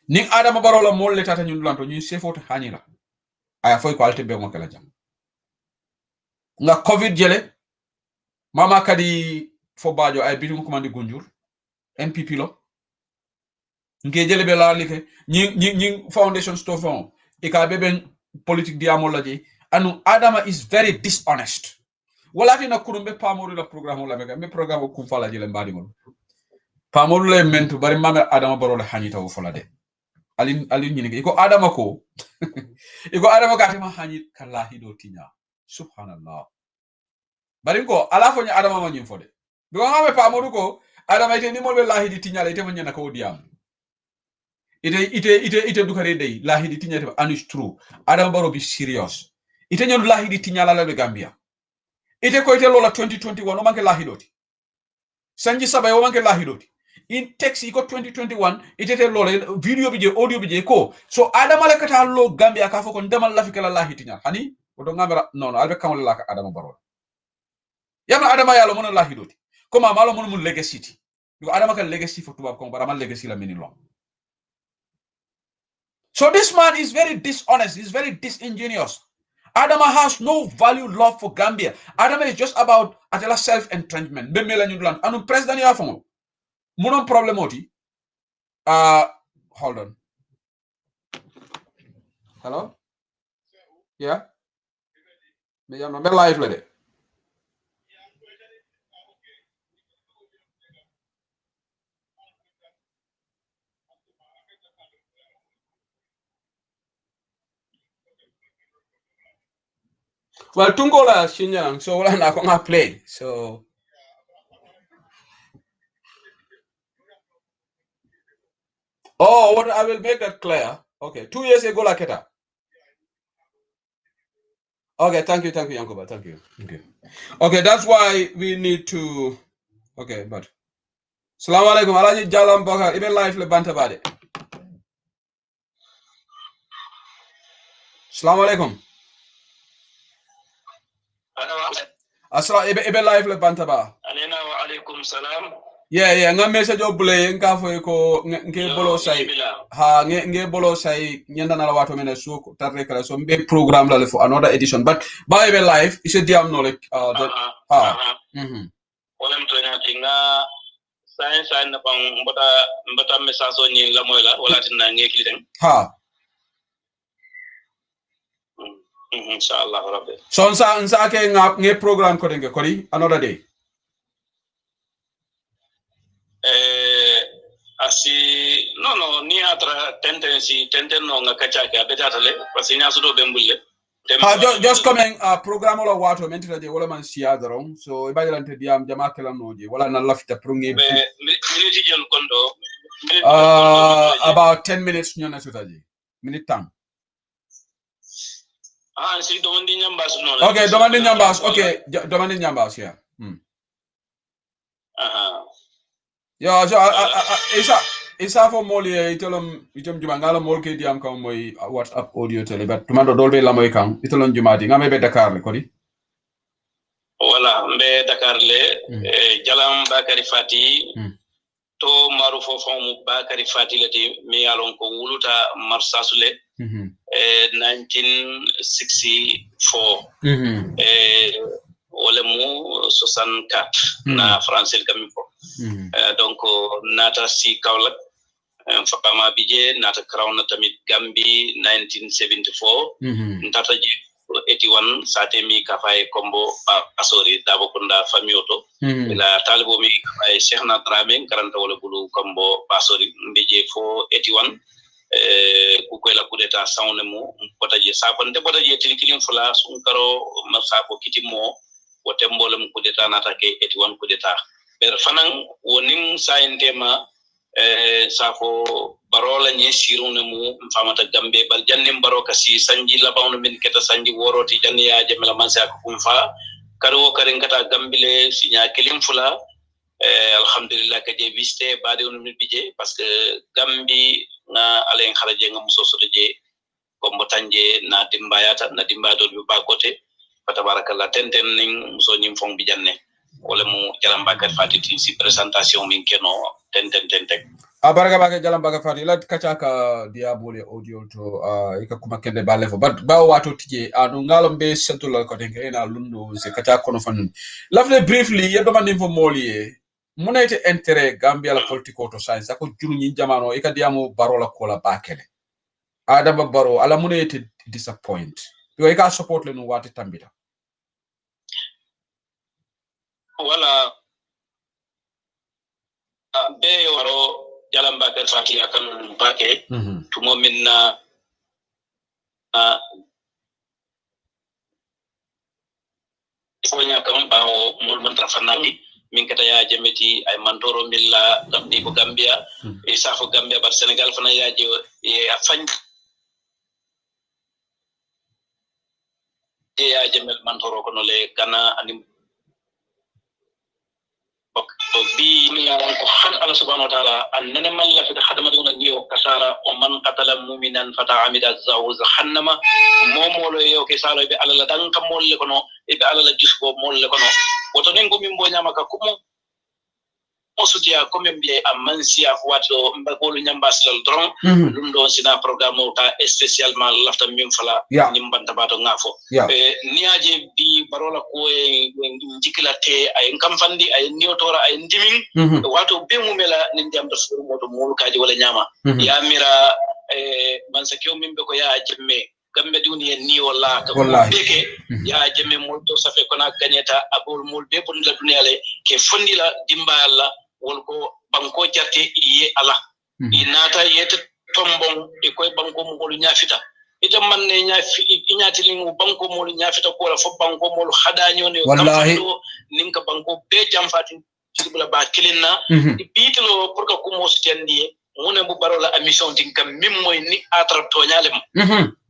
ni adama barola molle tata nyun lanto ni chefu to hanira aya foy ko alte be mo kala jam nga covid jele mama kadi fo bajo ay bitum ko mandi gunjur MPP lo nge jele be la like ñi foundation store fond e ka beben politique diamology anu adama is very dishonest wala tina kurumbe pamoru la programme la mega me programme ko fala jele mbadi mon pamoru le mentu bari mama adama baro la hanita wo fala de alin ñini ko adama ko iko adama ka tima hanit kala hido tinya subhanallah bari ko ala fo ni adama ma ñim fode bi ko ngame pamoru ko adama ite ni molbe lahi di tinya la ite nyana ko diam ite dukare dey lahi di tinya te anish true adama baro bi serious ite ñon lahi di tinya la be Gambia ite ko ite lola 2021 o manke lahi doti sanji sabay o manke lahi doti in text iko 2021 ite te lola video bije audio bije ko so adama le kata lo Gambia ka fo ko ndemal lafi kala lahi tinya hani o do ngamera non albe kamol la ka adama baro yama adama yalo mon lahi doti ko ma malo mon legacy ti ko adama ka legacy fo tuba ko bara man legacy la mini lo. So this man is very dishonest, he's very disingenuous. Adama has no value, love for Gambia. Adama is just about atela self-entrenchment. And president Yafon, munon problemoti. Hold on. Hello? Yeah? Me am not live with it. Well, Tungola Shinyang, so wala na akong play. So oh, what I will make that clear. Okay, 2 years ago, like that. Okay, thank you, Yankoba, thank you. Okay, that's why we need to. Okay, but. Assalamu alaikum, Alaji Jalam Baka, even life le banta bade. Assalamu alaikum. Ibe life le banta ba. Alena wa alaikum salam. Yeah, nga message obule nga fo ko nge bolo say ha nge bolo say nyanda na wato mena su tarre kala so be program la for another edition but by be live is a diam no like Wonem to nya tinga science na pang mbota message o ni la moy la wala tin na nge kliten ha inshallah rabbi so nsa ke nge program ko denge ko another day asi no ni atra tenten no nga kacha ka betata le parce nya so do bembulle just coming program wala wato mentira je wala man siya daron so ibajalante diam jama kala noje wala na lafita prungi minute jon kondo about 10 minutes nyona sutaji minute tam si domandi nyambas no okay domandi nyambas okay domandi nyambas yeah yeah so isa fo moli itom juma ngala mol ke diam kam moy WhatsApp audio tele but tumando dolbe la moy kan itolon jumadi ngame be Dakar le kodi wala mbe Dakar le Jalam Bakari Fati to marufo fomu Bakari Fati lati mi alon ko wuluta marsasule 1964 wala mu 64 na français kam fo donc nata si Kaolack fama bije nata crown tamit Gambi 1974 ntata je 81 sate mi kafay kombo asori dabo kunda famioto ila talibo mi kafay Cheikh na Dramé karanta wala bulu kombo asori mbije fo 81 kukwela kudeta sawne mo potaje sabante potaje tilkilim fula sun karo masako kitimo wotembolem kudeta nata ke 81 kudeta ber fanan wonin sayentema safo barola nye sirune mu famata Gambe bal jannim baro kasi sanji labawno min keta sanji woroti janniya jamela mansa ko kumfa karo kare ngata Gambile sinya kelim fula alhamdulillah kaje viste bade on mi bije parce que Gambi na alen kharaje ngam sosoto je ko mbotanje na dimbayata na dimbado bi bakote fatabarakallah tenten ning muso nyim fong bi janne wala mu Jalam Bakari Fati si présentation min keno tenten baraka bake Jalam Bakari Fati la kachaka diabole audio to ika kuma kende balefo but ba wato tije anu ngalo be setula ko denke ena lundo se kachaka kono fan lafle briefly yedo man info moli munayte intérêt Gambia la politico to science ko juruni jamano ika diamo barola kola bakele Adama Barrow ala munayte disappoint yo ika support le no wati tambita wala be waro Jalam Bakari Fati akan bake tumo minna fonya kam bawo mul man trafanami min kata ya jemeti ay mantoro milla gambi ko Gambia e safo Gambia bar Senegal fana yaji e afan e ya jemel mantoro ko no le kana anim bi mi yaran ko han Allah subhanahu wa ta'ala annana man la fi khadmatuna niyo kasara o man qatala mu'minan fata'amida zawuz hannama momolo yo ke salo be Allah dan kam molle kono e be Allah jusbo molle kono woto nen ko min bo nyama ka kumo osutia comme mbiye amansia wato mbagolu nyambaslal dron lundo sina programme ta spécialement lafta min fala nimbanta bato ngafo niaje bi barola ko e jikilate ay kamfandi ay niotora ay ndimin wato be mumela nin jamta suru moto molukaji wala nyama ya mira man sa kew min be ko ya jemme gambe duni en ni wala ka beke ya jemme molto safe kona gagneta abul mul be bon la duniyale ke fondila dimba alla wol ko banko jarte ye ala inata yete tombon e koy banko mo golu nyafita ita manne ñaati lingu banko mo ñafita ko la fo banko mo hadaño ne kamfando ninka banko be jamfati tibula ba kilinna bitilo pour que ko mo stendi mune bu barola a mission din kam mim moy ni atra to nyalem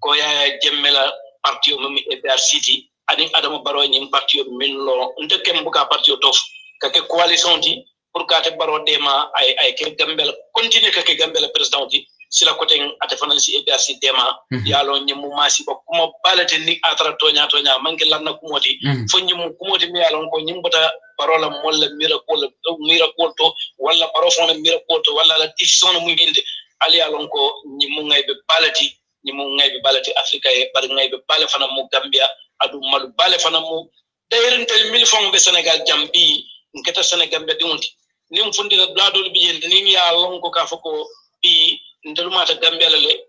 ko ya jemmela parti o mi EPR City ani adama baro nyim parti o min lo ndekem bu ka parti o tof ka ke coalition di pour ka te baro dema ay ke gambel continue ka ke gambel président di sila côté ate fanansi EPR City dema yalo nyimu masi ba kuma balate ni atra to nya mangi lanna kumoti fo nyimu kumoti mi yalo ko nyimbata parola molla miracle to wala baro fona miracle to wala la decision mu yinde ali alon ko nyimu ngaybe balati afrika e bar ngaybe bale fana mu gambia adu malu bale fana mu dayrentel mil fon be senegal jambi ngeta senegal be dunti nim fundira bladol bi yende nim ya lon ko ka foko bi ndelumata gambia le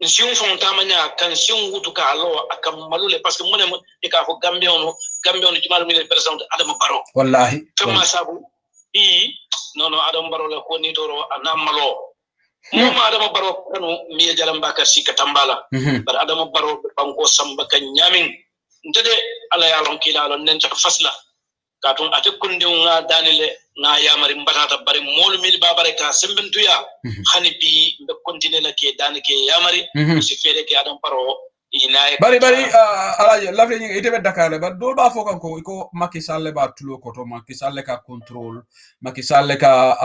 nsiun fon tamanya kan siun wutu ka lo akam malule parce que monem e ka fo gambia ono jumal mi president adama baro wallahi fama sabu bi nono adama baro la ko ni toro anamalo moma adama baro kanu mi jalam bakar sika tambala bar adama baro banko samba kan nyamin ntede ala yalon kilalo nen ta fasla katun ate kunde nga danile nga yamari mbatata bari molu mil babare ka sembentuya hani bi be continue la ke danike yamari ci fere ke adam baro ina bari ala lafle ni ite be dakale ba do ba fokan ko Macky Sall ba tulo ko to Macky Sall ka control Macky Sall ka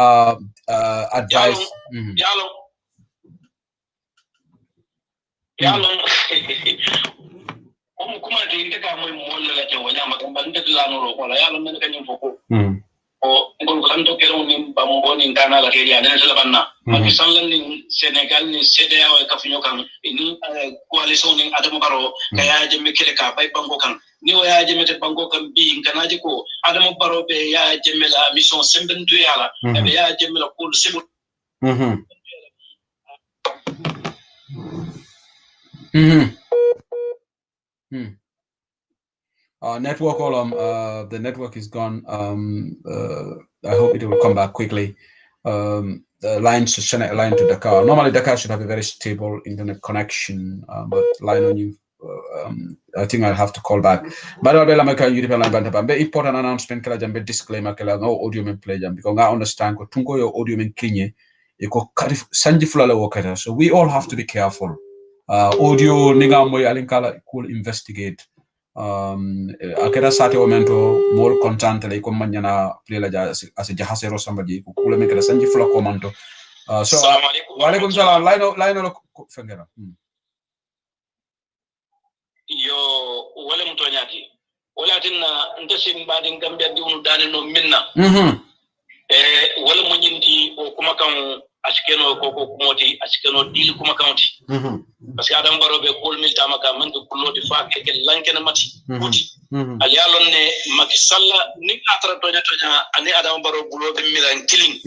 advice yalo kuma de inte ka moy molla la te wala ma gamba nded la no ko la yalo men ka nyum foko o ngol kan to kero ni bambo ni ngana la ke ya ne la banna Macky Sall ni Senegal ni CEDEAO ka finyo kan ni coalition ni Adama Barrow ka ya jemme kele ka bay bango kan ni o ya jemme te bango kan bi ngana ji ko Adama Barrow be ya jemme la mission sembentu yala be ya jemme la ko semu Network the network is gone. I hope it will come back quickly. The line to Dakar. Normally Dakar should have a very stable internet connection, but line on you. I think I'll have to call back. But very important announcement kala jambe disclaimer kala no audio men play jam because I understand ko tungo yo audio men kinye iko sanji fulala wakata. So we all have to be careful. Audio ninga moy alinkala cool investigate. Akeda sate momento mol content le ko manyana play la as jahasero somebody ko kula men kala sanji fula komanto. So wa alaikum salam line fengera. Yo wala mto nyati wala tinna ntasim badin gambia diunu dane no minna wala mo nyindi o kuma kan askeno ko kumoti askeno dil kuma kanti parce que adam baro be kol mil tamaka man ko kuloti fa ke lankena mati buti ali alon ne Macky Sall ni atra tonya ani adam baro bulo be miran killing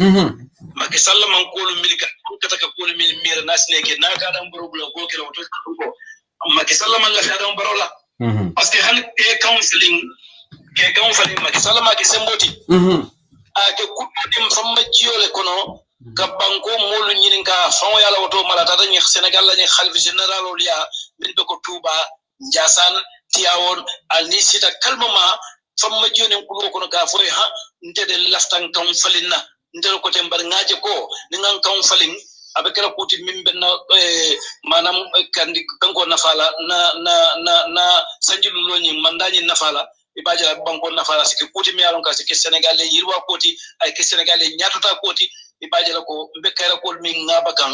Macky Sall man kol mil ka kata kol mil mira nasne ke na ka adam baro bulo ko ke wato ko Macky Sall man la fi adam baro la parce que han ke counseling Macky Sall ma ke semboti ke kudim famma jiole kono ka banko molu nyininka fon yala woto malata ni Senegal la ni khalif general olia min be ko Touba Ndiassane Tiawon alni sita kalmama famma joni ko kono ka foy ha ndede laftan kan falinna ndel ko tembar ngaaje ko ni ngan kan falin abe kala kuti mimbe na manam kandi kanko nafala na sanjilu loni mandani nafala ibaja banko nafala sike kuti mi alon ka sike Senegal le yirwa koti ay ke Senegal le nyatuta koti ibaja ko be kayra ko mi ngaba kan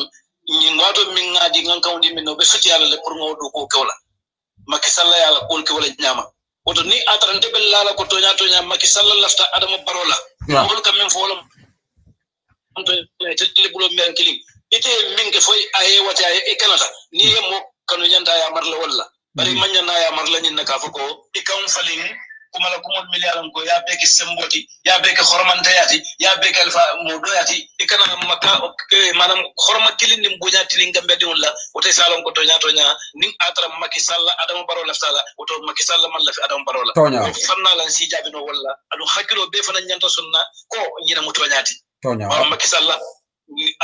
ni ngoto mi ngadi ngan kawdi min no be suti yalla le pour ngodo ko kewla Macky Sall yalla ko kewla nyama oto ni atrante be lala ko tonya Macky Sall lafta Adama Barola ngol kam min folam to tele bulo mi ankili ite minke foy aye wata e kanata ni mo kanu nyanda ya marla walla bari manya na ya marla nyin naka fako ikam falin kumala kumol miliyaran ko ya beke semboti ya beke hormantayati ya beke alfa modoyati ikana maka manam horma kilindi mbunyati lingambe de wala wote salon ko tonya nin atra Macky Sall Adama Barrow laftala woto Macky Sall man la fi Adama Barrow la fanna lan si jabino wala adu hakilo be fana nyanta sunna ko nyina mutonyati tonya Macky Sall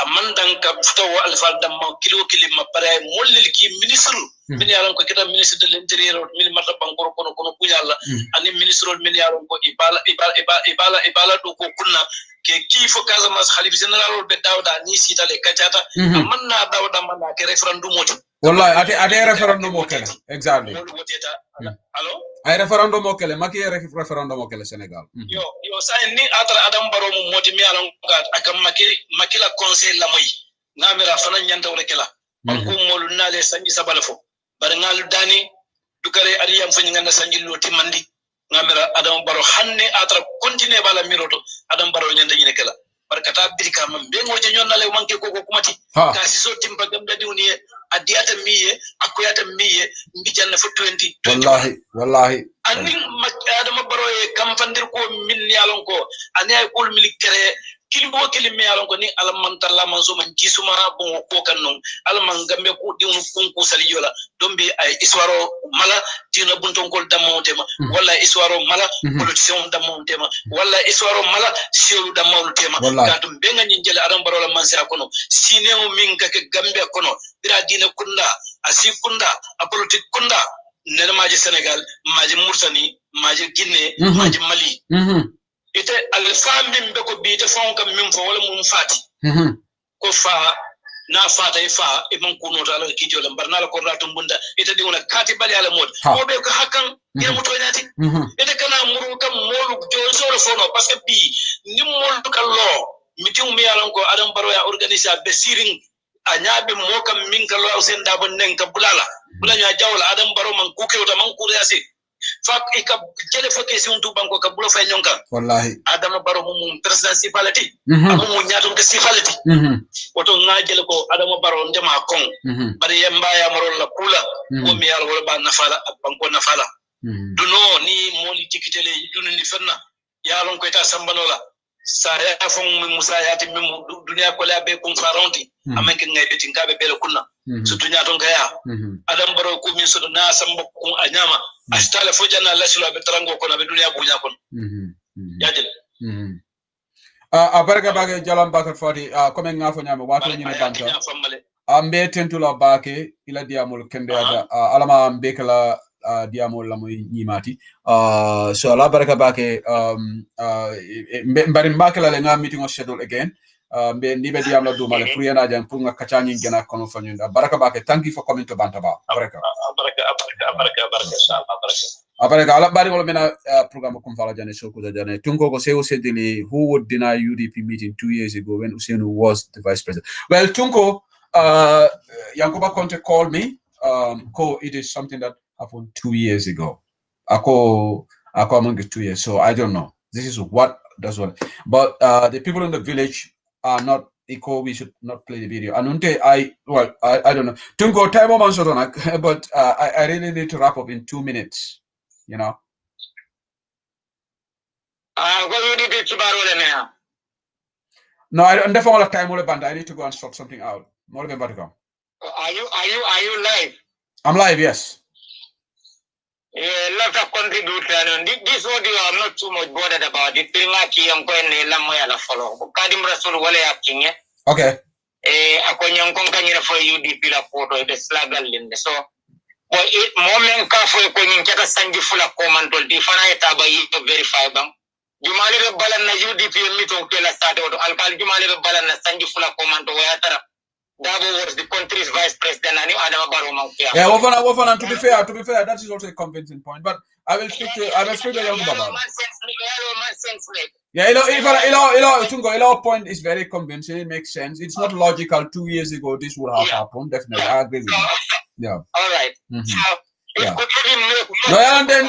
amandan ka futawo alfa damma kilo kilima pare mollil ki ministre min yalan ko kita ministre de l'intérieur min mata bangor kono kunyalla ani ministre min yalan ko ibala do ko kunna ke kifo Casamance khalifa général be dawda ni sitale kacata amanna dawda manna ke referendum moti wallahi ate referendum okele exactly allo ay referendum okele Macky referendum okele Sénégal yo sa ni atra Adam Barrow mo moti mi yalan ko akam Macky la conseil la moy ngamira fana nyanta wala kala man ko molu nale sangi sabalafo bar ngal dani dukare ariyam fanyi ngana sangi loti mandi ngamira Adam Barrow hanne atra continue bala miroto Adam Barrow nyanda nyine kala barkata birika man be ngoje nyonnale manke ko kumati kasi so timba gamda diwni adiyata miye akoyata miye mbijanna fo 20 wallahi ani Adam Barrow e kam fandir ko min yalon ko ani ay kul militaire kilbo kilime yalon ko ni alman talla man so man jisuma bon ko kannon alman gambe ko diwnu kunku saliyola dombi ay iswaro mala dina bunton kol damontema walla iswaro mala politicien damontema walla iswaro mala siolu damontema katum benga nyinjele Adam Barrow la mansi akono sineo minga ke gambe kono bira dina kunda asi kunda a politique kunda nena maji Sénégal maji Mauritanie maji Guinée maji Mali ite alfa min be ko biite fon kam min fo wala mum fati ko fa na fata fa e man kuno ta ala kiti wala barna la ko ratum bunda ite di wona kati bali ala mod ko be ko hakkan e mo to nyati ite kana muru kam molu jo solo fono parce que bi ni molu kal lo mitin mi yalan ko Adam Barrow ya organiser be siring a nyaabe mo kam min kal lo sen da bon nen ka bulala bulanya jawla Adam Barrow man ku kewta man ku yasi fak ika jele foke si untu banko ka bulo fay nyonka wallahi Adama Barrow mum president sifalati amu nyaato ke sifalati woto ngajele ko Adama Barrow ndema kon bari yemba ya marol la kula ko mi yalla wala ba nafala banko nafala duno ni moli tikitele dunu ni fenna yalon ko ta sambanola sa ya fon musa yati mem dunya ko la be kum faronti amanke ngay beti ngabe bele kunna so dunya ton kaya Adam Barrow ko min so na samba ko anyama astala fojana lasilo be trango ko na be dunya bunya kon yajel baraka bage jalam bakar fati comme ngafo nyama wato nyine banta ambe tentula bake ila diamol kende ada alama mbekala diamol la moy nyimati so ala baraka bake mbari mbakala le nga meeting schedule again mbe ndibe diam la duma le pour yana jang pour nga kachangi ngena kono fanyunda baraka bake thank you for coming to bantaba baraka inshallah baraka ala bari wala mena programme ko fala jane so ko jane tungo ko sewo sedili who would deny UDP meeting 2 years ago when Usenu was the vice president. Well, Tungo Yankuba Conte called me it is something that happened 2 years ago. Ako among 2 years, so I don't know. This is what does what. But the people in the village are not equal. We should not play the video. Anunte, I don't know. Tungo time on but I really need to wrap up in 2 minutes. You know. No, I don't have time. I need to go and sort something out. Are you live? I'm live, yes. Lot of contributors. This audio, I'm not too much bothered about it. I'm going to follow. Kadim Rasul wale acting. Okay. Ako nyang kong kanya for UDP la photo the slagal linde. So, but it moment ka for ko nyang kaka sanji fula komantol di fana eta ba yi verify bang. Jumali be balan na UDP mito kela start auto alkal jumali be balan na sanji fula komanto wa tara. Dabo was the country's vice president and Adama Barrow Moukia. Yeah, Wofana, to be fair, that is also a convincing point. But I will speak to Yankuba about it. Yeah, Tungo, point is very convincing. It makes sense. It's not logical. 2 years ago, this would have happened. Definitely, I agree with you. Yeah. All right. So Yeah. No, and then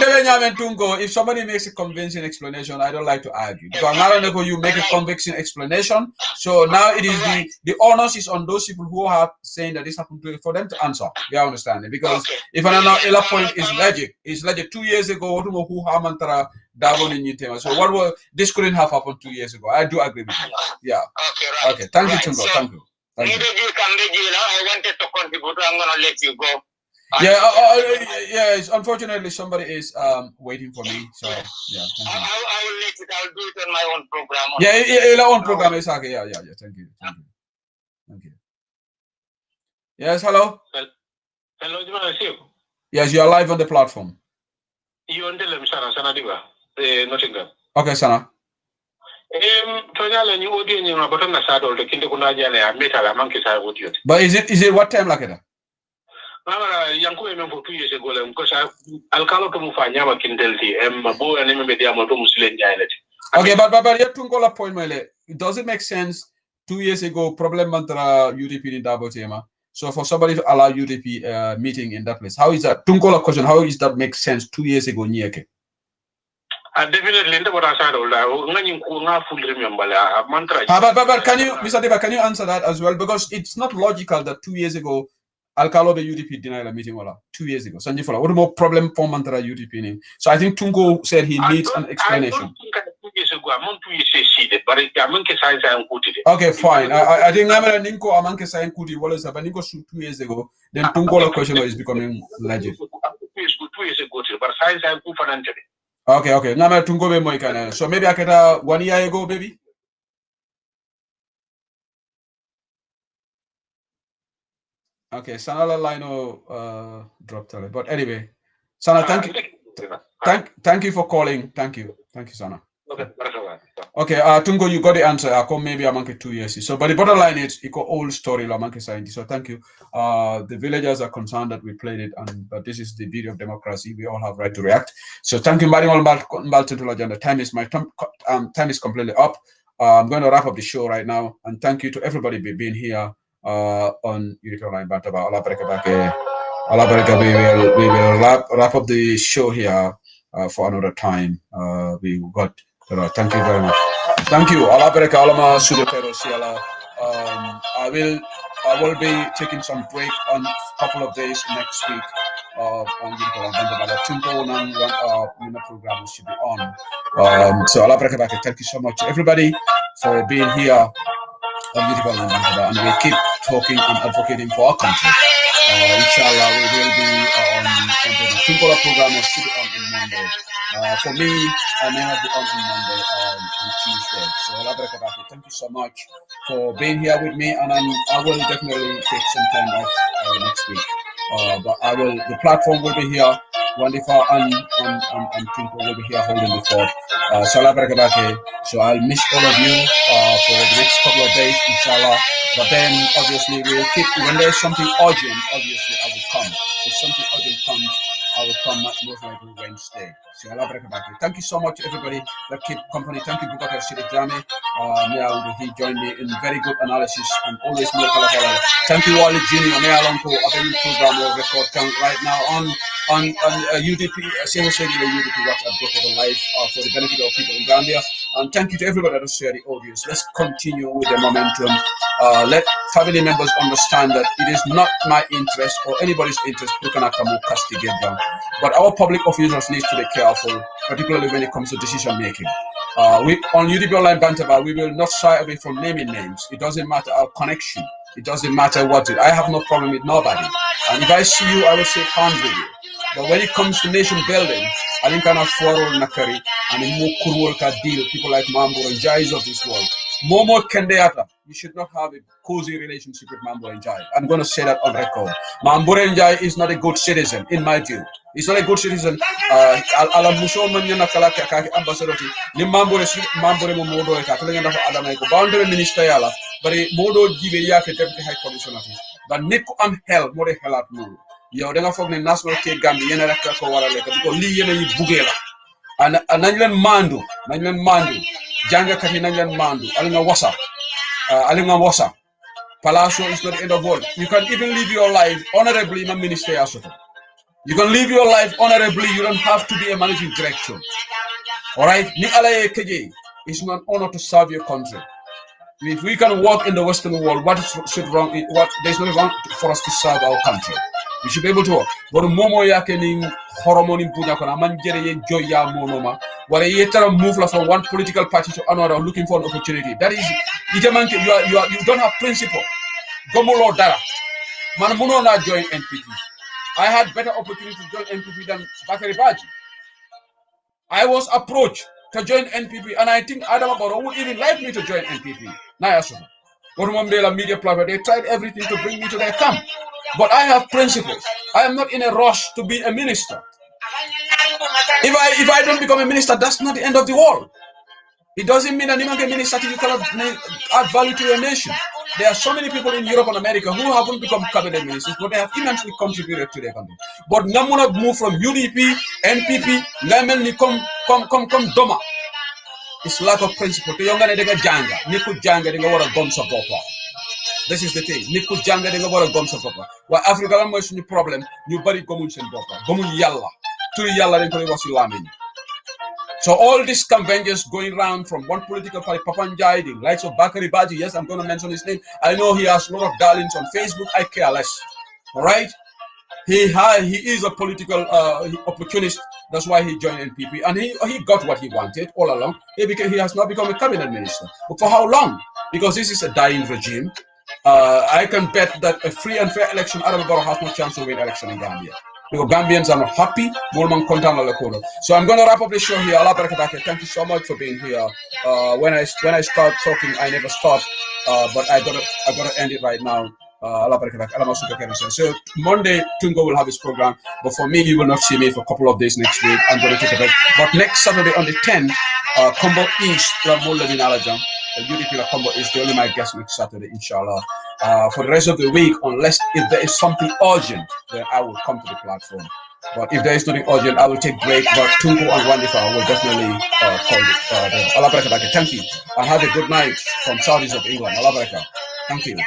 if somebody makes a convincing explanation, I don't like to argue. Because now you make a convincing explanation. So now it is the onus is on those people who are saying that this happened to for them to answer. You understand it? Because if another point is legit, 2 years ago, who so what was this couldn't have happened 2 years ago. I do agree with you. Yeah. Okay, right. Okay. Thank you, Tungo. So, thank you. I wanted to contribute. I'm gonna let you go. Yes. Unfortunately, somebody is waiting for me. So yeah. I will let it. I'll do it on my own program. Your own program is okay. Yeah. Thank you. Yes. Hello. Hello, Juma. Yes, you are live on the platform. You on the Sana Diva, Nottingham. Okay, Sana. But is it what time like that? For 2 years ago, because I'll call to Mufanya Kindelti, Mabo and Media Moto Muslim. Okay, but you have to point, does it make sense 2 years ago, problem mantra UDP in Dabotema? So for somebody to allow UDP meeting in that place, how is that? Tunkola question, how is that make sense 2 years ago? Definitely, but can you, Mr. Deva, can you answer that as well? Because it's not logical that 2 years ago, Alcalobe UDP denied a meeting 2 years ago. Sanjifola, what more problem for Mantra UDP? So I think Tungo said he needs an explanation. I don't think 2 years ago, I'm not 2 years seated, but I'm science and Kuti. Okay, fine. I think I'm a Ninko Amanke Science Kuti, Wallace, but Ninko 2 years ago, then Tungo question is becoming legit. 2 years ago, but science and Kufa. Okay. Nama Tungo be Moikana. So maybe I can 1 year ago, baby. Okay, Sana Lino dropped away. But anyway, Sana, thank you for calling. Thank you, Sana. Okay, Tungo, you got the answer. I come maybe among 2 years. So, but the bottom line is, it's an old story, Lamanke scientist. So, thank you. The villagers are concerned that we played it, but this is the beauty of democracy. We all have right to react. So, thank you, Marinol Malton. Time is completely up. I'm going to wrap up the show right now, and thank you to everybody for being here on Unity Online Bantaba. We will wrap up the show here for another time. We got. Thank you very much. Thank you. I will be taking some break on a couple of days next week on the program should be on. So thank you so much, everybody, for being here on Beautiful and we keep talking and advocating for our country. Inshallah, we will be on the Tunkola program should be on Monday. For me, I may not be on Monday on Tuesday. So thank you so much for being here with me, and I will definitely take some time off next week. But the platform will be here. Wonderful, and Tunko will be here holding the fort. So I'll miss all of you for the next couple of days, inshallah. But then, obviously, we'll keep, when there's something urgent, obviously, I will come. If something urgent comes, I will come most likely Wednesday. So thank you so much, everybody that keep company. Thank you, Bukakar Sidijame. He joined me in very good analysis and always more colorful. Thank you, Wally Junior. Mealonko, a very program or record right now on UDP, Same UDP WhatsApp group for the live for the benefit of people in Gambia. And thank you to everybody that share the audience. Let's continue with the momentum. Let family members understand that it is not my interest or anybody's interest to castigate them. But our public officials need to be careful, particularly when it comes to decision making. We on UDP Online Bantaba, we will not shy away from naming names. It doesn't matter our connection. It doesn't matter what it. I have no problem with nobody. And if I see you, I will shake hands with you. But when it comes to nation building, I think kind of Forol Nakari and Mukurwolka deal, people like Mambo and Jais of this world. Momo Kendeata, you should not have a cozy relationship with Mambo and Jai. I'm going to say that on record. Mambo and Jai is not a good citizen, in my view. He's not a good citizen. Ala Musoman Yanakalaka ambassador. Ni Mambo Modo Catalan Adamaiko, boundary minister Yala, but a Modo Gibeya deputy high commissioner. But Nico am hell, more hell at moon. Yow da nga foog ne national cake Gambie yéen rek ko war a lekk because lii yéen a yi buggee la nañ leen maandu jàngkat yi nañ leen maandu ali nga wasa Palacio is not the end of the world. You can even live your life honorably in a ministry asoto You can live your life honorably. You don't have to be a managing director. All right? It's not an honor to serve your country. If we can walk in the Western world, there's nothing wrong for us to serve our country. We should be able to work. But momo yake ni horomoni punya kona manjere ye joya monoma. Wale ye tara move from one political party to another looking for an opportunity. That is, you don't have principle. Gomulo dara. Man muno na join NPP. I had better opportunity to join NPP than Bakari Baji. I was approached to join NPP, and I think Adam Barrow would even like me to join NPP. Nayasuma. Media platform, they tried everything to bring me to their camp. But I have principles. I am not in a rush to be a minister. If I don't become a minister, that's not the end of the world. It doesn't mean that you cannot add value to your nation. There are so many people in Europe and America who haven't become cabinet ministers, but they have immensely contributed to their country. But Namuna move from UDP, NPP, Lemel, come Doma. It's lack of principle. The younger they janga, Niku janga, they go a gums of papa. This is the thing. Niku janga, they go a gums of papa. While Africa is the problem, you body gomun and papa, gomun yalla, two yalla, and was lamin. So all these conventions going around from one political party, Papanjai, the likes of Bakari Baji, yes, I'm going to mention his name. I know he has a lot of darlings on Facebook. I care less. All right? He is a political opportunist. That's why he joined NPP. And he got what he wanted all along. He has now become a cabinet minister. But for how long? Because this is a dying regime. I can bet that a free and fair election, Adam Barrow has no chance to win election in Gambia. Because Gambians are not happy. So I'm going to wrap up the show here. Thank you so much for being here. When I start talking, I never start, but I gotta end it right now. So Monday, Tungo will have his program, but for me, you will not see me for a couple of days next week. I'm going to take a break. But next Saturday on the 10th, Combo East, UDP Combo is the only my guest next Saturday, inshallah. For the rest of the week, unless if there is something urgent, then I will come to the platform. But if there is nothing urgent, I will take break. But Tungo and Wandifa will definitely call it. Allah Barakah. Thank you. And have a good night from Saudis of England. Allah Barakah. Thank you.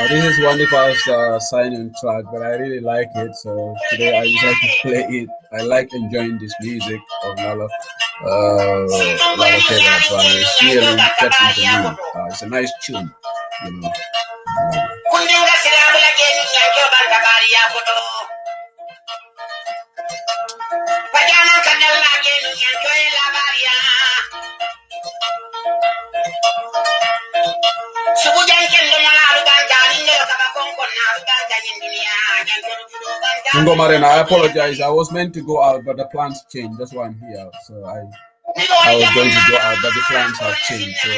This is Wandipa's sign-in track, but I really like it, so today I decided to play it. I like enjoying this music of Lala Kega, but it's really gets into me. It's a nice tune, you know. Ngo Marina, I apologize. I was meant to go out, but the plans changed. That's why I'm here. So I was going to go out, but the plans have changed. So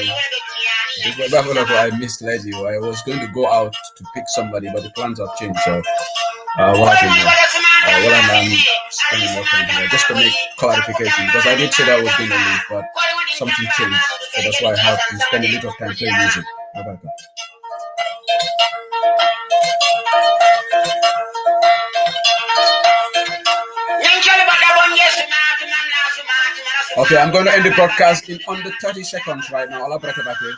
I misled you. I was going to go out to pick somebody, but the plans have changed. So what I'm spending more time here, just to make clarification, because I did say that I was going to leave, but something changed. So that's why I have to spend a little time playing music. How about that? Okay, I'm going to end the broadcast in under 30 seconds right now.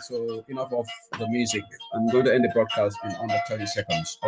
So enough of the music. I'm going to end the broadcast in under 30 seconds.